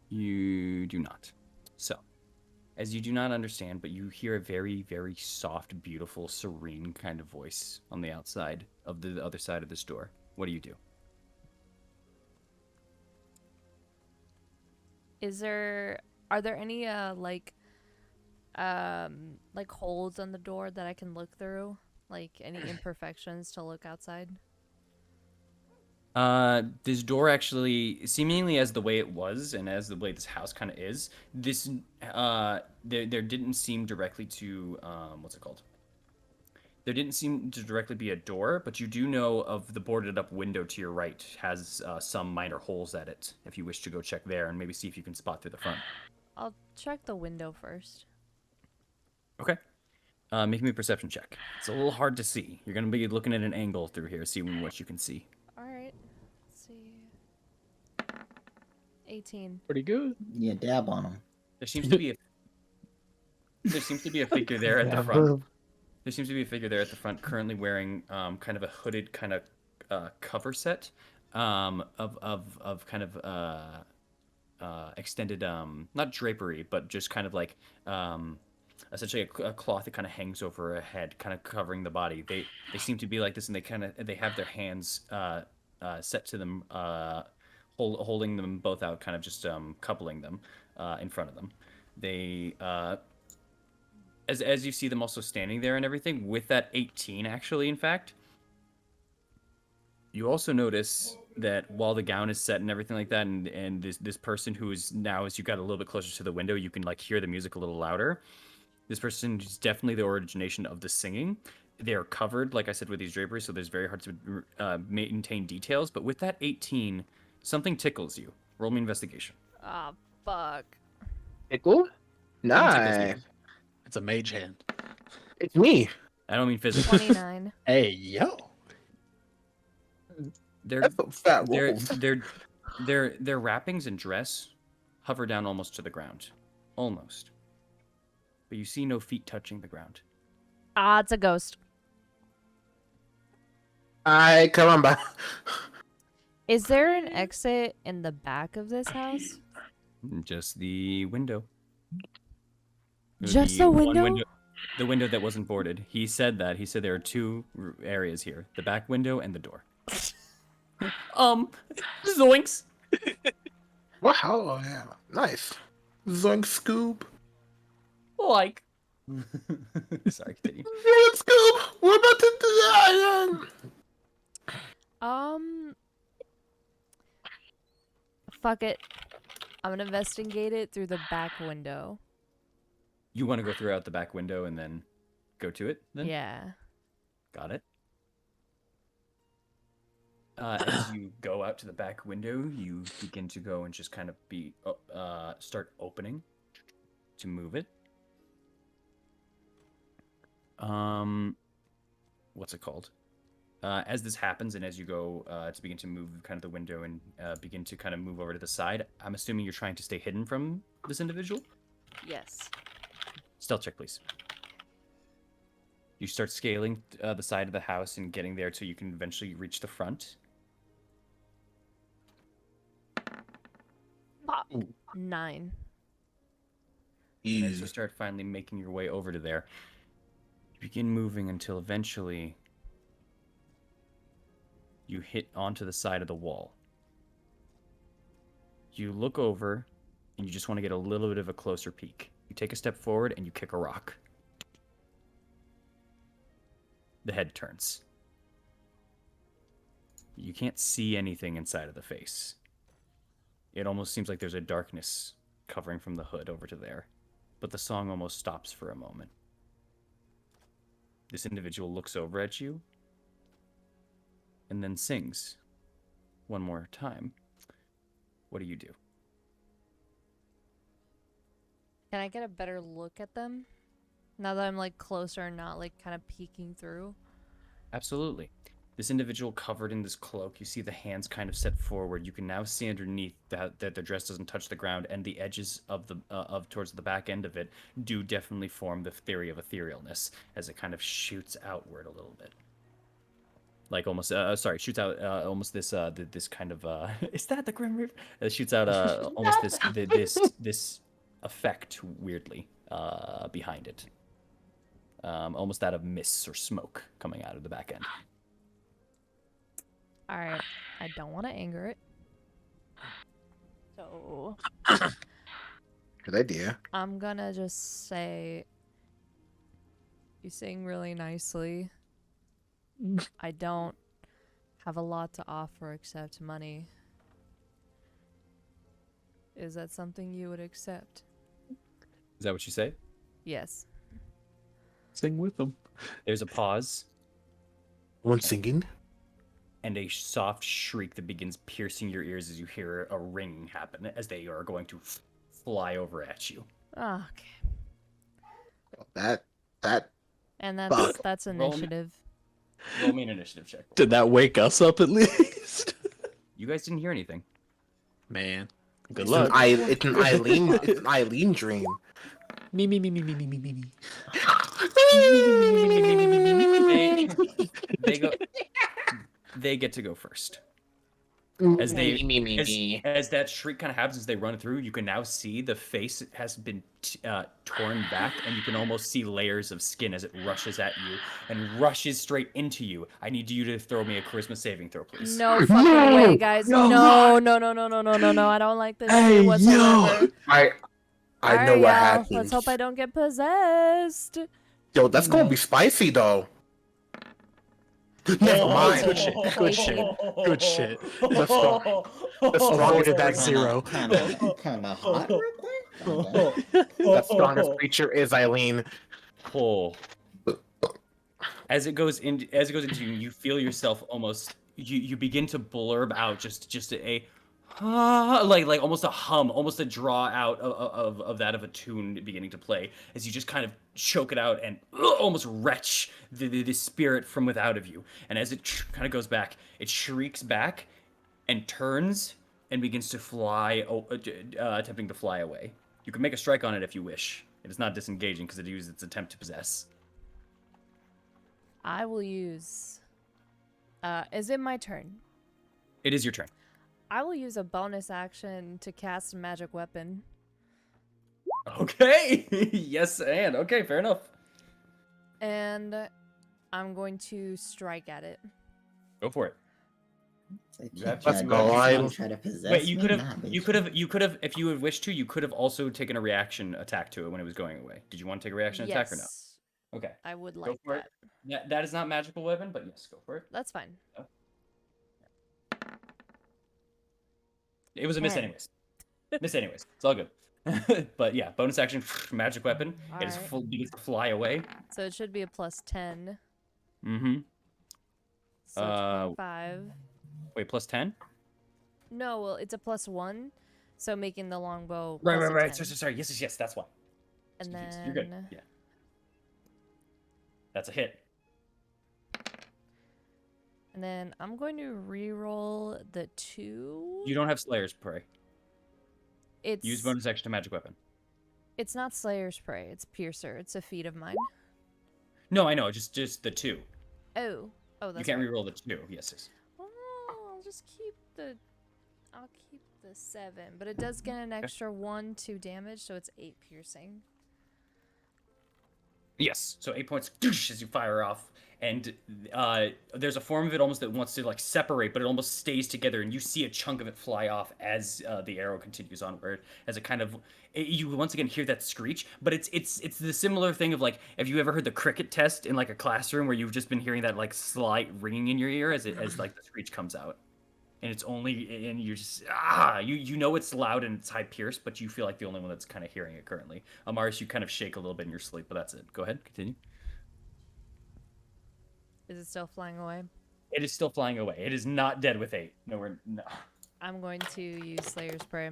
You do not. So, as you do not understand, but you hear a very, very soft, beautiful, serene kind of voice on the outside of the other side of this door. What do you do? Are there any like holes on the door that I can look through? Like any imperfections to look outside? This door actually, seemingly as the way it was and as the way this house kind of is, this there didn't seem directly to what's it called? There didn't seem to directly be a door, but you do know of the boarded up window to your right has some minor holes at it. If you wish to go check there and maybe see if you can spot through the front. I'll check the window first. Okay. Make me a perception check. It's a little hard to see. You're gonna be looking at an angle through here, seeing what you can see. All right. Let's see. 18. Pretty good. Yeah, dab on them. There seems to be a figure there at the front. There seems to be a figure there at the front, currently wearing kind of a hooded kind of cover set of kind of extended not drapery, but just kind of like essentially a cloth that kind of hangs over a head, kind of covering the body. They seem to be like this, and they have their hands set to them, holding them both out, kind of just coupling them in front of them. They as you see them also standing there and everything with that 18, actually, in fact, you also notice that while the gown is set and everything like that, and this person who is now, as you got a little bit closer to the window, you can like hear the music a little louder. This person is definitely the origination of the singing. they're covered, like I said, with these draperies, so there's very hard to maintain details. But with that 18, something tickles you. Roll me investigation. Ah, fuck. Tickle? Something tickles you. Nice. It's a mage hand. It's me. I don't mean physically. 29. Hey, yo. They're That's a fat their wolf. their wrappings and dress hover down almost to the ground, almost. But you see no feet touching the ground. Ah, it's a ghost. I come on by. Is there an exit in the back of this house? Just the window. Just the one window? The window that wasn't boarded. He said that. He said there are two areas here: the back window and the door. Zoinks. Wow, oh, yeah. Nice. Zoink Scoob. Like. Sorry, continue. Zoink Scoob. We're about to do that. Fuck it. I'm gonna investigate it through the back window. You want to go throughout the back window and then go to it? Then Yeah. got it. As you go out to the back window, you begin to go and just kind of start opening to move it. What's it called? As this happens and as you go to begin to move kind of the window and begin to kind of move over to the side, I'm assuming you're trying to stay hidden from this individual? Yes. Stealth check, please. You start scaling the side of the house and getting there so you can eventually reach the front. Fuck. 9. And as you start finally making your way over to there, you begin moving until eventually you hit onto the side of the wall. You look over and you just want to get a little bit of a closer peek. You take a step forward and you kick a rock. The head turns. You can't see anything inside of the face. It almost seems like there's a darkness covering from the hood over to there. But the song almost stops for a moment. This individual looks over at you and then sings one more time. What do you do? Can I get a better look at them? Now that I'm like closer and not like kind of peeking through. Absolutely. This individual covered in this cloak, you see the hands kind of set forward. You can now see underneath that their dress doesn't touch the ground, and the edges of the towards the back end of it do definitely form the theory of etherealness as it kind of shoots outward a little bit. Like almost, shoots out almost this this kind of is that the Grim Reaper? It shoots out almost this effect weirdly behind it. Almost that of mists or smoke coming out of the back end. Alright. I don't want to anger it. So Good idea. I'm gonna just say you sing really nicely. I don't have a lot to offer except money. Is that something you would accept? Is that what you say? Yes. Sing with them. There's a pause One singing. and a soft shriek that begins piercing your ears as you hear a ring happen as they are going to fly over at you. Oh, okay. That And Fuck. that's Roll me. initiative. Roll me an initiative check. Did that wake us up at least? You guys didn't hear anything. Man. Good it's luck. it's an Eileen dream. Me, me, me, me, me, me, me, me, me. They get to go first. As as that shriek kind of happens as they run through, you can now see the face has been torn back, and you can almost see layers of skin as it rushes at you and rushes straight into you. I need you to throw me a charisma saving throw, please. No fucking way, guys. No. I don't like this Hey, shit whatsoever. yo. I Alright, know what y'all. happens. Let's hope I don't get possessed. Yo, that's gonna be spicy though. Never mind. Good shit. Good shit. Good shit. Let's go. The strongest that zero. Kind of hot. Real quick. The strongest creature is Eileen. Oh. as it goes into you, you feel yourself almost you begin to blurb out just a like almost a hum, almost a draw out of that of a tune beginning to play as you just kind of choke it out and almost retch the spirit from without of you. And as it kind of goes back, it shrieks back and turns and begins to fly, attempting to fly away. You can make a strike on it if you wish. It is not disengaging because it used its attempt to possess. I will use. Is it my turn? It is your turn. I will use a bonus action to cast a magic weapon. Okay. Yes, and okay, fair enough. And I'm going to strike at it. Go for it. It's You have Let's to- go, you I- try to possess Wait, you me? could Nah, have, bitch. you could have, if you had wished to, you could have also taken a reaction attack to it when it was going away. Did you want to take a reaction attack or no? Yes, Okay. I would Go like for it. that. That is not magical weapon, but yes, go for it. That's fine. It was a miss 10. anyways. Miss anyways. It's all good. But yeah, bonus action, magic weapon. It is Alright. full, begins to fly away. So it should be a plus 10. Mm-hmm. So Uh, 25. Wait, plus 10? No, well, it's a plus 1. So making the longbow. Right, plus right, a right. 10. Sorry. Yes. That's why. And then. You're good. Yeah. That's a hit. And then I'm going to re-roll the 2. You don't have Slayer's Prey. It's Use bonus action to magic weapon. It's not Slayer's Prey. It's Piercer. It's a feat of mine. No, I know. Just the 2. Oh, that's You can't right. reroll the 2. Yes. Oh, I'll just keep the. I'll keep the 7, but it does get an extra 1/2 damage, so it's 8 piercing. Yes. So 8 points as you fire off, and there's a form of it almost that wants to like separate, but it almost stays together, and you see a chunk of it fly off as the arrow continues onward. As it kind of, you once again hear that screech, but it's the similar thing of like, have you ever heard the cricket test in like a classroom where you've just been hearing that like slight ringing in your ear as like the screech comes out, and it's only and you're just you know it's loud and it's high pierced, but you feel like the only one that's kind of hearing it currently. Amaris, you kind of shake a little bit in your sleep, but that's it. Go ahead, continue. Is it still flying away? It is still flying away. It is not dead with 8. No. I'm going to use Slayer's Prey.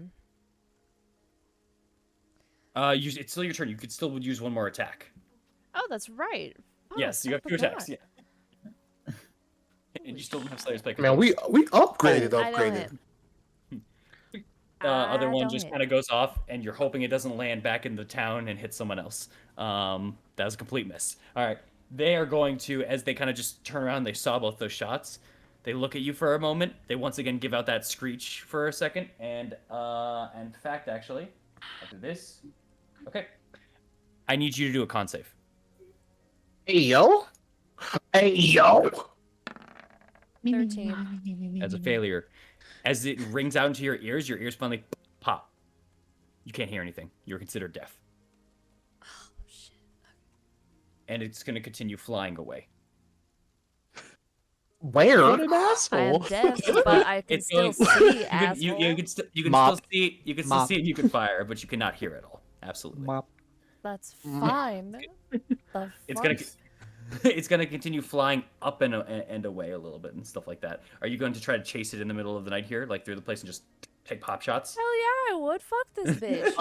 It's still your turn. You could still use one more attack. Oh, that's right. Fuck, Yes, you I have 2 attacks. forgot. Yeah. And you still don't have Slayer's Play. Man, we upgraded, I don't upgraded. hit. Other I one don't just hit. kind of goes off, and you're hoping it doesn't land back in the town and hit someone else. That was a complete miss. All right, they are going to, as they kind of just turn around, they saw both those shots. They look at you for a moment. They once again give out that screech for a second, and in fact, actually, after this, okay, I need you to do a con save. Hey yo, 13. As a failure. As it rings out into your ears finally pop. You can't hear anything. You're considered deaf. Oh, shit. And it's going to continue flying away. Where? What an I am asshole. deaf, but I can It's still going- see, you asshole. can still Mop. see, you can Mop. still see and you can fire, but you cannot hear at all. Absolutely. Mop. That's fine. The It's gonna fuck? it's gonna continue flying up and away a little bit and stuff like that. Are you going to try to chase it in the middle of the night here, like through the place, and just take pop shots? Hell yeah, I would. Fuck this bitch.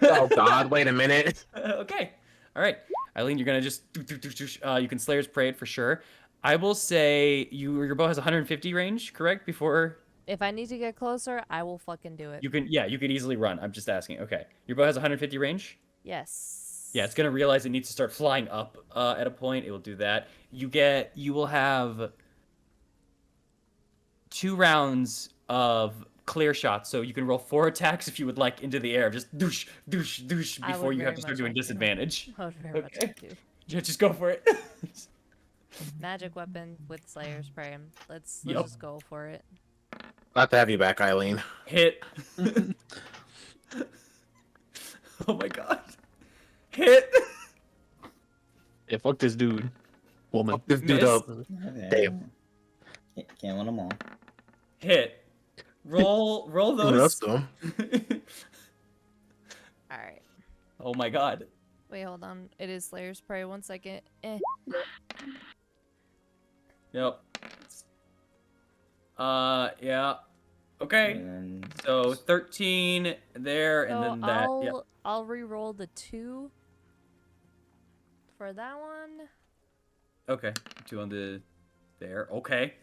Oh God! Wait a minute. Okay. All right, Eileen, you're gonna just you can Slayer's Prey it for sure. I will say your bow has 150 range, correct? Before If I need to get closer, I will fucking do it. you can easily run. I'm just asking. Okay, your bow has 150 range. Yes. Yeah, it's gonna realize it needs to start flying up at a point. It will do that. You will have 2 rounds of clear shots, so you can roll 4 attacks if you would like into the air. Just douche, douche, douche I before would you have very to start much doing like to. disadvantage. I would very much Okay. like to. Yeah, just go for it. Magic weapon with Slayer's Prey. Let's Yup. just go for it. Glad to have you back, Eileen. Hit. Oh my god. Hit. Yeah, fuck this dude. Woman. Fuck this dude Miss. up. Okay. Damn. Can't win them all. Hit. Roll The those. rest of 'em. All right. Oh my god. Wait, hold on. It is Slayer's Prey. 1 second. Yep. Yeah. Okay. And So 13 there, and So then that. Yep. I'll re-roll the 2 for that one. Okay. 2 on the there. Okay.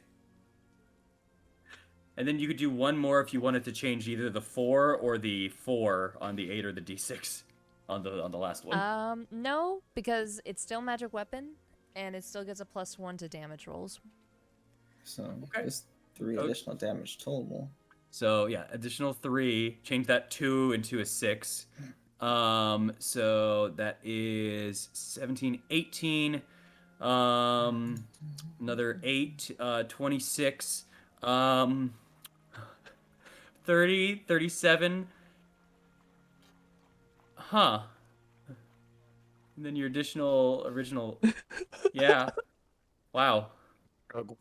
And then you could do one more if you wanted to change either the 4 or the 4 on the 8 or the D6 on the last one. No, because it's still magic weapon, and it still gets a +1 to damage rolls. so Okay. just 3 Okay. additional damage total. So yeah, additional 3. Change that 2 into a 6. So that is 17, 18. Another 8, 26. 30, 37. Huh. And then your original. Yeah. Wow.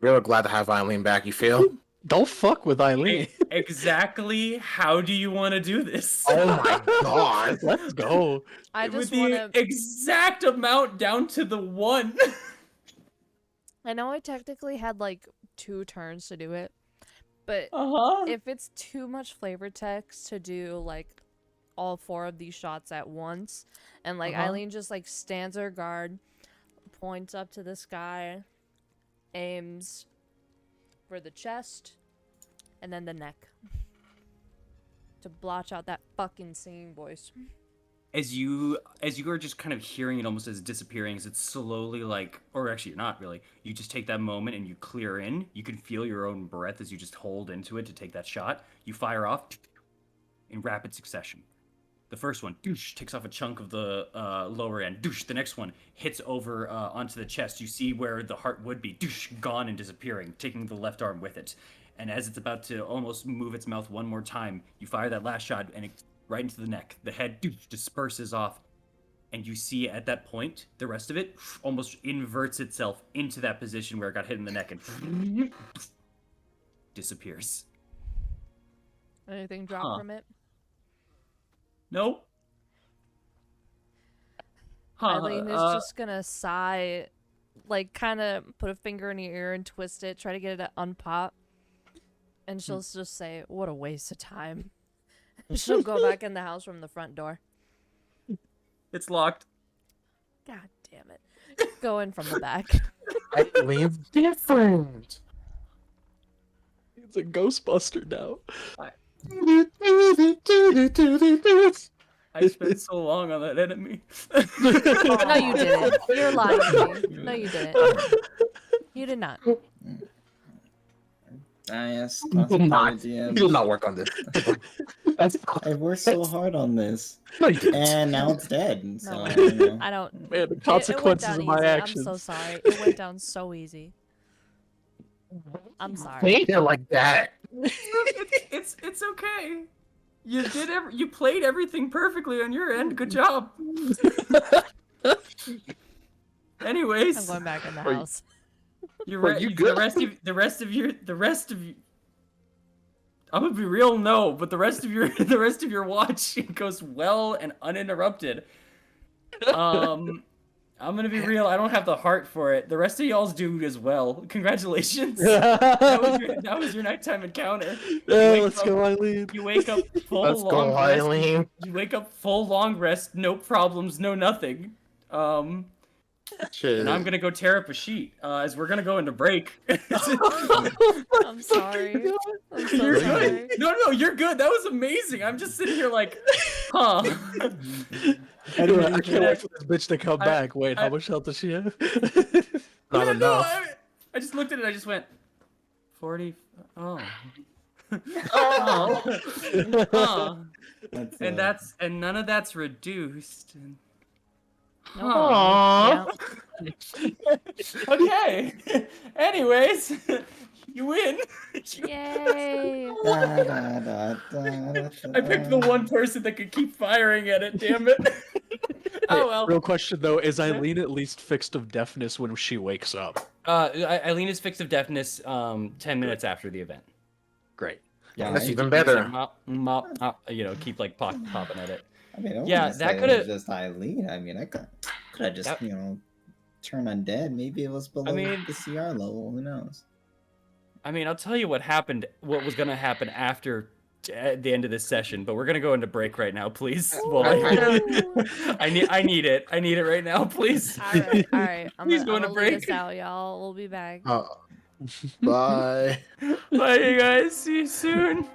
Real glad to have Eileen back. You feel? Don't fuck with Eileen. Exactly how do you want to do this? Oh my god! Let's go. I With just the want to. exact amount down to the 1. I know I technically had like 2 turns to do it, but Uh-huh. if it's too much flavor text to do like all 4 of these shots at once, and like Eileen just like stands her guard, points up to the sky, aims for the chest, and then the neck to blotch out that fucking singing voice. As you are just kind of hearing it almost as disappearing, as it's slowly like, or actually you're not really, you just take that moment and you clear in. You can feel your own breath as you just hold into it to take that shot. You fire off in rapid succession. The first one, doosh, takes off a chunk of the lower end. Doosh, the next one hits over onto the chest. You see where the heart would be. Doosh, gone and disappearing, taking the left arm with it. And as it's about to almost move its mouth one more time, you fire that last shot and it right into the neck. The head doosh, disperses off. And you see at that point, the rest of it almost inverts itself into that position where it got hit in the neck and disappears. Anything drop from it? Nope. Huh, Eileen is just gonna sigh, like kind of put a finger in your ear and twist it, try to get it to unpop, and she'll just say, "What a waste of time." She'll go back in the house from the front door. It's locked. God damn it! Go in from the back. Eileen's different. It's a Ghostbuster now. I spent so long on that enemy. No, you didn't. You're lying to me. No, you didn't. You did not. Yes, You will not. You will DMs. not work on this. That's I worked so hard on this, no, you didn't. and now it's dead. No, So I you know. I don't. Man, the It went consequences down of my easy. actions. I'm so sorry. It went down so easy. I'm sorry. Played it like that. It's okay. You played everything perfectly on your end. Good job. Anyways, I'm going back in the Are you- house. you're you the good? rest of you. I'm gonna be real, no, but the rest of your watch goes well and uninterrupted. I'm gonna be real. I don't have the heart for it. The rest of y'all's do as well. Congratulations. That was your nighttime encounter. Let's go, Eileen. You wake up full Let's long go, rest. Eileen. You wake up full long rest, no problems, no nothing. Shit. And I'm gonna go tear up a sheet as we're gonna go into break. I'm sorry. I'm so You're sorry. good. No, you're good. That was amazing. I'm just sitting here like, huh. Anyway, I can't wait for this bitch to come I- back. Wait, how I- much health does she have? Not No, enough. I just looked at it. I just went, 40. Oh. Oh. Huh. That's, And none of that's reduced. And... Nope. Aww. Yeah. Okay. Anyways, you win. Yay! I picked the one person that could keep firing at it. Damn it. Oh well. Real question though, is Eileen at least fixed of deafness when she wakes up? Eileen is fixed of deafness 10 minutes after the event. Great. Yeah, That's I- even better. Keep like popping at it. I mean, I Yeah, wouldn't that say it coulda- was just Eileen. I mean, I could have just, That- you know, turn undead. Maybe it was below mean- the CR level. Who knows? I mean, I'll tell you what happened. What was gonna happen after at the end of this session, but we're gonna go into break right now, please. Well, Ooh. I need it right now, please. All right. I'm Please gonna go into leave break. us out, y'all. We'll be back. Bye. Bye, you guys. See you soon.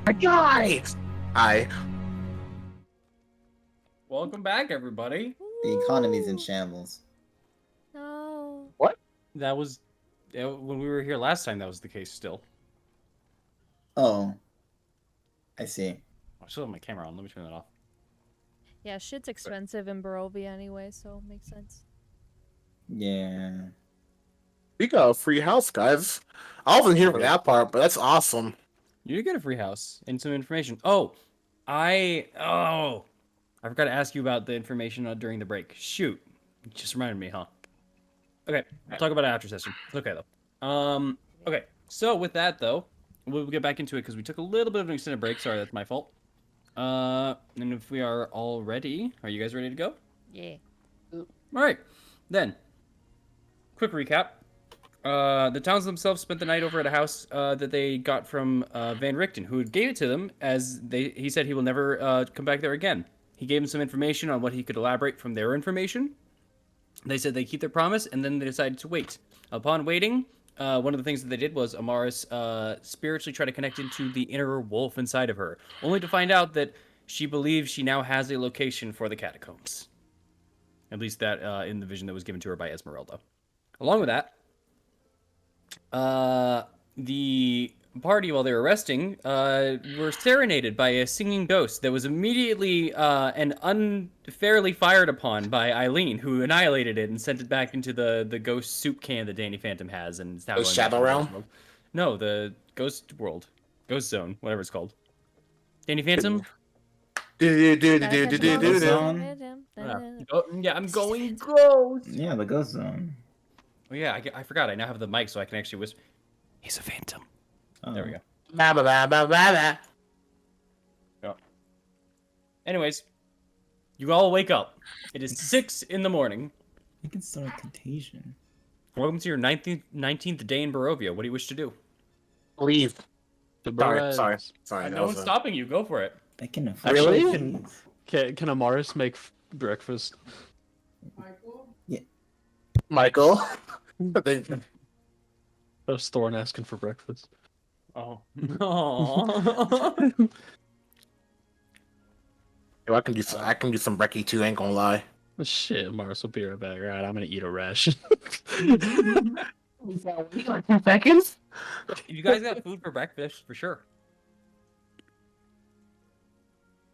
My guy! Hi. Welcome back, everybody. The economy's in Ooh, shambles. No. That was when we were here last time. That was the case. Still, Oh, I see. I still have my camera on. Let me turn that off. Yeah, shit's expensive in Barovia anyway, so it makes sense. Yeah. We got a free house, guys. I wasn't here for that part, but that's awesome. You did get a free house and some information. I forgot to ask you about the information during the break. Shoot, you just reminded me, huh? Okay, we'll talk about it after session. It's okay though. Okay. So with that though, we'll get back into it because we took a little bit of an extended break. Sorry, that's my fault. And if we are all ready, are you guys ready to go? Yeah. All right, then. Quick recap. The towns themselves spent the night over at a house that they got from Van Richten, who gave it to them as he said he will never come back there again. He gave them some information on what he could elaborate from their information. They said they keep their promise, and then they decided to wait. Upon waiting, one of the things that they did was Amaris spiritually tried to connect into the inner wolf inside of her, only to find out that she believes she now has a location for the catacombs. At least that in the vision that was given to her by Esmeralda. Along with that, the party, while they were resting, were serenaded by a singing ghost that was immediately and unfairly fired upon by Eileen, who annihilated it and sent it back into the ghost soup can that Danny Phantom has, and it's now The going Shadow back to the Realm? ghost world. No, the ghost world, ghost zone, whatever it's called. Danny Phantom. Ghost Zone? Yeah, I'm going ghost. Yeah, the Ghost Zone. Oh yeah, I forgot. I now have the mic, so I can actually whisper. He's a phantom. Oh. There we go. Ba ba ba ba ba ba. Anyways, you all wake up. It is 6 in the morning. You can start a contagion. Welcome to your 19th day in Barovia. What do you wish to do? Leave. The Sorry, Perez- sorry, sorry. No one's stopping you. Go for it. I can Actually, Really? can Amaris make breakfast? Michael. There's Thorn asking for breakfast. Oh. Aww. Yo, I can do some brekkie too. Ain't gonna lie. Shit, Amaris will be right back. All right, I'm gonna eat a ration. Like 2 seconds. You guys got food for breakfast for sure.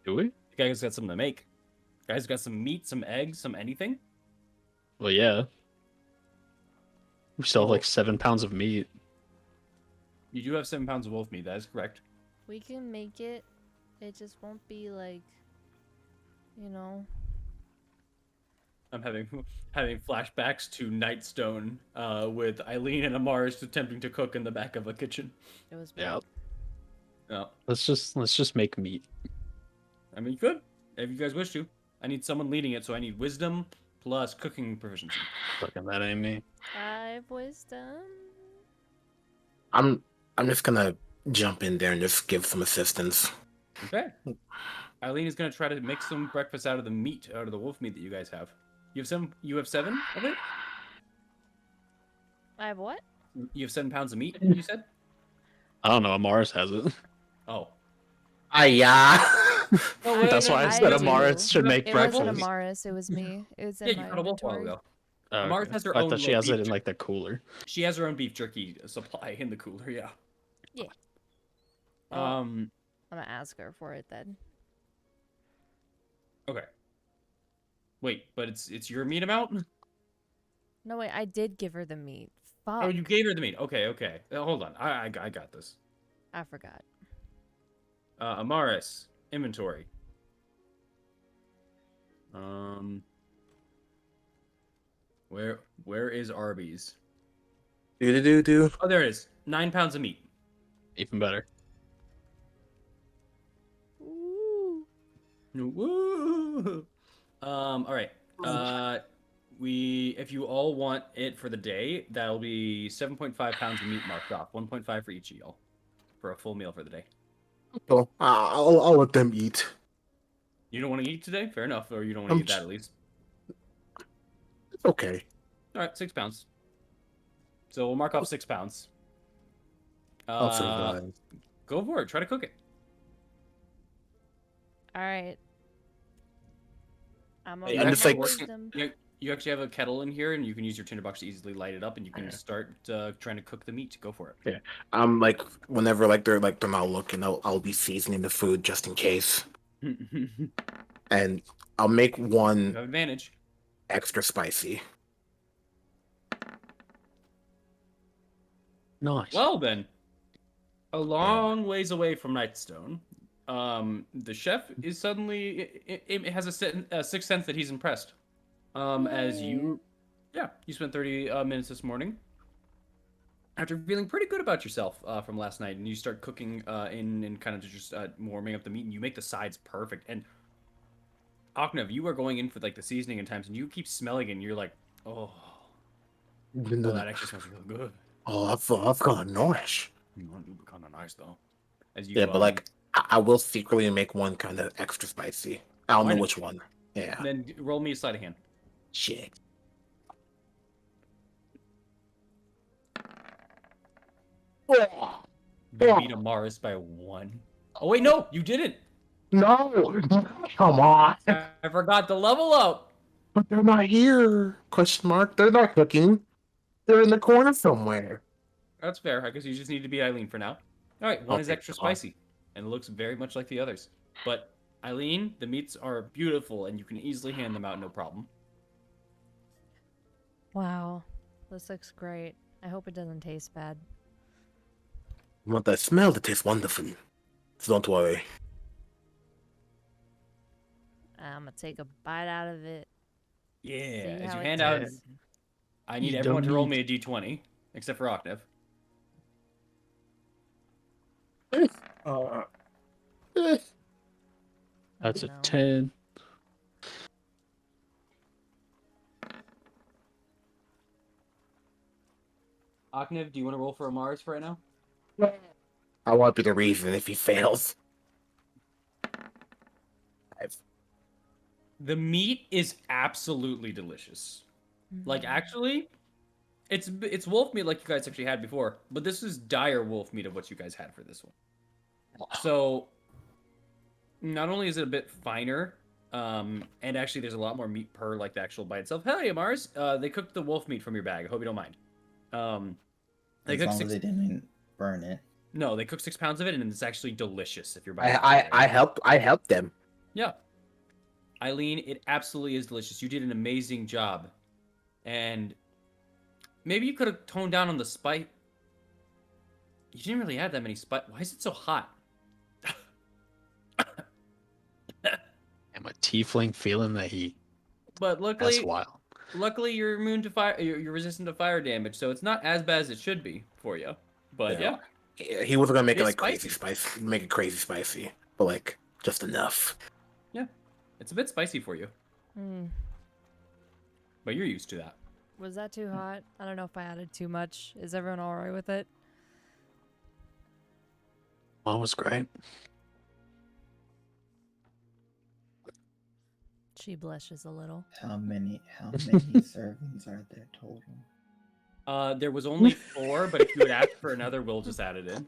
Do we? You guys got something to make. You guys got some meat, some eggs, some anything? Well, yeah. We still have like 7 pounds of meat. You do have 7 pounds of wolf meat. That is correct. We can make it. It just won't be like, you know. I'm having flashbacks to Nightstone with Eileen and Amaris attempting to cook in the back of a kitchen. It was Yeah. No. Let's just make meat. I mean, you could, if you guys wish to. I need someone leading it, so I need wisdom plus cooking proficiency. Fucking that ain't me. 5 wisdom. I'm just gonna jump in there and just give some assistance. Okay. Eileen is gonna try to make some breakfast out of the meat, out of the wolf meat that you guys have. You have 7 of it? I have what? You have 7 pounds of meat, you said? I don't know. Amaris has it. Oh. Yeah. That's why I I said do. Amaris should make It breakfast. wasn't Amaris. It was me. It was in Yeah, my you got a wolf while inventory. ago. Oh, Amaris okay. has her I own thought she little has it beef in like the cooler. She has her own beef jerky supply in the cooler, yeah. Yeah. Um, I'm gonna ask her for it then. okay. Wait, but it's your meat amount? No, wait. I did give her the meat. Fuck. Oh, you gave her the meat. Okay. Hold on. I got this. I forgot. Amaris, inventory. Where is Arby's? Do. Oh, there it is. 9 pounds of meat. Even better. Ooh. Woo! All right. If you all want it for the day, that'll be 7.5 pounds of meat marked off. 1.5 for each of y'all for a full meal for the day. So I'll let them eat. You don't want to eat today? Fair enough. Or you don't want to eat that at least. It's okay. All right, 6 pounds. So we'll mark off 6 pounds. I'll survive. Go for it. Try to cook it. All right. I'm You gonna just actually like- have you actually have a kettle in here, and you can use your tinderbox to easily light it up, and you can start trying to cook the meat. Go for it. I'm like, whenever like they're not looking, I'll be seasoning the food just in case, You and I'll make have one advantage. extra spicy. Nice. Well then, a long ways away from Nightstone, the chef is suddenly it has a sixth sense that he's impressed. As you spent 30 minutes this morning after feeling pretty good about yourself from last night, and you start cooking in and kind of just warming up the meat, and you make the sides perfect. And Aknev, you are going in for like the seasoning and times, and you keep smelling it, and you're like, oh, that actually smells really good. Oh, I've got a nourish. It would be kind of nice though. As you, Yeah, but like I will secretly make one kind of extra spicy. I don't Why know not? which one. Yeah. then roll me a sleight of hand. Shit. You beat Amaris by 1. Oh wait, no, you didn't. No, come on. I forgot to level up. But they're not here. Question mark. They're not cooking. They're in the corner somewhere. That's fair. I guess you just need to be Eileen for now. All right, one is Okay, extra fine. spicy, and it looks very much like the others. But Eileen, the meats are beautiful, and you can easily hand them out no problem. Wow. This looks great. I hope it doesn't taste bad. I want that smell to taste wonderful. So don't worry. I'm gonna take a bite out of it. Yeah. See As how you it hand out, tastes. I need You everyone to don't roll need- me a d20, except for Oknev. That's a No. 10. Oknev, do you want to roll for Amaris for right now? I won't be the reason if he fails. The meat is absolutely delicious. Like actually, it's wolf meat like you guys actually had before, but this is dire wolf meat of what you guys had for this one. So not only is it a bit finer, and actually there's a lot more meat per like the actual bite itself. Hey, Mars, they cooked the wolf meat from your bag. I hope you don't mind. They As cooked long as 6. they didn't burn it. No, they cooked 6 pounds of it, and it's actually delicious if you're buying. I helped them. Yeah. Eileen, it absolutely is delicious. You did an amazing job. And maybe you could have toned down on the spice. You didn't really add that many spice. Why is it so hot? Am a tiefling feeling the heat? But That's luckily, wild. you're immune to fire. You're resistant to fire damage, so it's not as bad as it should be for you. But yeah, He wasn't gonna make it It's like crazy spicy. Make it crazy spicy, but like just enough. it's a bit spicy for you, Hmm. but you're used to that. Was that too hot? I don't know if I added too much. Is everyone alright with it? That was great. She blushes a little. How many servings are there total? There was only 4, but if you would ask for another, we'll just add it in.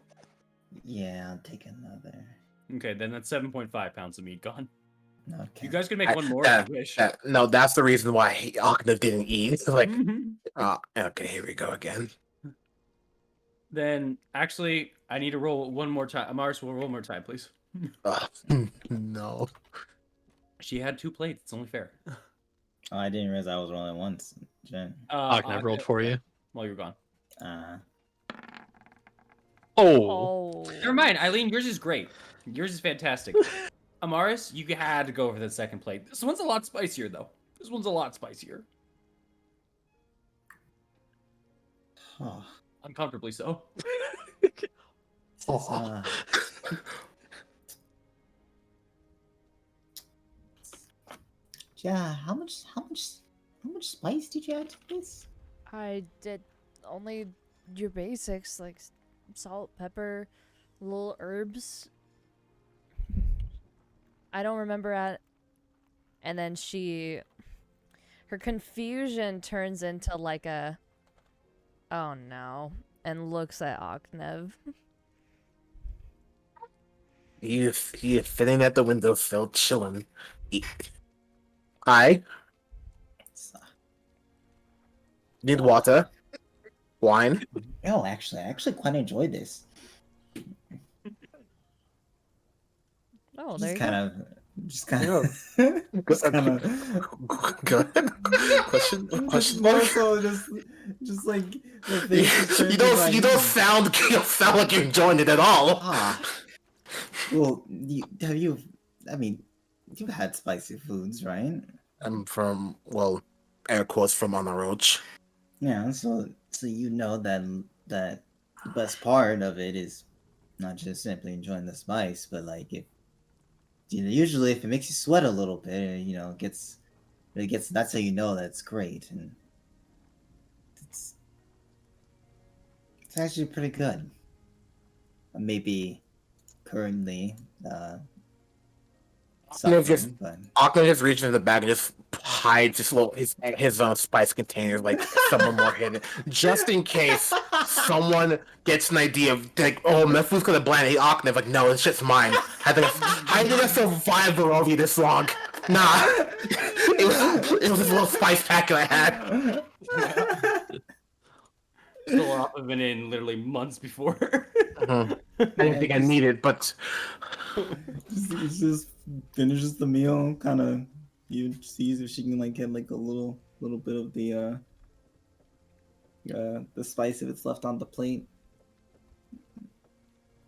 Yeah, I'll take another. Okay, then that's 7.5 pounds of meat gone. Okay. You guys can make one more if you wish. No, that's the reason why Aknev didn't eat. It's like, Mhm. okay, here we go again. Then actually, I need to roll one more time. Amaris, will roll one more time, please. No. She had 2 plates. It's only fair. Oh, I didn't realize I was rolling once. Jen. Aknev rolled for you. While you're gone. Oh. Oh. Never mind, Eileen. Yours is great. Yours is fantastic. Amaris, you had to go for the second plate. This one's a lot spicier, though. This one's a lot spicier. Oh, Uncomfortably so. this, yeah, how much spice did you add to this? I did only your basics like salt, pepper, little herbs. I don't remember at. And then her confusion turns into like a, oh no, and looks at Aknev. He is sitting at the windowsill, chilling. He, I need water, wine. Oh, actually, I actually quite enjoyed this. Oh, Just there you kind go. of, just kind Yeah. of, just kind of. Go ahead. Question. Just more so, just like the face just You turns don't. into, You don't sound like you're enjoying it at all. Ah, well, have you? I mean, you've had spicy foods, right? I'm from air quotes from on the roach. Yeah, so you know that the best part of it is not just simply enjoying the spice, but like if usually if it makes you sweat a little bit, it gets that's how you know that's great, and it's it's actually pretty good. Maybe currently Ahmed just suffering, but Ahmed just reaches in the bag and just hides his spice containers like somewhere more hidden, just in case someone gets an idea of like, oh, my food's gonna blend. Hey, Ahmed, like, no, it's just mine. I think I survived Barovia this long. Nah, it was this little spice packet I had. Still have been in literally months before. I didn't think I needed, but just finishes the meal, kind of you sees if she can like get like a little bit of the spice if it's left on the plate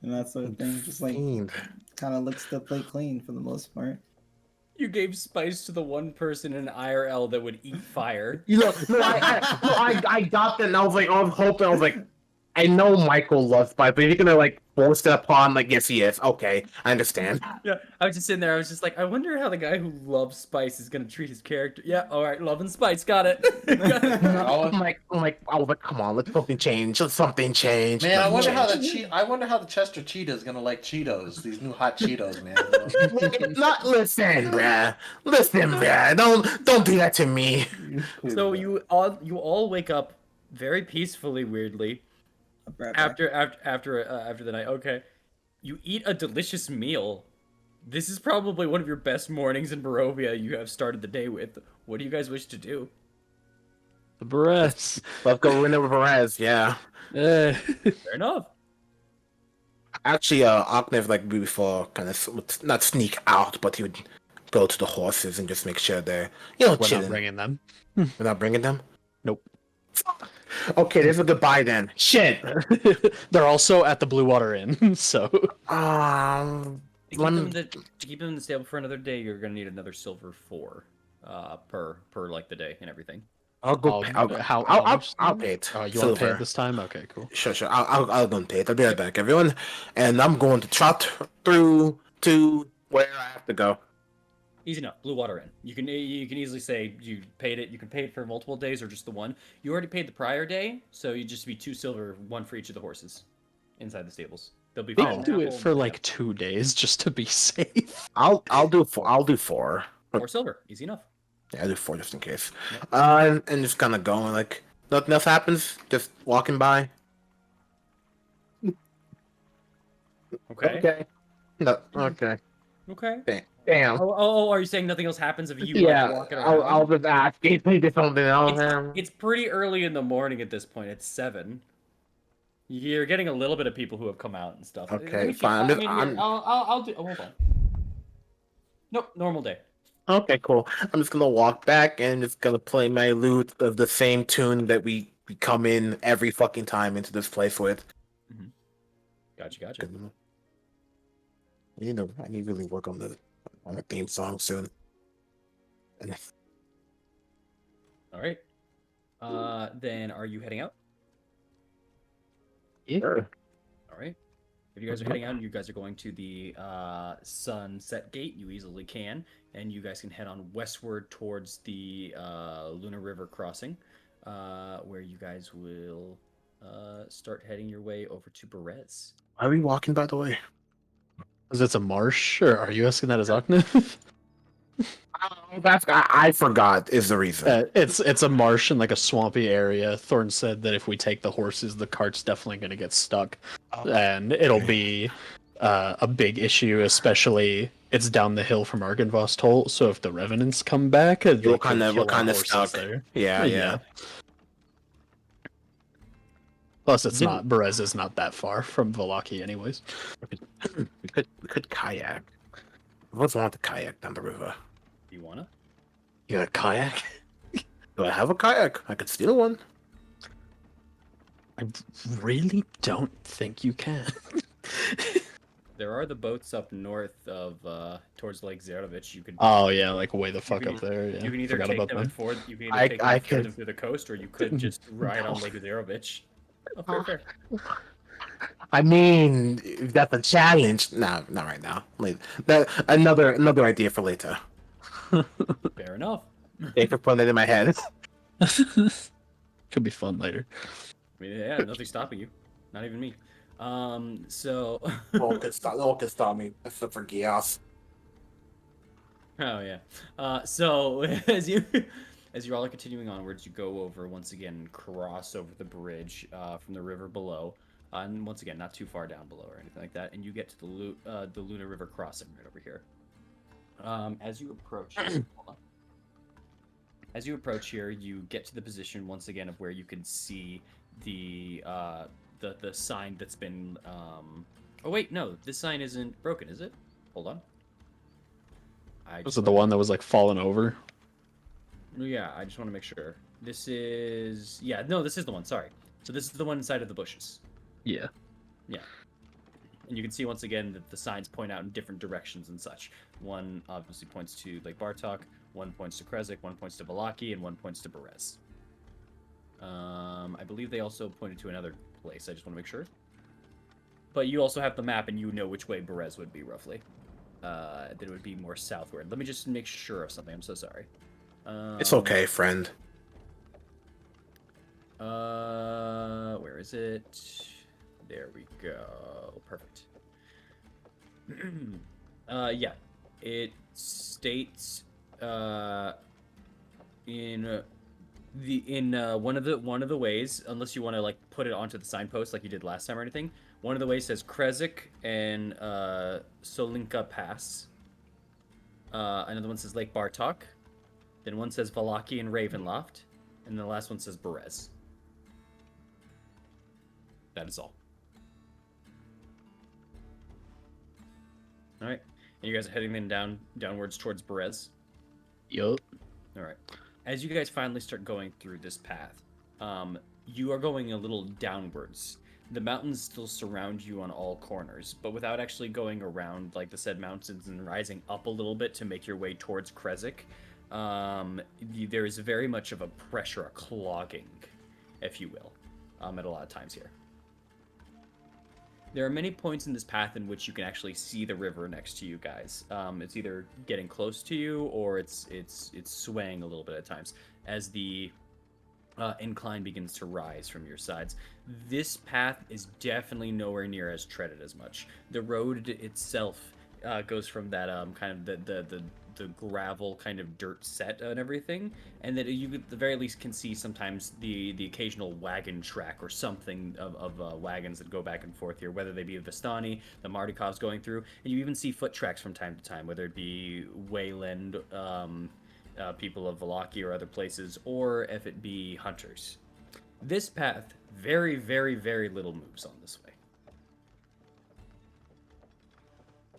and that sort of thing. Just like fiend. kind of looks the plate clean for the most part. You gave spice to the one person in IRL that would eat fire. You know, I got that, and I was hoping, I was like, I know Michael loves spice, but if you're gonna like force it upon, like, yes, he is. Okay, I understand. Yeah, I was just sitting there. I was just like, I wonder how the guy who loves spice is gonna treat his character. Yeah, all right, love and spice, got it. I'm like, I was like, come on, let something change. Let something change. Man, I wonder how Change. I wonder how the Chester Cheetah is gonna like Cheetos. These new hot Cheetos, man. Listen, bruh. Listen, bruh. Don't do that to me. So you all wake up very peacefully, weirdly, after the night. Okay, you eat a delicious meal. This is probably one of your best mornings in Barovia you have started the day with. What do you guys wish to do? The breaths. Let's go win over Perez. Yeah. Fair enough. Actually, Aknev, like before, kind of would not sneak out, but he would go to the horses and just make sure they're, We're chilling. not bringing them. We're not bringing them. Nope. Okay, there's a goodbye then. Shit. They're also at the Blue Water Inn, so. Um. To keep them in the stable for another day, you're gonna need another silver 4, per like the day and everything. I'll go. I'll pay it. You want to pay Silver. it this time? Okay, cool. Sure. I'll go and pay it. I'll be right back, everyone. And I'm going to trot through to where I have to go. Easy enough. Blue Water Inn. You can easily say you paid it. You can pay it for multiple days or just the one. You already paid the prior day, so you just be 2 silver, 1 for each of the horses inside the stables. They'll be We fine. can do it for like 2 days just to be safe. I'll do 4. I'll do 4. 4 silver. Easy enough. Yeah, I'll do 4 just in case. Yep. And just kind of going like nothing else happens. Just walking by. Okay. Okay. No. Okay. Okay. Damn. Oh, are you saying nothing else happens if you Yeah. like, walking around? I'll just ask if he did something else. It's pretty early in the morning at this point. It's 7. You're getting a little bit of people who have come out and stuff. Okay, fine. I'll do. Oh, hold on. Nope, normal day. Okay, cool. I'm just gonna walk back and just gonna play my lute of the same tune that we come in every fucking time into this place with. Mm-hmm. Gotcha. I need to really work on the theme song soon. All right. Then are you heading out? Sure. All right. If you guys are heading out and you guys are going to the Sunset Gate, you easily can, and you guys can head on westward towards the Luna River crossing, where you guys will start heading your way over to Berez. Why are we walking, by the way? Because it's a marsh, or are you asking that as Oknev? I forgot is the reason. It's a marsh in like a swampy area. Thorn said that if we take the horses, the cart's definitely going to get stuck, and it'll be a big issue, especially it's down the hill from Argynvost Toll. So if the revenants come back, they What could kind kill our of horses stuck? there. Yeah. Plus, it's Didn't- not Berez is not that far from Valaki, anyways. We could kayak. I always wanted to kayak down the river. You wanna? You got a kayak? Do I have a kayak? I could steal one. I really don't think you can. There are the boats up north of towards Lake Zarovich. You could. Oh yeah, like way the you fuck can- up there. Yeah, You can either forgot take about them that. and ford. You can either I- take them I and ford could- them through the coast, or you could just ride on No. Lake Zarovich. Oh, fair. I mean, if that's a challenge. No, not right now. Like that. Another idea for later. Fair enough. Thanks for putting it in my head. Could be fun later. I mean, yeah, nothing's stopping you. Not even me. So. No one can stop me except for Gias. Oh yeah. So as you all are continuing onwards, you go over once again, cross over the bridge from the river below, and once again, not too far down below or anything like that, and you get to the Luna River crossing right over here. As you approach, hold on. As you approach here, you get to the position once again of where you can see the sign that's been. Oh wait, no, this sign isn't broken, is it? Hold on. Was it the one that was like fallen over? Yeah, I just want to make sure. This is... Yeah, no, this is the one, sorry. So this is the one inside of the bushes. Yeah. Yeah. And you can see once again that the signs point out in different directions and such. One obviously points to Lake Bartok, one points to Krezk, one points to Valaki, and one points to Berez. I believe they also pointed to another place, I just want to make sure. But you also have the map and you know which way Berez would be, roughly. That it would be more southward. Let me just make sure of something, I'm so sorry. It's okay, friend. Where is it? There we go. Perfect. Yeah. It states in one of the ways, unless you want to like put it onto the signpost like you did last time or anything. One of the ways says Krezk and Solinka Pass. Another one says Lake Bartok. Then one says Valaki and Ravenloft. And the last one says Berez. That is all. Alright. And you guys are heading then downwards towards Berez. Yup. Alright. As you guys finally start going through this path, you are going a little downwards. The mountains still surround you on all corners, but without actually going around like the said mountains and rising up a little bit to make your way towards Krezk, there is very much of a pressure, a clogging, if you will, at a lot of times here. There are many points in this path in which you can actually see the river next to you guys. It's either getting close to you or it's swaying a little bit at times as the incline begins to rise from your sides. This path is definitely nowhere near as treaded as much. The road itself goes from that kind of the gravel kind of dirt set and everything, and that you at the very least can see sometimes the occasional wagon track or something of wagons that go back and forth here, whether they be the Vistani, the Mardikovs going through, and you even see foot tracks from time to time, whether it be Wayland, people of Valaki or other places, or if it be hunters. This path, very, very, very little moves on this way.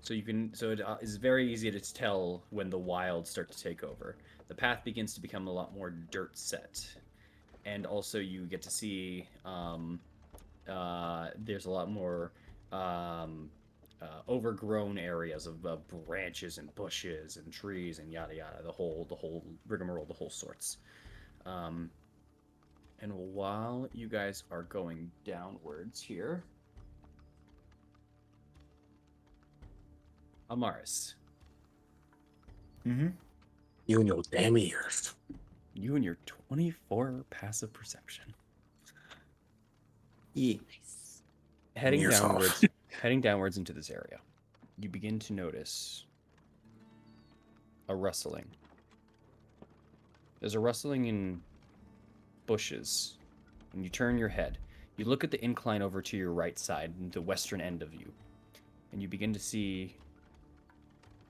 So it is very easy to tell when the wilds start to take over. The path begins to become a lot more dirt set, and also you get to see there's a lot more overgrown areas of branches and bushes and trees and yada yada, the whole rigmarole, the whole sorts. And while you guys are going downwards here, Amaris, Mm-hmm. You and your damn ears. you and your 24 passive perception. Yeah. Heading Ears off. downwards, heading downwards into this area, you begin to notice a rustling. There's a rustling in bushes. When you turn your head, you look at the incline over to your right side, the western end of you. and you begin to see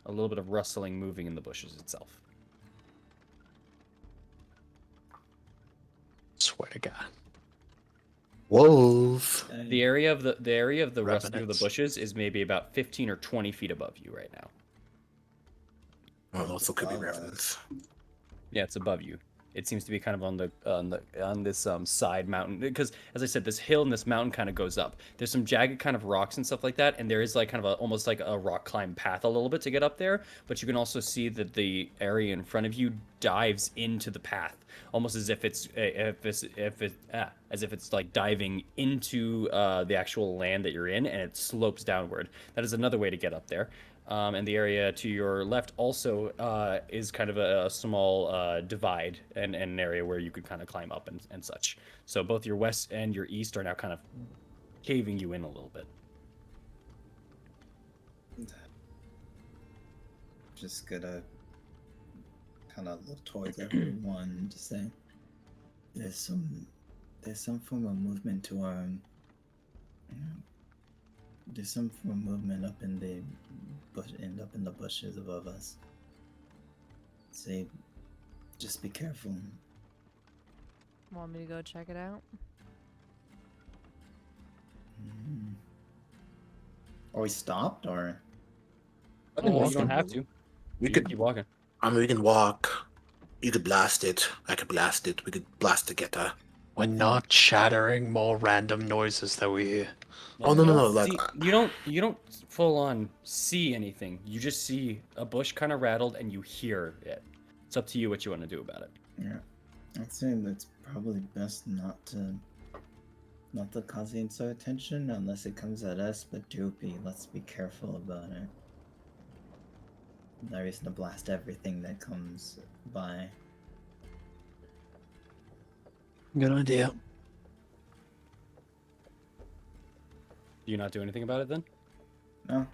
a little bit of rustling moving in the bushes itself. Swear to God. Wolf. The area of the rustling of the Revenants. bushes is maybe about 15 or 20 feet above you right now. Oh, also could be Above us. reference. Yeah, it's above you. It seems to be kind of on this side mountain, because as I said, this hill and this mountain kind of goes up. There's some jagged kind of rocks and stuff like that, and there is like kind of almost like a rock climb path a little bit to get up there. But you can also see that the area in front of you dives into the path, almost as if it's like diving into the actual land that you're in, and it slopes downward. That is another way to get up there. And the area to your left also is kind of a small divide and an area where you could kind of climb up and such. So both your west and your east are now kind of caving you in a little bit. Just gonna kind of look towards everyone and just say, there's some form of movement to our. There's some form of movement up in the bush, up in the bushes above us. Say, just be careful. Want me to go check it out? Are we stopped or? Oh, you don't have to. We You could. keep walking. I mean, we can walk. You could blast it. I could blast it. We could blast together. We're not shattering more random noises that we hear. Oh, no, You no, don't no, like, see- you don't full on see anything. You just see a bush kind of rattled and you hear it. It's up to you what you want to do about it. Yeah, I'd say that's probably best not to cause the inside attention unless it comes at us. But let's be careful about it. No reason to blast everything that comes by. Good idea. Do you not do anything about it then? No,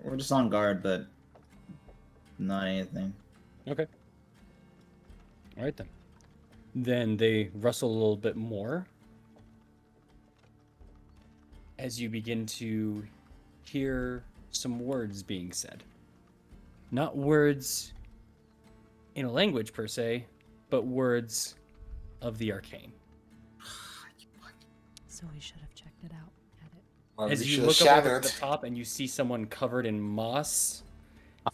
we're just on guard, but not anything. Okay. All right then. Then they rustle a little bit more as you begin to hear some words being said. Not words in a language per se, but words of the arcane. So we should have checked it out. Get it. Well, As we you should've look over shattered. to the top and you see someone covered in moss.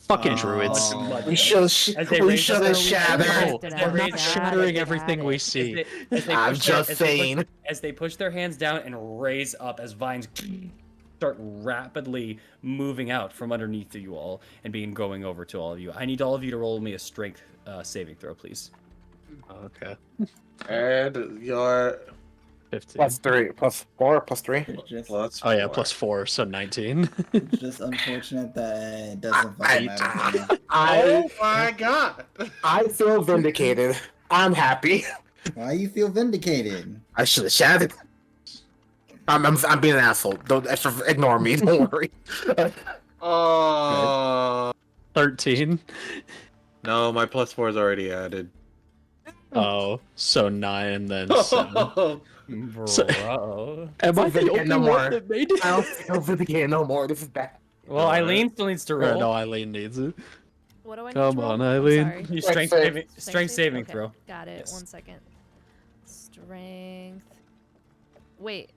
Fucking Oh. druids. we should. As they We raise should up have their- shattered. Checked it They're out. raising- Not Not shattering Had everything it. we As see. they I'm push their- just saying. As they push their hands down and raise up as vines start rapidly moving out from underneath you all and being going over to all of you. I need all of you to roll me a strength saving throw, please. Okay. And your 15. +3, +4, +3. It's just, plus Oh yeah, 4. +4, so 19. it's just unfortunate that it doesn't fucking matter for me. Oh my god! I feel vindicated. I'm happy. Why you feel vindicated? I should have shattered. I'm being an asshole. Don't ignore me. Don't worry. Oh 13. no, my +4 is already added. Oh, so 9, then 7. So- Bro. Am I the Vindicated only no one more. that made it? I don't feel vindicated no more. This is bad. Well, Eileen still needs to Or roll. no, Eileen needs it. What do I need Come to roll? on, I'm Eileen. sorry. You Strength strength saving Okay, throw. Got it. Yes. 1 second. Strength. Wait.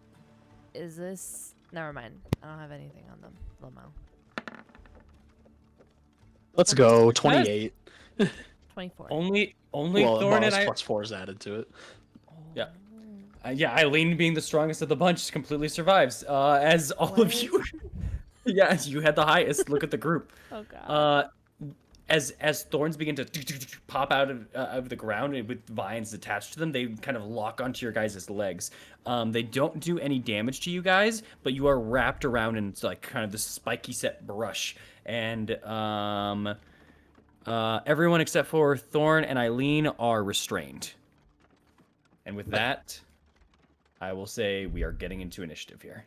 Is this? Never mind. I don't have anything on them. Limo. Let's go. 28. 24. Only Well, Thorn and bonus I. +4 is added to it. Yeah. Yeah, Eileen being the strongest of the bunch completely survives. As all of What? you. Yeah, you had the highest. Look at the group. Oh god. As thorns begin to pop out of the ground and with vines attached to them, they kind of lock onto your guys' legs. They don't do any damage to you guys, but you are wrapped around in like kind of this spiky set brush. And everyone except for Thorn and Eileen are restrained. And with that, I will say we are getting into initiative here.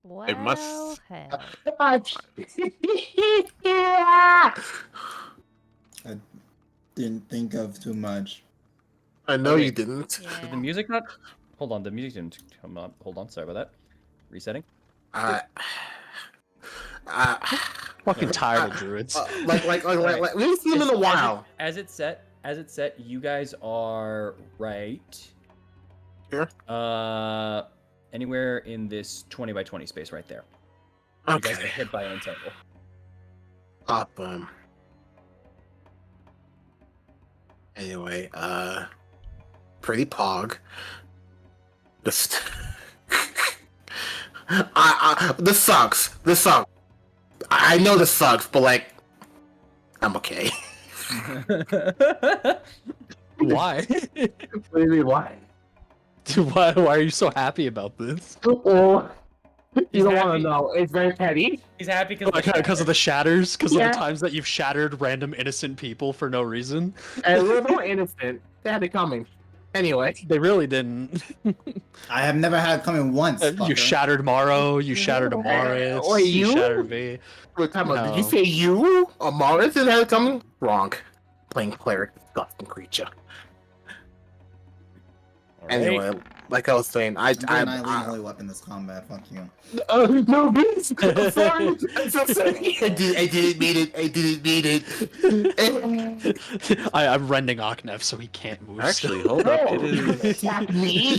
Well, must- hell. I didn't think of too much. I know wait. you didn't. Yeah. Did the music not? Hold on, the music didn't come up. Hold on, sorry about that. Resetting. Fucking tired of druids. Like we haven't seen them in a while. As it's set, you guys are right. Here? Anywhere in this 20 by 20 space right there. You guys Okay. get hit by an entangle. Awesome. Anyway, pretty pog. Just, this sucks. This sucks. I know this sucks, but like, I'm okay. Why? What do you mean, why? Why are you so happy about this? Well, you don't want happy. to know. It's very petty. He's happy Because of the shatters? Because of Yeah. the times that you've shattered random innocent people for no reason? And we're no innocent. They had it coming. Anyway. They really didn't. I have never had it coming once. You fucker. shattered Morrow, you shattered Amaris, Wait, you you? shattered me. Wait, time out. Did No. you say you? Amaris had it coming? Wrong. Playing cleric, disgusting creature. Anyway, like I was saying, I'm doing Eileen Holy Weapon this combat. Fuck you. No, please. I'm sorry. I'm so sorry. I didn't mean it. I didn't mean it. I'm rending Aknev so he can't move. Actually, still. hold up. It No. is Attack me.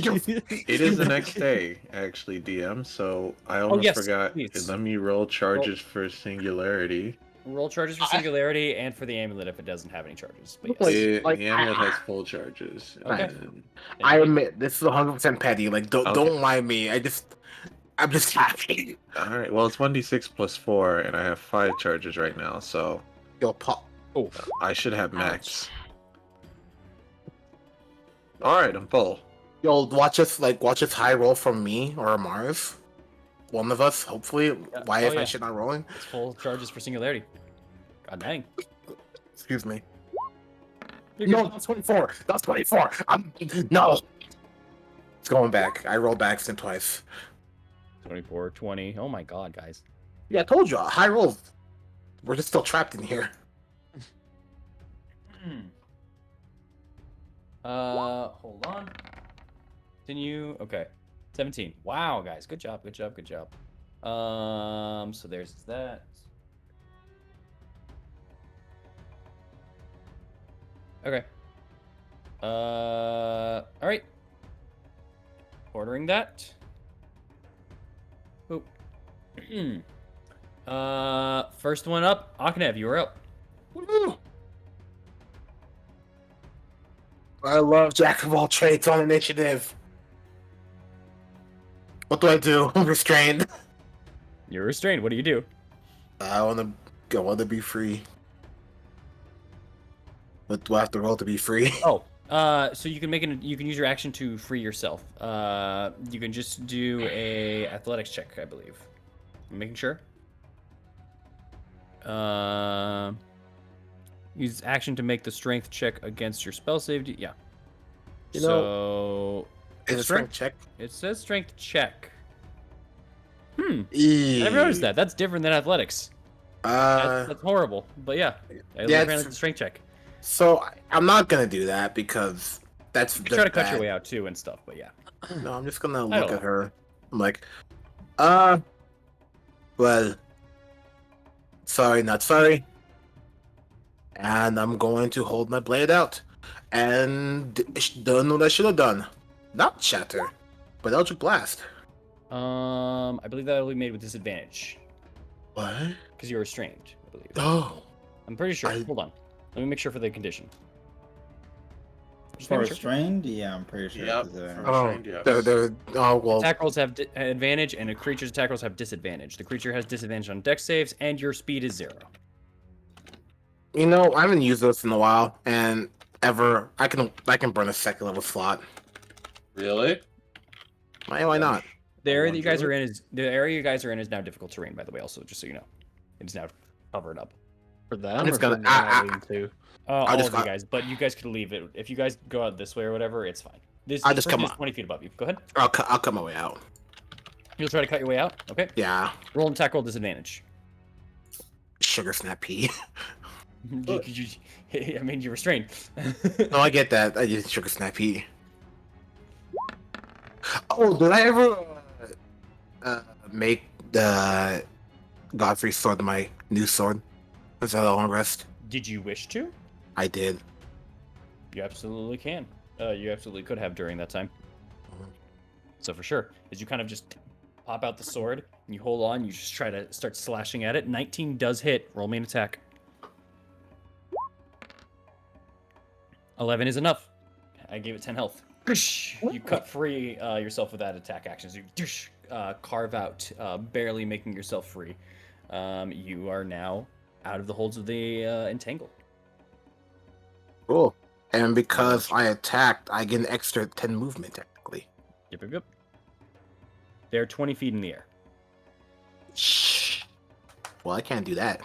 it is the next day, actually, DM. So I almost yes, forgot. please. Let me roll charges for singularity. Roll charges for singularity and for the amulet if it doesn't have any charges. But yes. Like, The amulet has full charges. Okay. And I admit this is 100% petty. Like, don't mind me. I'm just happy. all right. Well, it's 1d6 plus 4, and I have 5 charges right now, so Yo, pop. Oh, I should have max. All right, I'm full. Yo, watch us high roll from me or Mars. One of us, hopefully. Why if yeah. I should not rolling? It's full charges for singularity. God dang. Excuse me. You're No, good. that's 24. That's 24. No. It's going back. I rolled back sin twice. 24, 20. Oh my god, guys. Yeah, I told you. High rolls. We're just still trapped in here. Hold on. Continue. Okay. 17. Wow, guys. Good job. So there's that. Okay. All right. Ordering that. Oop. First one up. Aknev, you are up. Woo. I love Jack of all trades on initiative. What do I do? I'm restrained. You're restrained. What do you do? I want to be free. What do I have to roll to be free? Oh, so you can you can use your action to free yourself. You can just do a athletics check, I believe. I'm making sure. Use action to make the strength check against your spell save. Yeah. You know- Is it strength check? It says strength check. I I never noticed that. That's different than athletics. That's horrible. But yeah, it's- the strength check. So I'm not gonna do that because that's You can try to cut your way out too and stuff. But yeah. No, I'm just gonna I look don't at her. I'm like, well, sorry, not sorry. And I'm going to hold my blade out and done what I should have done. Not shatter, but Eldritch Blast. I believe that will be made with disadvantage What? because you're restrained. I believe. Oh, I'm pretty sure. I- Hold on. Let me make sure for the condition. Just For making sure. restrained? Yeah, I'm pretty sure. Yep. it's there. oh, Restrained, yes. oh well. Attack rolls have advantage, and a creature's attack rolls have disadvantage. The creature has disadvantage on dex saves, and your speed is 0. You know, I haven't used this in a while, and I can burn a second level slot. Really? Why not? The area that One you guys druid? are in is the area you guys are in is now difficult terrain. By the way, also just so you know, it is now covered up. for them I'm just or for gonna- me and Eileen too? All just of you got- guys, but you guys could leave it if you guys go out this way or whatever. It's fine. This I'll just person come is up. 20 feet above you. Go ahead. I'll cut my way out. You'll try to cut your way out. Okay. Yeah, Roll an attack roll disadvantage. sugar snap pea. I mean, you're restrained. No, I get that. I just sugar snap pea. Oh, did I ever make the Godfrey's sword to my new sword. Is that a long rest? Did you wish to? I did. You absolutely can. You absolutely could have during that time. So for sure, as you kind of just pop out the sword and you hold on, you just try to start slashing at it. 19 does hit. Roll main attack. 11 is enough. I gave it 10 health. You cut free yourself with that attack action. So you carve out, barely making yourself free. You are now out of the holds of the entangle. Cool. And because I attacked, I get an extra 10 movement, technically. Yep. They're 20 feet in the air. Shh. Well, I can't do that.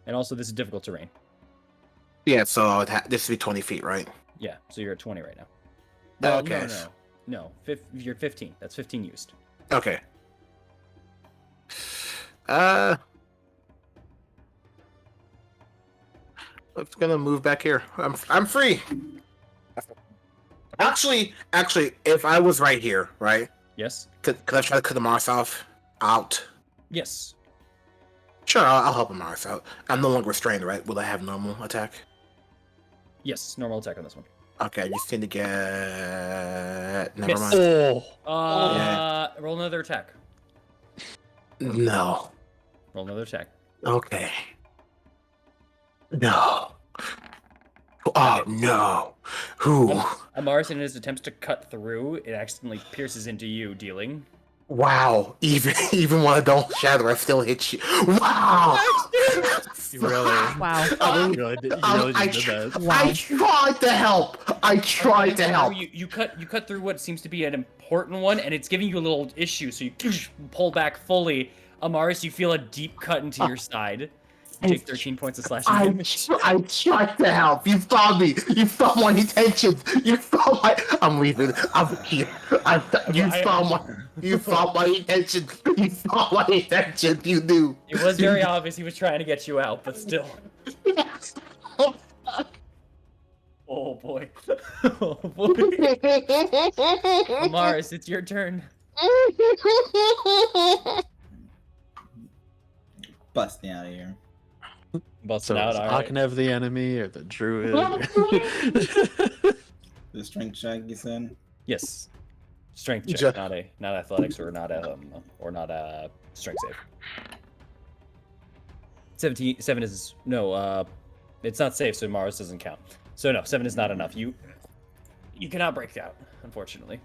And also, this is difficult terrain. Yeah, so this would be 20 feet, right? Yeah, so you're at 20 right now. Well, Okay. No. You're 15. That's 15 used. Okay. Let's gonna move back here. I'm free. Actually, if I was right here, right? Yes? Could I try to cut the Mars out? Yes. Sure, I'll help Mars out. I'm no longer restrained, right? Will I have normal attack? Yes, normal attack on this one. Okay, I just need to get. Never Miss. mind. Roll another attack. No. Roll another attack. Okay. No. Oh no. Who? Amaris, in his attempts to cut through, it accidentally pierces into you, dealing. Wow. Even when I don't shatter, I still hit you. Wow. You really, Wow. you really did that. I tried to help. I tried to help. You cut through what seems to be an important one, and it's giving you a little issue, so you pull back fully. Amaris, you feel a deep cut into your side. You take 13 points of slashing damage. I tried to help. You saw me. You saw my intentions. You saw my. I'm leaving. I'm here. You saw my intentions. You saw my intentions. You knew. It was very obvious he was trying to get you out, but still. Yes. Oh boy. Oh boy. Amaris, it's your turn. Busting out of here. Busting So out, is alright. Aknev the enemy or the druid? The strength check, you said? Yes. Strength check, Just- not athletics or not a strength save. 7 is no, it's not safe, so Mars doesn't count. So no, 7 is not enough. You cannot break out, unfortunately.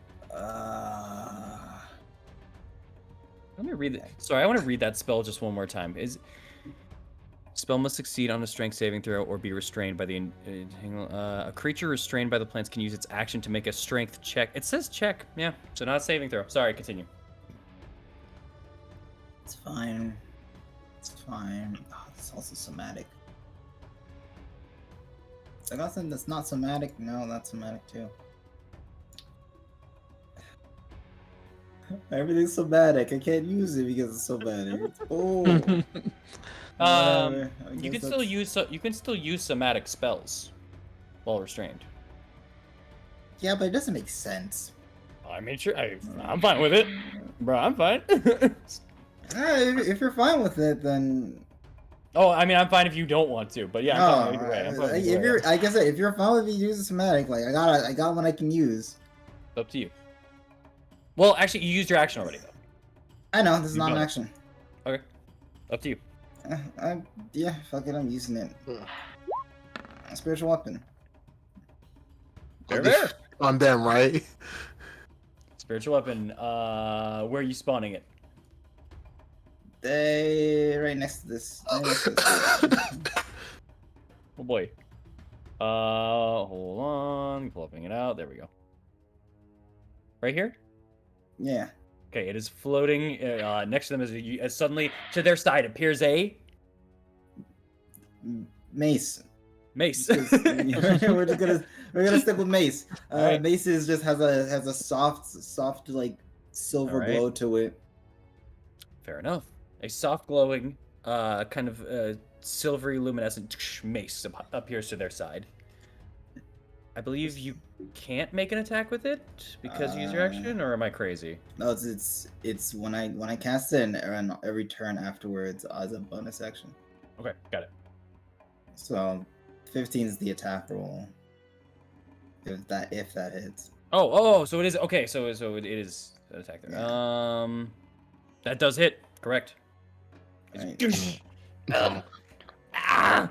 Let me read it. Sorry, I want to read that spell just one more time. Spell must succeed on a strength saving throw or be restrained by the a creature restrained by the plants can use its action to make a strength check. It says check, yeah. So not a saving throw. Sorry, continue. It's fine. It's fine. Oh, it's also somatic. I got something that's not somatic. No, that's somatic too. Everything's somatic. I can't use it because it's somatic. Oh. Whatever. I You guess can still use somatic spells while restrained. Yeah, but it doesn't make sense. I made sure. I'm fine with it, bro. I'm fine. If you're fine with it, then. Oh, I mean, I'm fine if you don't want to, but yeah, I'm fine either way. I'm fine with if either way. you're, like I said, if you're fine with me using somatic, like I got one I can use. It's up to you. Well, actually, you used your action already, though. I know this is You not an don't. action. Okay, up to you. Yeah, fuck it, I'm using it. A spiritual weapon. There. On them, right? Spiritual weapon. Where are you spawning it? They right next to this. Right next to this. Oh boy. Hold on. Flipping it out. There we go. Right here. Yeah. Okay, it is floating next to them as suddenly to their side appears a Mace. mace. we're gonna stick with mace. Alright. Mace just has a soft like silver Alright. glow to it. Fair enough. A soft glowing, kind of silvery luminescent mace appears to their side. I believe you can't make an attack with it because you use your action, or am I crazy? No, it's when I cast it and every turn afterwards as a bonus action. Okay, got it. So 15 is the attack roll. If that hits. So it is okay. So it is an attack there. Yeah. That does hit. Correct. Right. Ah!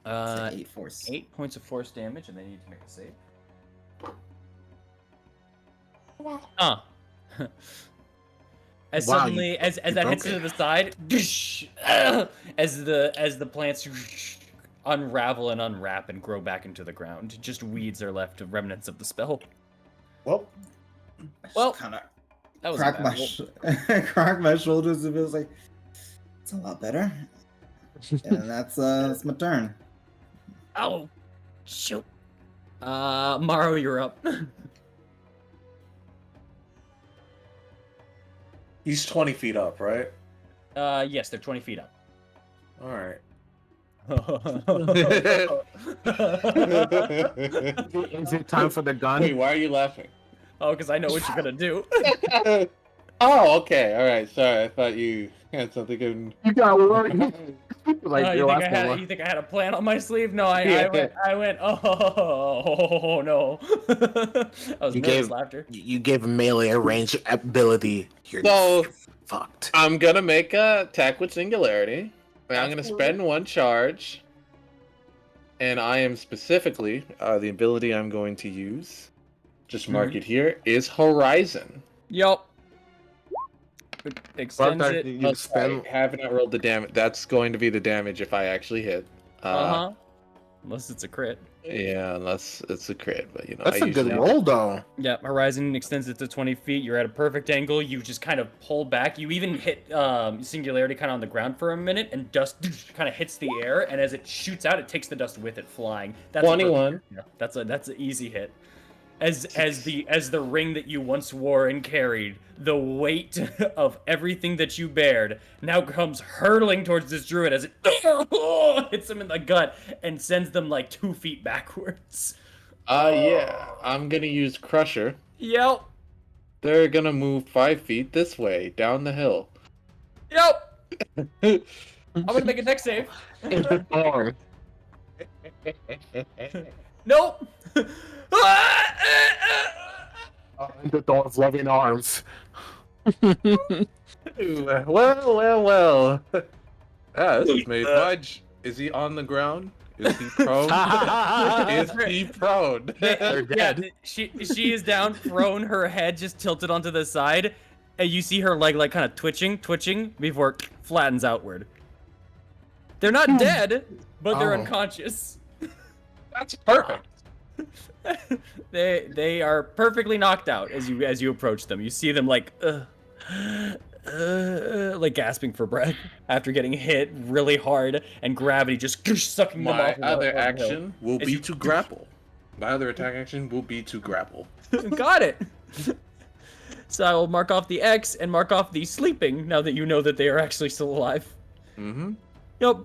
So 8 force. 8 points of force damage, and then you need to make a save. As Wow, suddenly as that broke hits it. to the side, as the plants unravel and unwrap and grow back into the ground, just weeds are left, remnants of the spell. Well, Well, Kind of that was crack a my bad roll. crack my shoulders and feels like it's a lot better. And that's my turn. Oh, shoot. Morrow, you're up. He's 20 feet up, right? Yes, they're 20 feet up. All right. Is it time for the gun? Wait, why are you laughing? Oh, because I know what you're gonna do. Oh, okay. All right. Sorry, I thought you had something good. You got one. Like You your think last one. I had a plan on my sleeve? No, Yeah. I went. Oh no! That was You nervous gave laughter. you gave a melee a range ability. You're So fucked. I'm gonna make a attack with singularity. And I'm gonna spend one charge, and I am specifically the ability I'm going to use. Just mark it here. Is Horizon. Yup. Extends it. You spend. Have not rolled the damage. That's going to be the damage if I actually hit. Unless it's a crit. Yeah, unless it's a crit, but you know. That's I a good usually- roll, though. Yeah, Horizon extends it to 20 feet. You're at a perfect angle. You just kind of pull back. You even hit Singularity kind of on the ground for a minute, and dust kind of hits the air. And as it shoots out, it takes the dust with it, flying. That's 21. That's an easy hit. As the ring that you once wore and carried, the weight of everything that you bared now comes hurtling towards this druid as it hits them in the gut and sends them like 2 feet backwards. Yeah. I'm gonna use Crusher. Yep. They're gonna move 5 feet this way, down the hill. Yep. I'm gonna make a dex save. Into Thorn. Nope. Into Thorn's loving arms. Well. This is made fudge. Is he on the ground? Is he prone? Is he prone? They're dead. She is down, prone, her head just tilted onto the side, and you see her leg like kind of twitching before it flattens outward. They're not dead, but they're Oh. unconscious. That's perfect. They are perfectly knocked out as you approach them. You see them like gasping for breath after getting hit really hard and gravity just sucking them My off. other the hill. action will As be you- to grapple. My other attack action will be to grapple. Got it. So I will mark off the X and mark off the sleeping now that you know that they are actually still alive. Mm-hmm. Yep.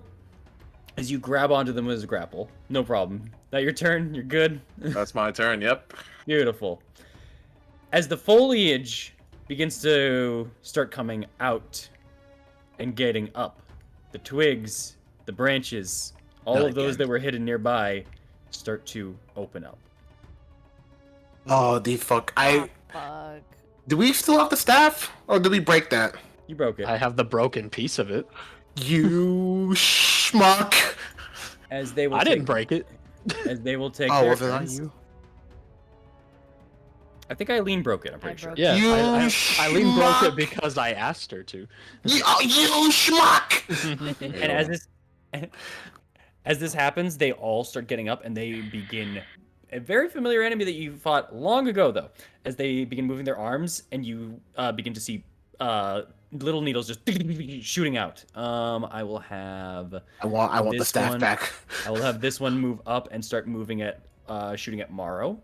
As you grab onto them as a grapple. No problem. That your turn? You're good? That's my turn. Yep. Beautiful. As the foliage begins to start coming out and getting up, the twigs, the branches, all Not of those again. that were hidden nearby start to open up. Oh, the fuck! Fuck. Do we still have the staff, or did we break that? You broke it. I have the broken piece of it. You schmuck! As they will I take, didn't break it. As they will take Oh, their was it not turns. you? I think Eileen broke it, I'm pretty sure. broke Yeah, You Eileen broke schmuck. it because I asked her to. You schmuck! And as this happens, they all start getting up and they begin a very familiar enemy that you fought long ago, though. As they begin moving their arms, and you begin to see little needles just shooting out. I will have I want the This staff one- back. I will have this one move up and start moving at shooting at Morrow.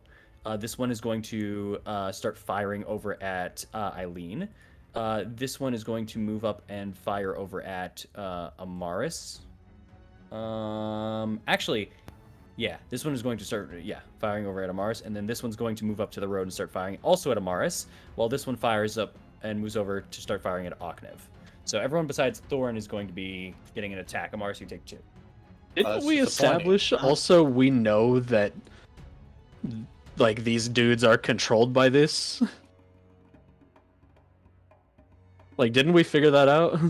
This one is going to start firing over at Eileen. This one is going to move up and fire over at Amaris. Actually, Yeah, this one is going to start, firing over at Amaris, and then this one's going to move up to the road and start firing also at Amaris, while this one fires up and moves over to start firing at Oknev. So everyone besides Thorn is going to be getting an attack. Amaris, you take 2. Didn't that's we disappointing. establish also we know that like these dudes are controlled by this? Like, didn't we figure that out?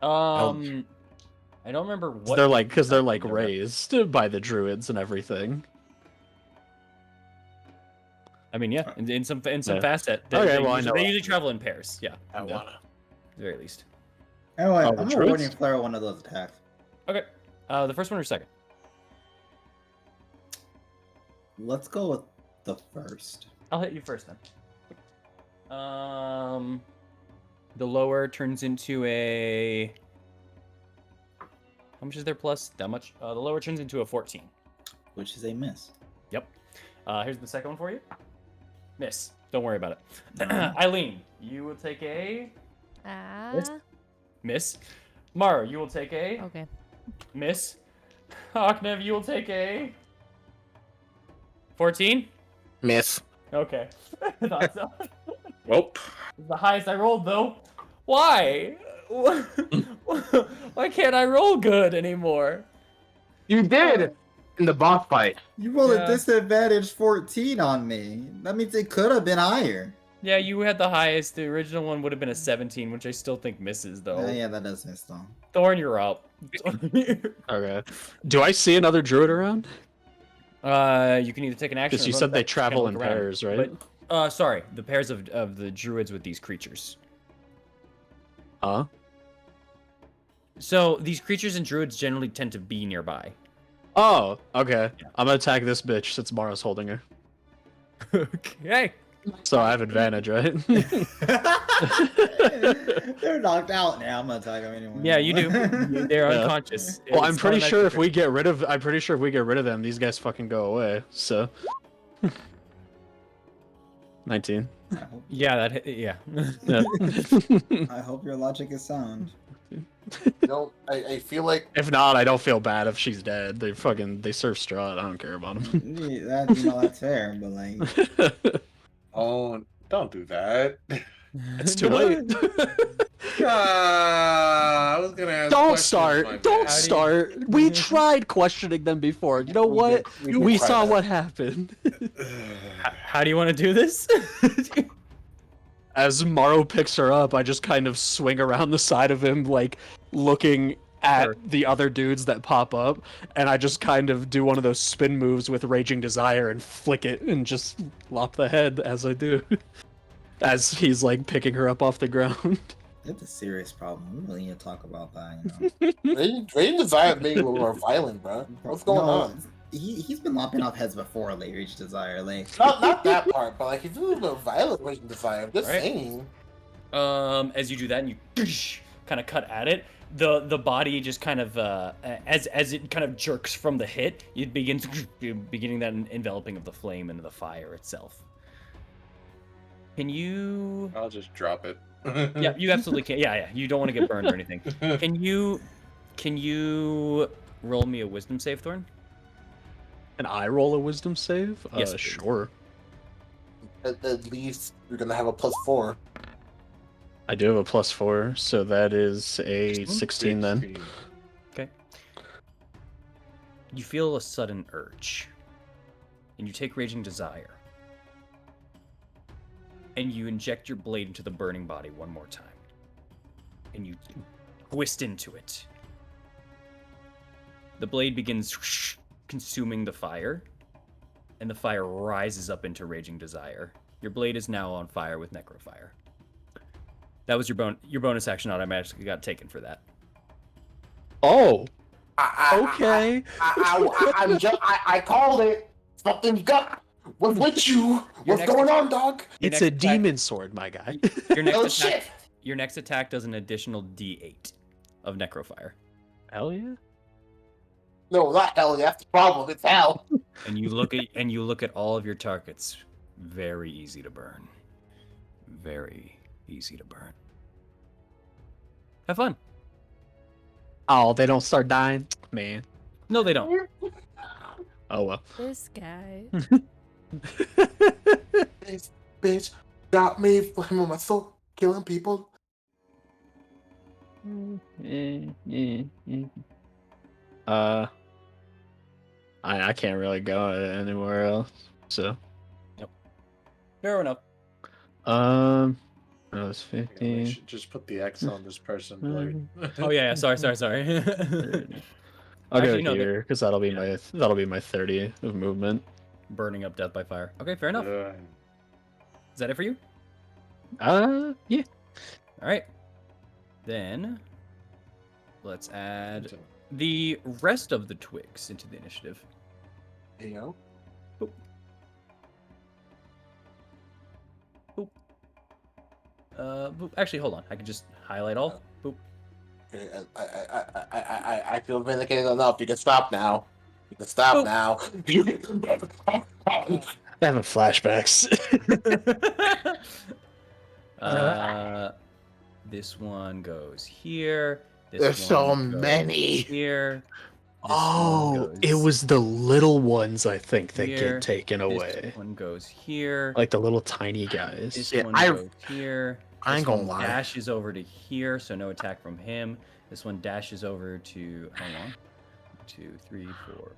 I don't remember what They're like, because they're exactly like raised by the druids and everything. I mean, yeah, in some Yeah. facet. Okay, well, I know They that. usually travel in pairs. Yeah, I wanna. at the very least. Anyway, Oh, the I'm druids? awarding Flare one of those attacks. Okay, the first one or second? Let's go with the first. I'll hit you first then. The lower turns into a. How much is their plus? That much. The lower turns into a 14. Which is a miss. Yep. Here's the second one for you. Miss. Don't worry about it. Eileen, you will take a miss. Mara, you will take a Okay. miss. Oknev, you will take a 14. Miss. Okay. I thought so. Well, The highest I rolled, though. Why? Why can't I roll good anymore? You did in the boss fight. You rolled Yeah. a disadvantage 14 on me. That means it could have been higher. Yeah, you had the highest. The original one would have been a 17, which I still think misses, though. Yeah, that does miss though. Thorn, you're up. Okay. Do I see another druid around? You can either take an action. Because or you run said they back, travel kinda in look around. pairs, right? But, sorry, the pairs of the druids with these creatures. Huh? So these creatures and druids generally tend to be nearby. Oh, okay. Yeah. I'm gonna attack this bitch since Mara's holding her. Okay. So I have advantage, right? They're knocked out now. I'm gonna attack them anyway. Yeah, you do. They're Yeah. unconscious. Well, I'm It's pretty not sure if magic. we get rid of them, these guys fucking go away. So 19. Yeah, that. Yeah. Yeah. I hope your logic is sound. You know, I feel like If not, I don't feel bad if she's dead. They serve Strahd. I don't care about them. Yeah, that's fair, but like, Oh, don't do that. It's too late. I was gonna ask Don't questions, start. my Don't man. start. We tried questioning them before. You know what? we We tried saw that. what happened. How do you want to do this? As Morrow picks her up, I just kind of swing around the side of him, like looking at Sure. the other dudes that pop up, and I just kind of do one of those spin moves with Raging Desire and flick it and just lop the head as I do. As he's like picking her up off the ground. it's a serious problem. We really need to talk about that. You know, Radiant Desire made it a little more violent, bro. What's going No, on? He's been lopping off heads before, like Rage Desire. Like, Not that part, but like he's a little bit violent Radiant Desire. I'm just Right. saying. As you do that and you kind of cut at it, the body just kind of as it kind of jerks from the hit, it begins beginning that enveloping of the flame into the fire itself. Can you? I'll just drop it. Yeah, you absolutely can. Yeah. You don't want to get burned or anything. Can you roll me a wisdom save, Thorn? And I roll a wisdom save? Yes, please. Sure. At least you're gonna have a +4. I do have a +4, so that is a 16 then. 16. Okay. You feel a sudden urge, and you take Raging Desire, and you inject your blade into the burning body one more time, and you twist into it. The blade begins consuming the fire, and the fire rises up into Raging Desire. Your blade is now on fire with Necrofire. That was your bonus action automatically got taken for that. Oh, I okay. called it. Something's got. What's with you? What's next- going on, dog? Your It's next a attack- demon sword, my guy. Your next Oh attack. shit! Your next attack does an additional D8 of Necrofire, Hell yeah. No, not hell. That's the problem. It's hell. and you look at all of your targets. Very easy to burn. Very easy to burn. Have fun. Oh, they don't start dying? Man. No, they don't. Oh well. This guy. This bitch got me flaming my soul, killing people. I can't really go anywhere else. So Fair enough. that was Yeah, we 15. should just put the X on this person. Like... Oh yeah, sorry. 30. I'll Actually, go no, here because that'll be yeah. my 30 of movement. Burning up death by fire. Okay, fair enough. Is that it for you? Yeah. All right. Then let's add the rest of the twigs into the initiative. You know? Boop. Actually, hold on. I can just highlight all. Boop. I feel vindicated enough. You can stop now. You can stop Oh. now. I'm having flashbacks. This one goes here. This There's so one goes many. here. This Oh, one it goes was the little ones I think that here. get taken This away. one goes here. Like the little tiny guys. This Yeah, one I goes here. ain't This gonna one lie. dashes over to here, so no attack from him. This one dashes over to. Hang on. 2, 3, 4.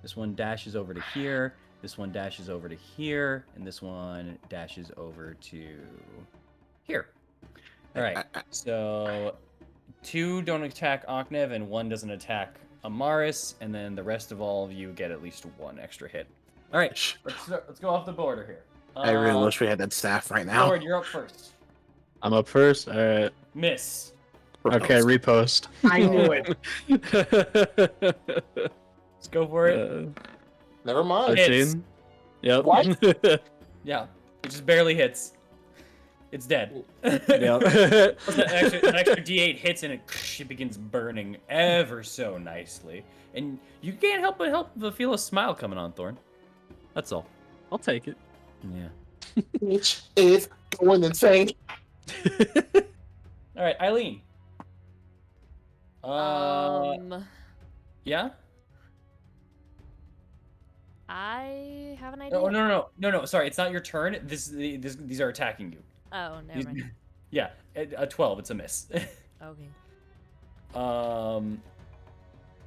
This one dashes over to here. This one dashes over to here, and this one dashes over to here. All right. So 2 don't attack Oknev, and 1 doesn't attack Amaris, and then the rest of all of you get at least 1 extra hit. All right. Let's go off the border here. I really wish we had that staff right now. Lord, you're up first. I'm up first. All right. Miss. Okay, repost. I knew it. Let's go for it. Never mind. Hits. 13. Yep. What? Yeah, it just barely hits. It's dead. Yep. An extra D8 hits and it begins burning ever so nicely. And you can't help but feel a smile coming on, Thorn. That's all. I'll take it. Yeah. Bitch is going insane. All right, Eileen. Yeah. I have an idea. Oh no! Sorry, it's not your turn. These are attacking you. Oh, never mind. Yeah, a 12. It's a miss. Okay.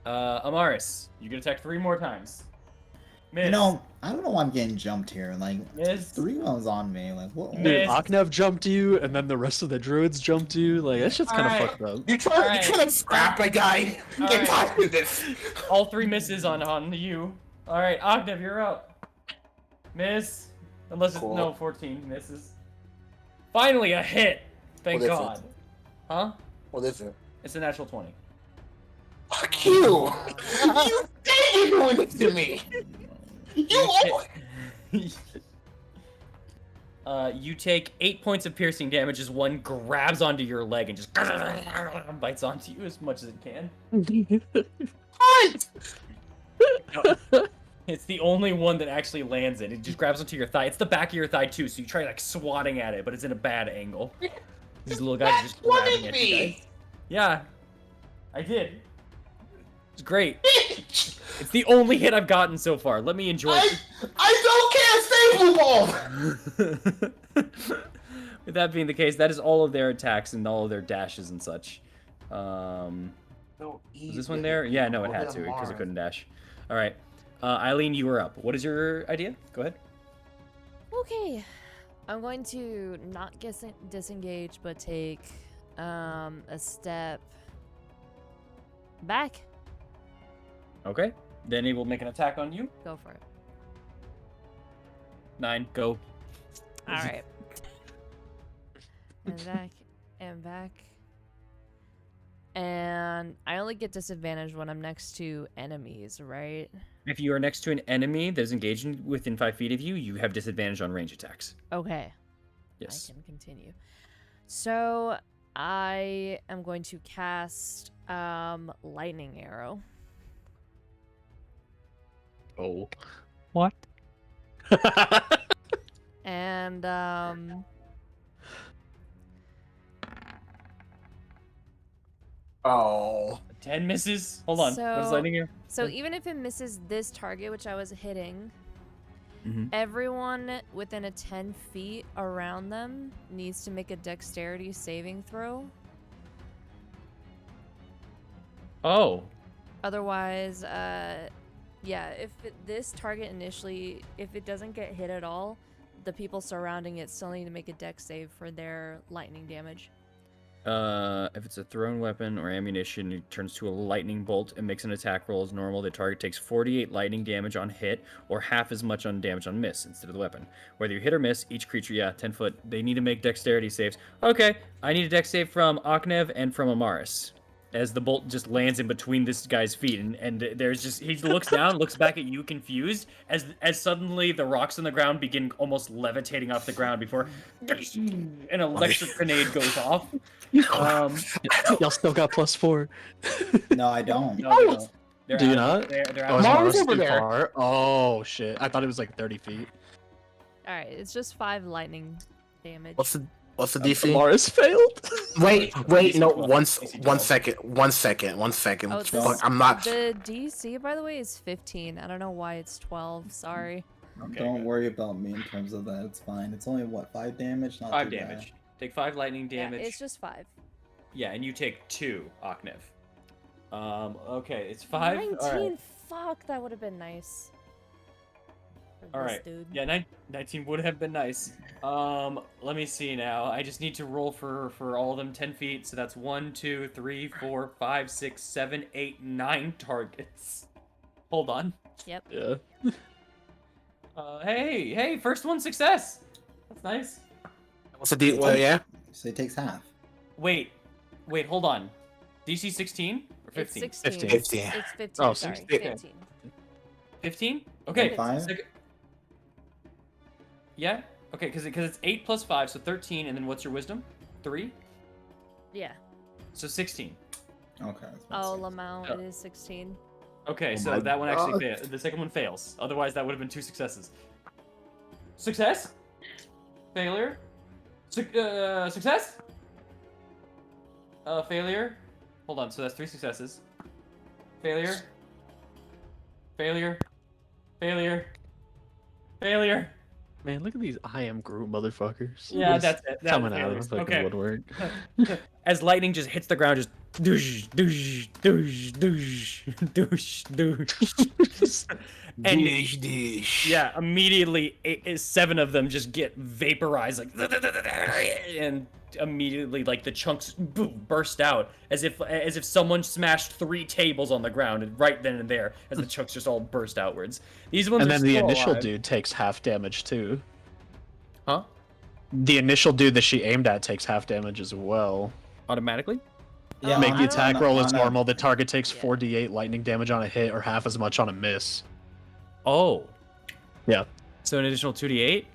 Amaris, you get attacked 3 more times. Miss. You know, I don't know why I'm getting jumped here. Like, Miss. 3 ones on me. Like, what? Dude, Miss. Aknev jumped you, and then the rest of the druids jumped you. Like, that shit's kind of Alright. fucked up. You Alright. trying to scrap my guy? Alright. Get tired of this. All 3 misses on you. All right, Ognev, you're up. Miss. Unless it's Cool. no 14 misses. Finally a hit. Thank What is God. it? Huh? What is it? It's a natural 20. Fuck you! You say you're doing this to me! You always... You take 8 points of piercing damage as one grabs onto your leg and just bites onto you as much as it can. It's the only one that actually lands it. It just grabs onto your thigh. It's the back of your thigh too, so you try like swatting at it, but it's in a bad angle. These little guys are just grabbing at you guys. Yeah, I did. It's great. It's the only hit I've gotten so far. Let me enjoy it. I don't care, stay blue ball! With that being the case, that is all of their attacks and all of their dashes and such. Was this one there? Yeah, no, it had to because it couldn't dash. All right. Eileen, you are up. What is your idea? Go ahead. Okay. I'm going to not disengage, but take a step back. Okay. Then he will make an attack on you. Go for it. 9. Go. All right. And back and back. And I only get disadvantage when I'm next to enemies, right? If you are next to an enemy that is engaging within 5 feet of you, you have disadvantage on range attacks. Okay. Yes. I can continue. So I am going to cast lightning arrow. Oh. What? And Oh. 10 misses. Hold on. What is So- lightning here? So even if it misses this target, which I was hitting, Mhm. everyone within a 10 feet around them needs to make a dexterity saving throw. Oh. Otherwise, yeah, if this target initially, if it doesn't get hit at all, the people surrounding it still need to make a dex save for their lightning damage. If it's a thrown weapon or ammunition, it turns to a lightning bolt and makes an attack roll as normal. The target takes 48 lightning damage on hit, or half as much on damage on miss instead of the weapon. Whether you hit or miss, each creature, 10 foot, they need to make dexterity saves. Okay, I need a dex save from Aknev and from Amaris. As the bolt just lands in between this guy's feet, and there's just he looks down, looks back at you, confused, as suddenly the rocks on the ground begin almost levitating off the ground before an electric grenade goes off. Y'all still got +4. No, I don't. No, they don't. They're Do you out of- not? They're Oh, out is of- Mars Mars over too there. far? Oh shit! I thought it was like 30 feet. All right, it's just 5 lightning damage. What's the DC? Mars failed. Wait, no. DC 1 12. second. 1 second. 1 second. Oh, Fuck, this- I'm not. The DC, by the way, is 15. I don't know why it's 12. Sorry. Okay, Don't good. worry about me in terms of that. It's fine. It's only what, 5 damage? Not 5 too bad. damage. Take 5 lightning damage. Yeah, it's just 5. Yeah, and you take 2, Aknev. Okay, it's 5. 19. All right. Fuck, that would have been nice. For All this right. dude. Yeah, 19 would have been nice. Let me see now. I just need to roll for all of them 10 feet. So that's 1, 2, 3, 4, 5, 6, 7, 8, 9 targets. Hold on. Yep. Yeah. Hey, first one success. That's nice. What's the D? Well, yeah. So he takes half. Wait, hold on. DC 16 or It's 15? 16. 15. It's 15. Oh, sorry. 16. 15. 15? Okay. 5? Yeah. Okay, because it's 8 plus 5, so 13, and then what's your wisdom? 3? Yeah. So 16. Okay. Oh, Lamau, it is 16. Okay, Oh so my that one actually God. fails. The second one fails. Otherwise, that would have been 2 successes. Success? Failure? Success? Failure? Hold on, so that's 3 successes. Failure? Failure? Failure? Failure? Man, look at these I am Groot motherfuckers. Yeah, Just that's it. That coming was out of the failures. fucking Okay. woodwork. As lightning just hits the ground, just douche, douche, douche, douche, douche, douche. And yeah, immediately 7 of them just get vaporized, like, and immediately like the chunks boom, burst out as if someone smashed 3 tables on the ground and right then and there as the chunks just all burst outwards. These ones And are then the still initial alive. dude takes half damage too. Huh? The initial dude that she aimed at takes half damage as well. Automatically? Yeah, Make I the don't attack know. roll as On a- normal. The target takes Yeah. 4d8 lightning damage on a hit or half as much on a miss. Oh. Yeah. So an additional 2d8?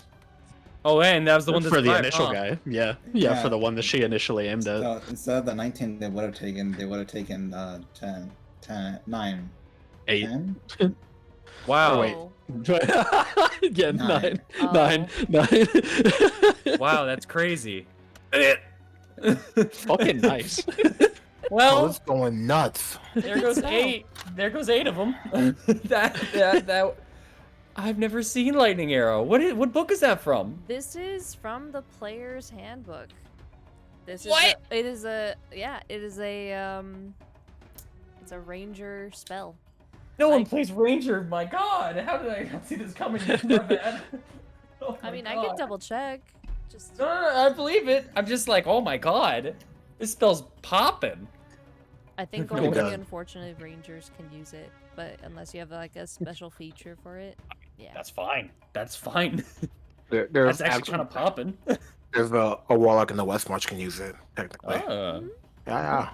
Oh, and that was the one that's for the fired, initial huh? guy. Yeah. Yeah. For the one that she initially aimed at. So instead of the 19, they would have taken 9. 8. 10? Wow. Oh, wait. Oh. Yeah, 9. 9. 9. Wow, that's crazy. Fucking nice. Oh, Well, it's going nuts. there goes spell. 8. There goes 8 of them. that. I've never seen Lightning Arrow. What book is that from? This is from the player's handbook. This What? is it's a ranger spell. No one I- plays Ranger. My God, how did I not see this coming? This far, man? Oh I my mean, I God. can double check. Just No, I believe it. I'm just like, oh my God, this spell's popping. I think Pretty only good. unfortunately rangers can use it, but unless you have like a special feature for it, yeah. That's fine. That's fine. There's That's actually kind of popping. There's a warlock in the West March can use it technically. Yeah.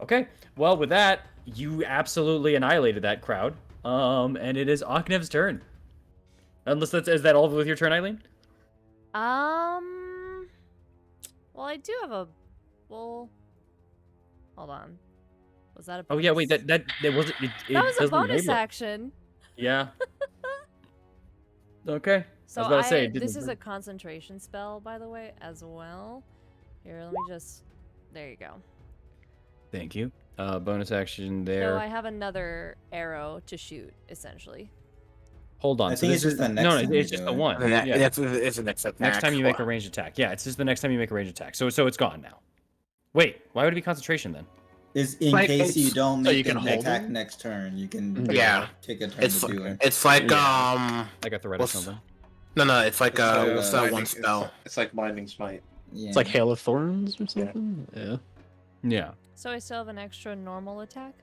Okay. Well, with that, you absolutely annihilated that crowd. And it is Aknev's turn. Unless is that all with your turn, Eileen? Well, I do have a hold on. Was that a Oh yeah, wait. bonus? That wasn't. It That was a doesn't bonus label it. action. Yeah. Okay. So I was about to say, it this didn't- is a concentration spell, by the way, as well. Here, let me just. There you go. Thank you. Bonus action So there. I have another arrow to shoot, essentially. Hold on. I so think this it's just is- the next no, time you it's just do the it. one. And Yeah. it's the next attack. Next time you make a ranged attack. Yeah, it's just the next time you make a ranged attack. So it's gone now. Wait, why would it be concentration then? Is in Like, case you it's- don't so make you can the hold attack it? next turn, you can Yeah. take a turn It's to do it. it's like Yeah. Like a threat or what's- something. no, it's like like, what's that one Binding- spell? It's like Binding Smite. Yeah. It's like Hail of Thorns or something. Yeah. Yeah. So I still have an extra normal attack?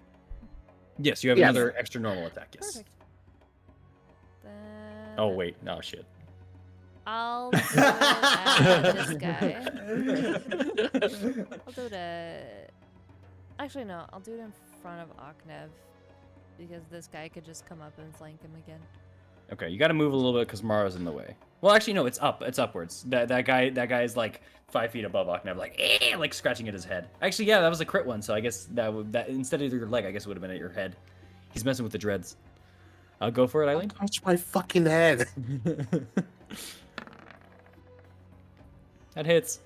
Yes, you have Yes. another extra normal attack. Yes. Perfect. Then Oh wait, no shit. I'll do it at this guy. I'll do it at... Actually, no. I'll do it in front of Aknev. Because this guy could just come up and flank him again. Okay, you got to move a little bit because Mara's in the way. Well, actually, no, it's up. It's upwards. That guy is like 5 feet above Aknev, like scratching at his head. Actually, yeah, that was a crit one. So I guess that instead of your leg, I guess it would have been at your head. He's messing with the dreads. Go for it, Eileen. Touch my fucking head. That hits.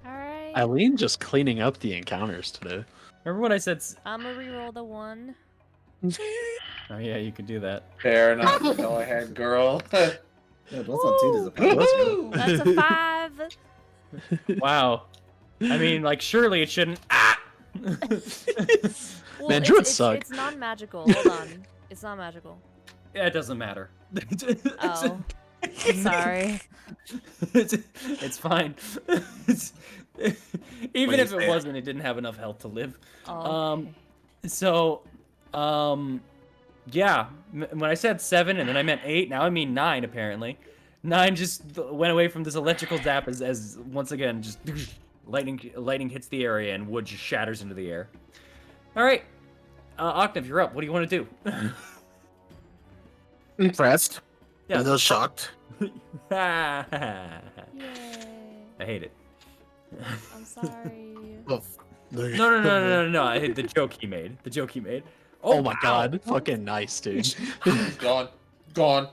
Alright. Eileen just cleaning up the encounters today. Remember when I said? I'm gonna reroll the 1. Oh yeah, you could do that. Fair enough. Go ahead, girl. Yeah, that's not too disappointing. Woo! That's a 5. Wow. I mean, like, surely it shouldn't. Ah. Well, Man, druids suck. It's non-magical. Hold on. It's not magical. Yeah, it doesn't matter. Oh. Sorry. It's fine. Even if it say? wasn't, it didn't have enough health to live. Oh, okay. So, yeah. When I said 7 and then I meant 8, now I mean 9 apparently. 9 just went away from this electrical zap as once again just lightning hits the area and wood just shatters into the air. All right, Octave, you're up. What do you want to do? Impressed. Yeah. A little shocked. I Yay. hate it. I'm sorry. Oh, No. I hate the joke he made. Oh my god. Fucking nice, dude. Gone. Gone.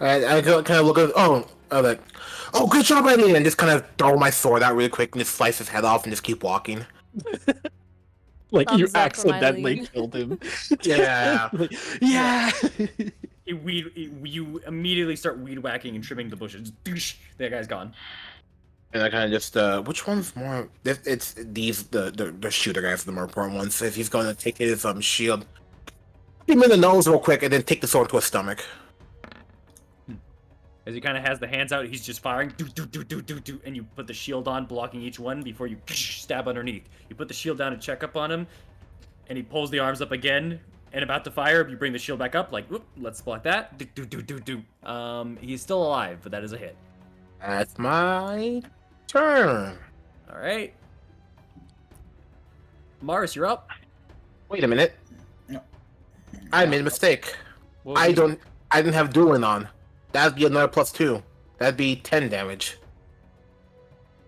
I kind of look at like, oh, good job, Eileen, and just kind of throw my sword out really quick and just slice his head off and just keep walking. Like you Thumbs up from accidentally Eileen. killed him. Yeah. Like, yeah. You immediately start weed whacking and trimming the bushes. That guy's gone. And I kind of just, which one's more? It's these the shooter guys, are the more important ones. So if he's going to take his shield, hit him in the nose real quick, and then take the sword to his stomach. As he kind of has the hands out, he's just firing, do, and you put the shield on, blocking each one before you stab underneath. You put the shield down to check up on him, and he pulls the arms up again, and about to fire, you bring the shield back up, like, whoop, let's block that. Do. He's still alive, but that is a hit. That's my turn. All right. Mars, you're up. Wait a minute. No. I made a mistake. What was I it? didn't have dueling on. That'd be another +2. That'd be 10 damage.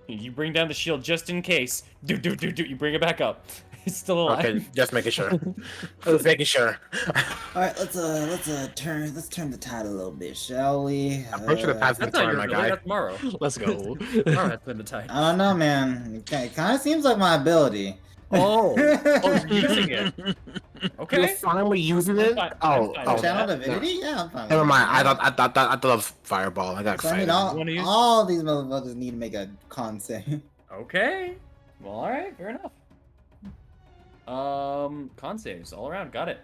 You bring down the shield just in case. Do. You bring it back up. It's still alive. Okay, just making sure. Just making sure. All right, let's turn the tide a little bit, shall we? I'm sure the past That's the not time, your my ability, guy. that's Morrow. Let's go. Morrow has been the tide. I don't know, man. It kind of seems like my ability. Oh, you're using it. You're Okay. finally using it? I'm Oh, fine oh. with Channel that. divinity? Yeah, I'm fine. Never with mind. that. I thought of fireball. I got So, I mean, excited. Wanna use- all these motherfuckers need to make a con save. Okay. Well, all right. Fair enough. Con saves all around. Got it.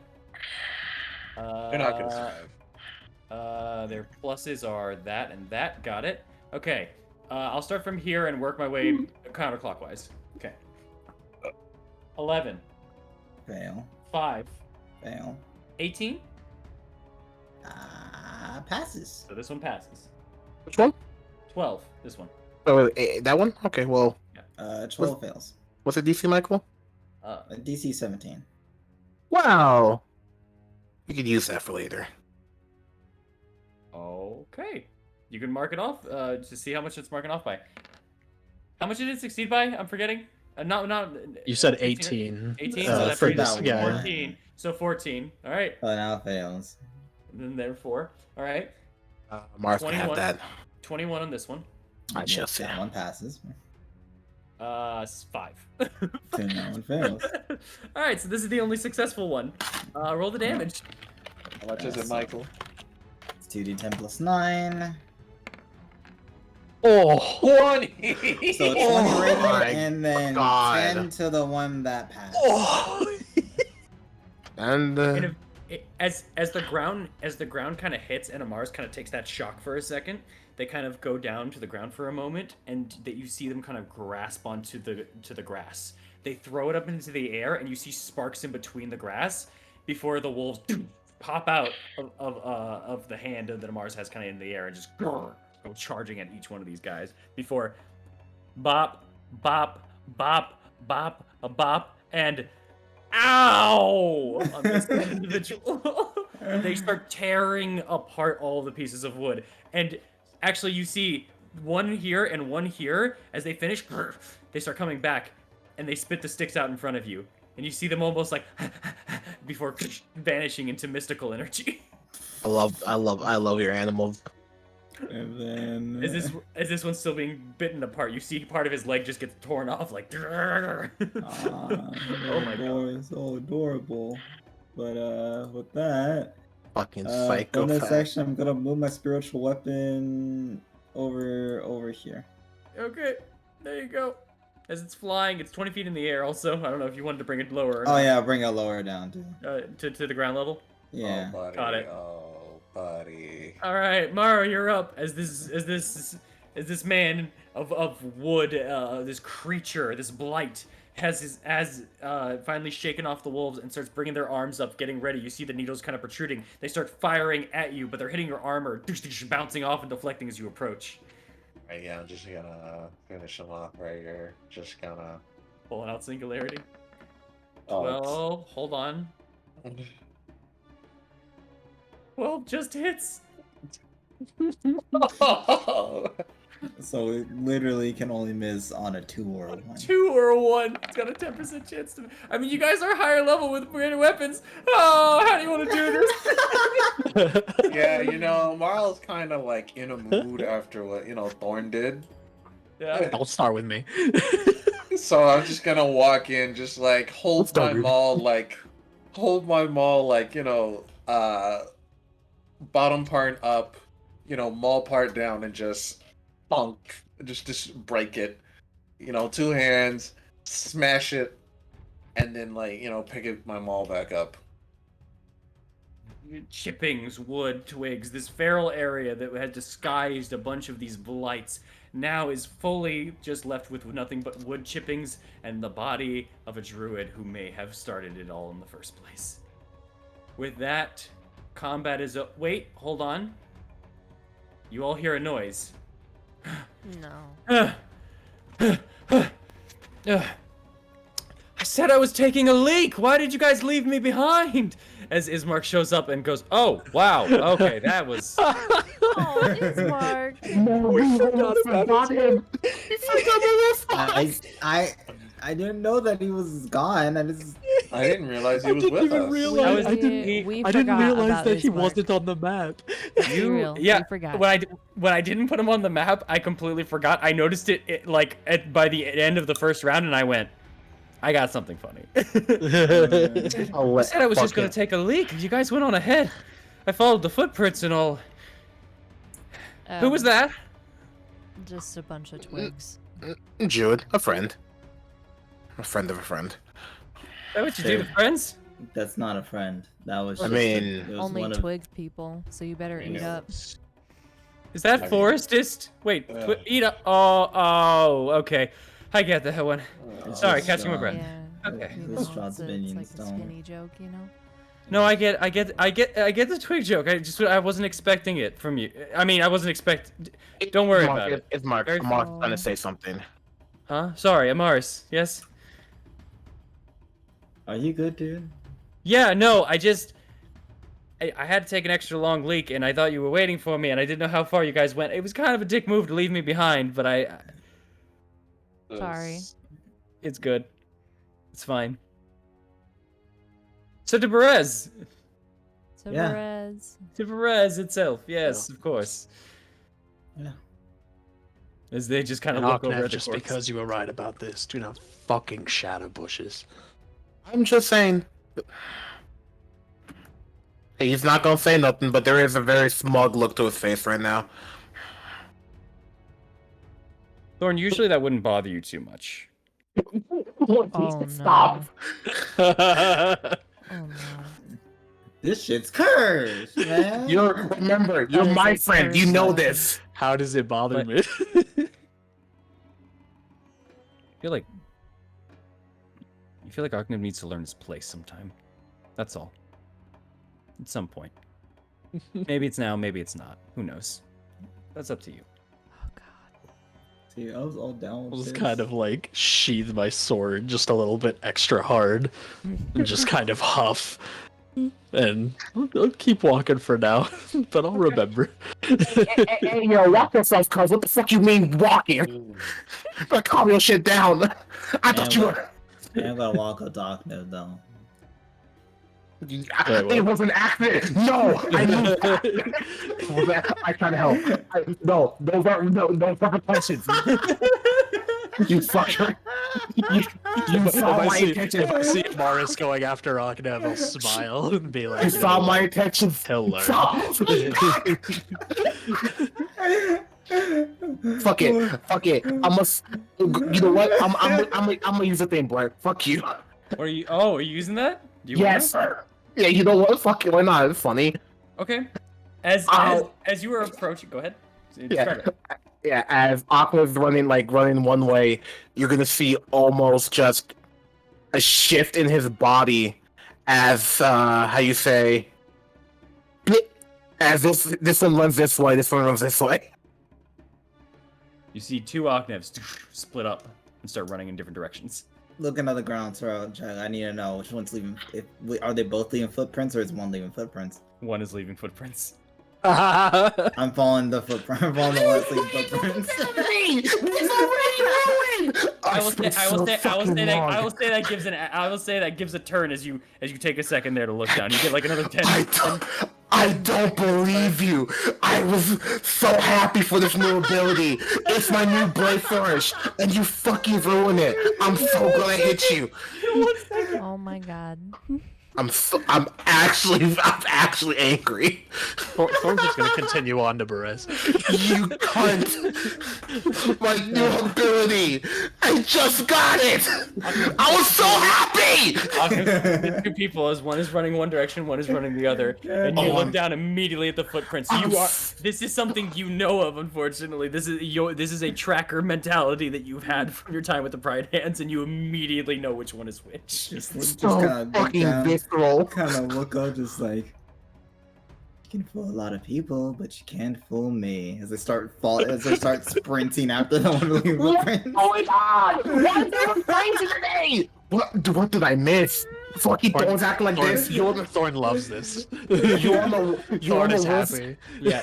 They're not gonna survive. Their pluses are that and that. Got it. Okay. I'll start from here and work my way counterclockwise. Okay. 11, Fail. 5, Fail. 18. Passes. So this one passes. Which one? 12. This one. Oh, that one? Okay, well, 12 fails. what's the DC, Michael? DC 17. Wow. You could use that for later. Okay. You can mark it off to see how much it's marking off by. How much did it succeed by? I'm forgetting. Not. You said 18. 18. 18. So that for brings this us guy. 14. So 14. All right. Oh, now it fails. And then there 4. All right. Mars can have 21. that. 21 on this one. I shall say. That one passes. 5. Then that one fails. All right, so this is the only successful one. Roll the damage. How much is it, Michael? It's 2d10 plus 9. Oh, 20! So 20 Oh radiant, my and then God. 10 to the one that passed. oh. And And as the ground kind of hits and Amars kind of takes that shock for a second, they kind of go down to the ground for a moment, and that you see them kind of grasp onto the grass. They throw it up into the air, and you see sparks in between the grass before the wolves pop out of the hand that Amars has kind of in the air and just go charging at each one of these guys before bop, bop, bop, bop, a bop, and ow on this individual. They start tearing apart all the pieces of wood, and actually you see one here and one here. As they finish, they start coming back, and they spit the sticks out in front of you, and you see them almost like before vanishing into mystical energy. I love your animals. And then Is this one still being bitten apart? You see part of his leg just gets torn off, like. oh my boy, so adorable. But with that, Fucking on this psychopath. section, I'm gonna move my spiritual weapon over here. Okay, there you go. As it's flying, it's 20 feet in the air. Also, I don't know if you wanted to bring it lower. Or Oh not. yeah, bring it lower down too. To the ground level. Yeah. Oh, buddy. Got it. Oh, buddy. All right, Mara, you're up. As this man of wood, this creature, this blight, has finally shaken off the wolves and starts bringing their arms up, getting ready. You see the needles kind of protruding. They start firing at you, but they're hitting your armor, bouncing off and deflecting as you approach. Right, yeah, I'm just gonna finish him off right here. Just gonna. Pulling out singularity. Oh, 12. Hold on. 12 just hits. So it literally can only miss on a 2 or a 1. 2 or a 1. It's got a 10% chance to. I mean, you guys are higher level with greater weapons. Oh, how do you want to do this? Yeah, Marl's kind of like in a mood after what, Thorn did. Yeah. Don't start with me. So I'm just gonna walk in, just like hold my maul, bottom part up, maul part down, and just bonk, just break it. 2 hands, smash it, and then pick my maul back up. Chippings, wood, twigs. This feral area that had disguised a bunch of these blights now is fully just left with nothing but wood chippings and the body of a druid who may have started it all in the first place. With that, combat is up. Wait, hold on. You all hear a noise. No. I said I was taking a leak. Why did you guys leave me behind? As Ismark shows up and goes, "Oh, wow. Okay, that was." Oh, it's Mark. We forgot him. I didn't know that he was gone. I didn't realize he was with us. Realize, I didn't realize that he Ismark. wasn't on the map. Let's be real. Yeah, We forgot. when I didn't put him on the map, I completely forgot. I noticed it by the end of the first round, and I went, I got something funny. I said I was just gonna take a leak. You guys went on ahead. I followed the footprints and all. Who was that? Just a bunch of twigs. Jude, a friend. A friend of a friend. Is that what you do with friends? That's not a friend. That was. I Just mean- it was Only one of- twig people, so you better eat up. Is that Forestist? Wait, Yeah. eat up. Oh, okay. I get that one. Sorry, It's catching my breath. Yeah. Okay. You This know, Strahd's it's minions like a don't. skinny joke, you know? No, I get the twig joke. I wasn't expecting it from you. I mean, I wasn't Don't worry about it. It's Mark. Very Mark's cool. trying to say something. Huh? Sorry, Amaris. Yes? Are you good, dude? Yeah, no, I had to take an extra long leak, and I thought you were waiting for me, and I didn't know how far you guys went. It was kind of a dick move to leave me behind, but Sorry. it's good. It's fine. So to Perez. So Yeah. Perez. To Perez itself, yes, of course. Yeah. As they just kind of And look over Aknev, at the just corpse. because you were right about this, do not fucking shadow bushes. I'm just saying. He's not gonna say nothing, but there is a very smug look to his face right now. Thorn, usually that wouldn't bother you too much. Oh, Stop! Oh no. This shit's cursed, man. Remember, That you're is my a friend. You curse know weapon. this. How does it bother But- me? You feel like Aknev needs to learn his place sometime. That's all. At some point. Maybe it's now, maybe it's not. Who knows? That's up to you. Oh god. See, I was all down I'll with just this. kind of like sheathe my sword just a little bit extra hard and just kind of huff. And I'll keep walking for now, but I'll remember. Hey, yo, walk yourself, cuz. What the fuck you mean walking? But calm your shit down. I thought you were. I'm gonna walk up to Aknev though. It was an accident. No, I knew that. I tried to help. No, those are intentions. You fucker. You saw my intentions. If I see Morris going after Aknev, I'll smile and be like, You saw my intentions. he'll learn. Fuck it. I must. You know what? I'm gonna use the thing, boy. Fuck you. What are you? Oh, are you using that? Do you Yes, sir. Yeah, you know what? Fuck it. Why not? It's funny. Okay. As Ow. as you were approaching, go ahead. Yeah. Describe it. Yeah, as Aqua's running one way, you're gonna see almost just a shift in his body as how you say, as this one runs this way, this one runs this way. You see two Aknevs split up and start running in different directions. Looking at the ground, throw check. I need to know which one's leaving. Are they both leaving footprints, or is one leaving footprints? One is leaving footprints. I'm following the footprint. I'm following the one that's leaving footprints. I will say that gives a turn as you take a second there to look down. You get like another 10. I don't believe you. I was so happy for this new ability. It's my new blade flourish, and you fucking ruin it. I'm so gonna hit you. Oh my god. I'm actually angry. Thorn's just gonna continue on to Perez. You cunt! My new ability! I just got it! I was so happy! The two people, as one is running one direction, one is running the other, and you look down immediately at the footprints. This is something you know of, unfortunately. This is a tracker mentality that you've had from your time with the Pride Hands, and you immediately know which one is which. Just So kind of fucking visceral. kind of look up, just like, you can fool a lot of people, but you can't fool me. As they start sprinting after the one leaving footprints. Oh my god! Why is there crazy today? What did I miss? Fucking don't act like this. Thorn loves this. You're Thorn is happy. Yeah,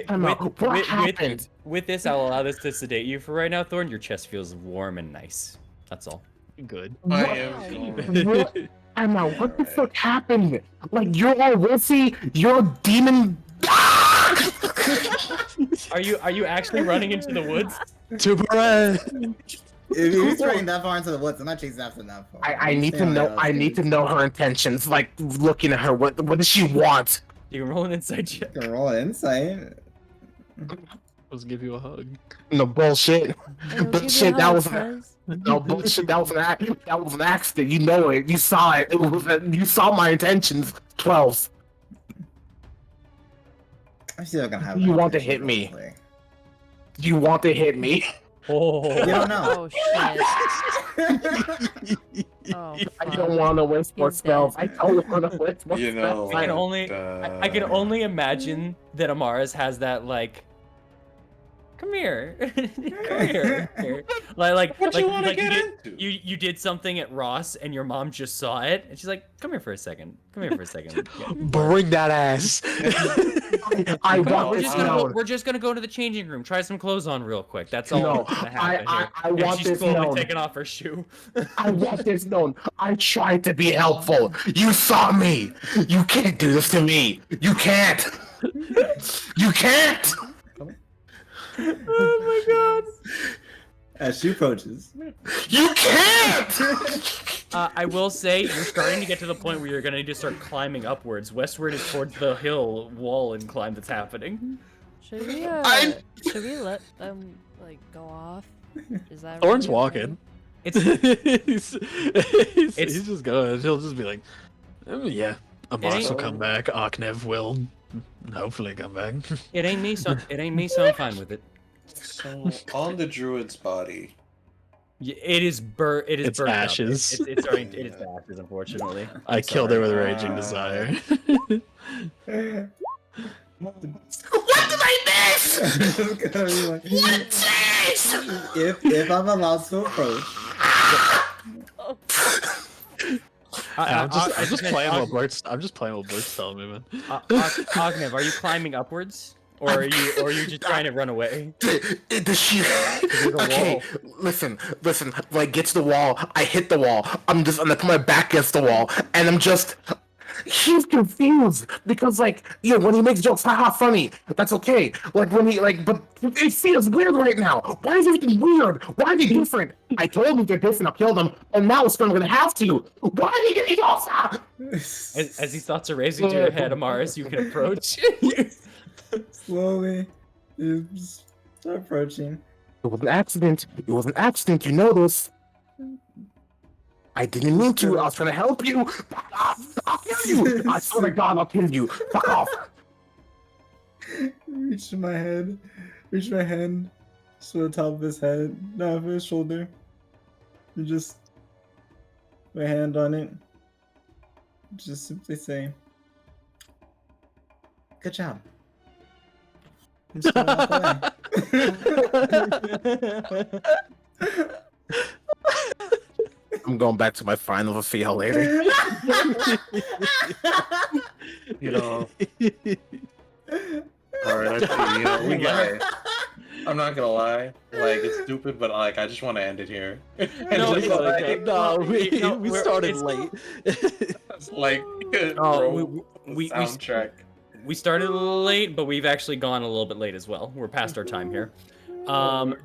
I'm out. What happened? with this, I'll allow this to sedate you for right now, Thorn. Your chest feels warm and nice. That's all. Good. I am. What? I'm out. What the fuck happened? Like, you're all wussy. You're a demon. Are you actually running into the woods? To Perez. If he's running that far into the woods, I'm not chasing after that far. I need to know. I need to know her intentions. Like, looking at her. What does she want? You can roll an insight check. You can roll insight. Let's give you a hug. No bullshit. It'll give you Bullshit. a That hug, was cuz. no bullshit. That was an accident. You know it. You saw it. You saw my intentions. 12. I'm still gonna have. You my want to intentions hit me? real quick. You want to hit me? Oh. You don't know. Oh shit. Oh, I fuck. don't want to waste more He's spells. dead. I don't want to waste more You spells. know. I can only imagine that Amaris has that like, come here, come here. Like What you want to get into? you did something at Ross and your mom just saw it and she's like, come here for a second. Come here for a second. Yeah. Bring that ass. I Come on, want we're this just gonna go, known. we're just gonna go to the changing room, try some clothes on real quick. That's all No, that's gonna happen I here. want And she's this slowly known. taking off her shoe. I want this known. I tried to be helpful. You saw me. You can't do this to me. You can't. You can't. Oh my god. As she approaches. You can't! I will say, you're starting to get to the point where you're gonna need to start climbing upwards. Westward is towards the hill wall and climb that's happening. Should we should we let them like go off? Is that Thorn's really okay? walking. It's he's just going. He'll just be like, "Oh, yeah, Amos will come back. Arknev will hopefully come back." it ain't me, so I'm fine with it. So on the druid's body. It is It's burnt up. ashes. It's already, it is ashes, unfortunately. I killed it with raging desire. What did I miss? Like, What chase? if I'm allowed to approach, I'm just playing what Bert's. I'm just playing what Bert's telling me, man. Ognev, are you climbing upwards, or are you just trying to run away? The sheet. There's a Okay, wall. listen. When I get to the wall, I hit the wall. I'm put my back against the wall, and I'm just. He's confused because, like, when he makes jokes, haha, funny. That's okay. Like when he but it feels weird right now. Why is everything weird? Why are they different? I told him they're different. I'll kill them, and now it's gonna have to. Why are they getting off? As these thoughts are racing to your head, Amaris, you can approach. slowly, you just start approaching. It was an accident. It was an accident. You know this. I didn't mean to. I was trying to help you. Fuck off. I'll kill you. I swear to God, I'll kill you. Fuck off. Reach my hand to the top of his head, not of his shoulder. And just my hand on it. Just simply say, "Good job." I'm just gonna walk away. I'm going back to my final of see y'all later. Alright, we got it. I'm not gonna lie, like it's stupid, but like I just want to end it here. And No, just, it's like, okay. we started late. like we soundtrack. We started a little late, but we've actually gone a little bit late as well. We're past our time here.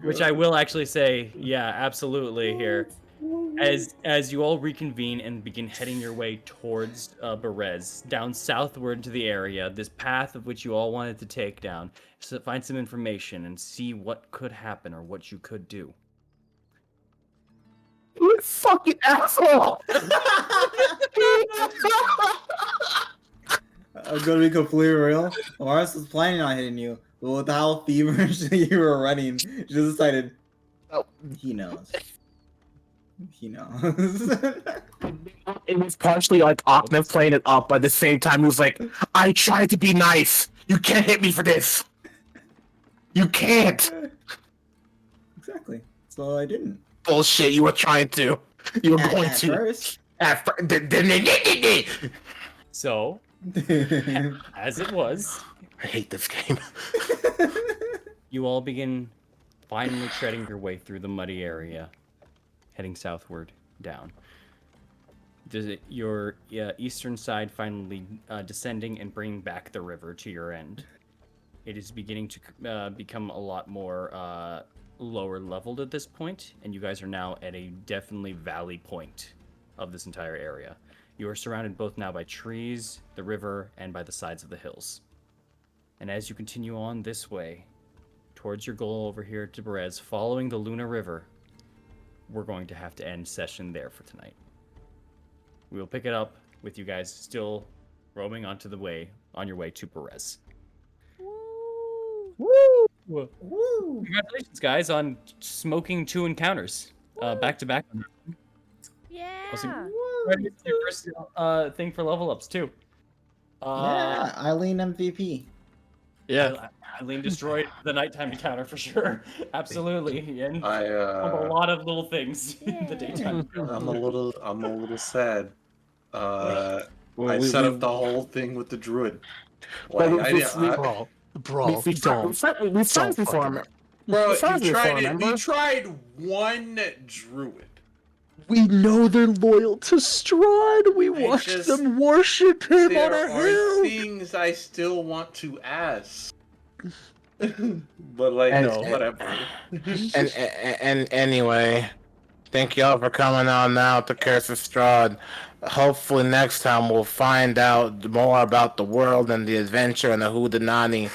Which I will actually say, yeah, absolutely here. As you all reconvene and begin heading your way towards Berez, down southward to the area, this path of which you all wanted to take down, to find some information and see what could happen or what you could do. You fucking asshole! I'm gonna be completely real. Morris was planning on hitting you, but with how feverishly you were running, she just decided, Oh. he knows. He knows. It was partially like Arknev playing it up, but at the same time he was like, I tried to be nice. You can't hit me for this. You can't. Exactly. So I didn't. Bullshit, you were trying to. You were going At to. first. At first. So, as it was, I hate this game. you all begin finally treading your way through the muddy area, heading southward down. Your eastern side finally descending and bringing back the river to your end. It is beginning to become a lot more lower leveled at this point, and you guys are now at a definitely valley point of this entire area. You are surrounded both now by trees, the river, and by the sides of the hills. And as you continue on this way, towards your goal over here to Berez, following the Luna River, we're going to have to end session there for tonight. We will pick it up with you guys still roaming on your way to Berez. Woo! Woo! Congratulations, guys, on smoking 2 encounters back to back. Yeah. It's your first thing for level ups too. Yeah, Eileen MVP. Yeah. Eileen destroyed the nighttime encounter for sure. Absolutely, and I a lot of little things in the daytime. I'm a little sad. I we set up the whole thing with the druid. Like, Brawl. We Don't. tried before him. Bro, Besides you before, tried it. remember? You tried one druid. We know they're loyal to Strahd. We watched just- them worship him on There a are hill. things I still want to ask. But like, And- no, and- whatever. And anyway, thank y'all for coming on now to Curse of Strahd. Hopefully next time we'll find out more about the world and the adventure and the Hootenanny.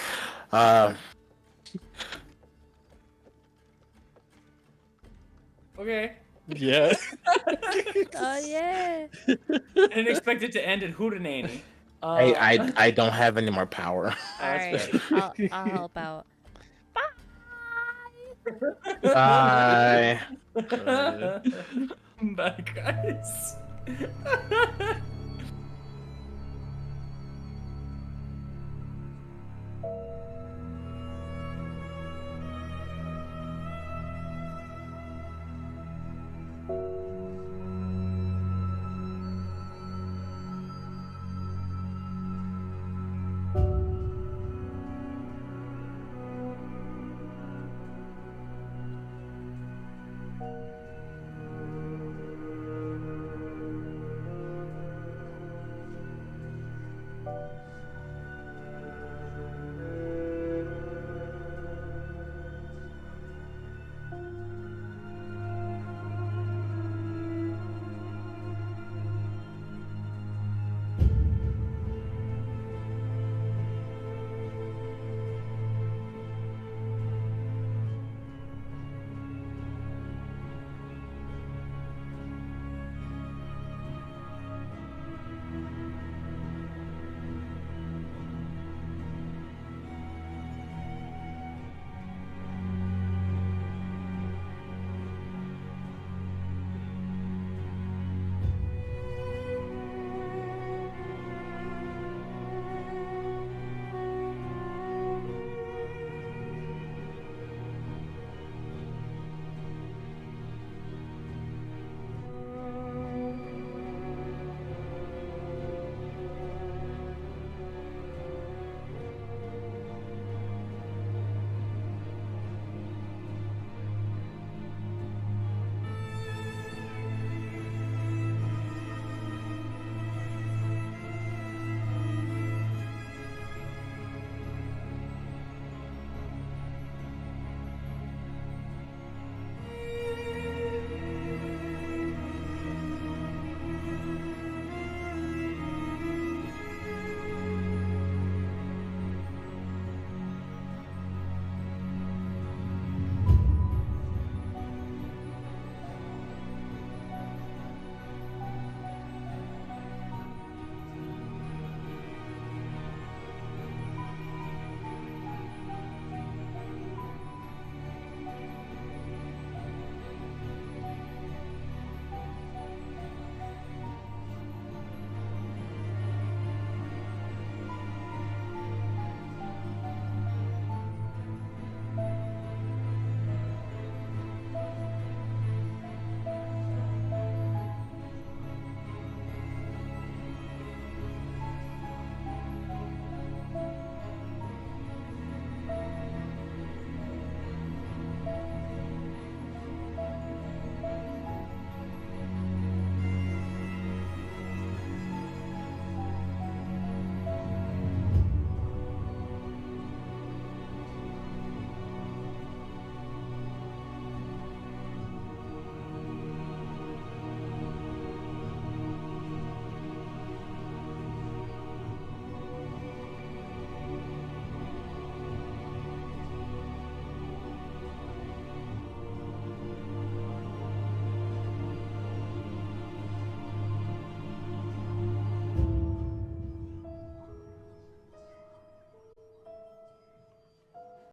Okay. Yeah. Oh yeah. I didn't expect it to end in Hootenanny. I don't have any more power. All That's right. I'll help out. Bye. Bye, guys.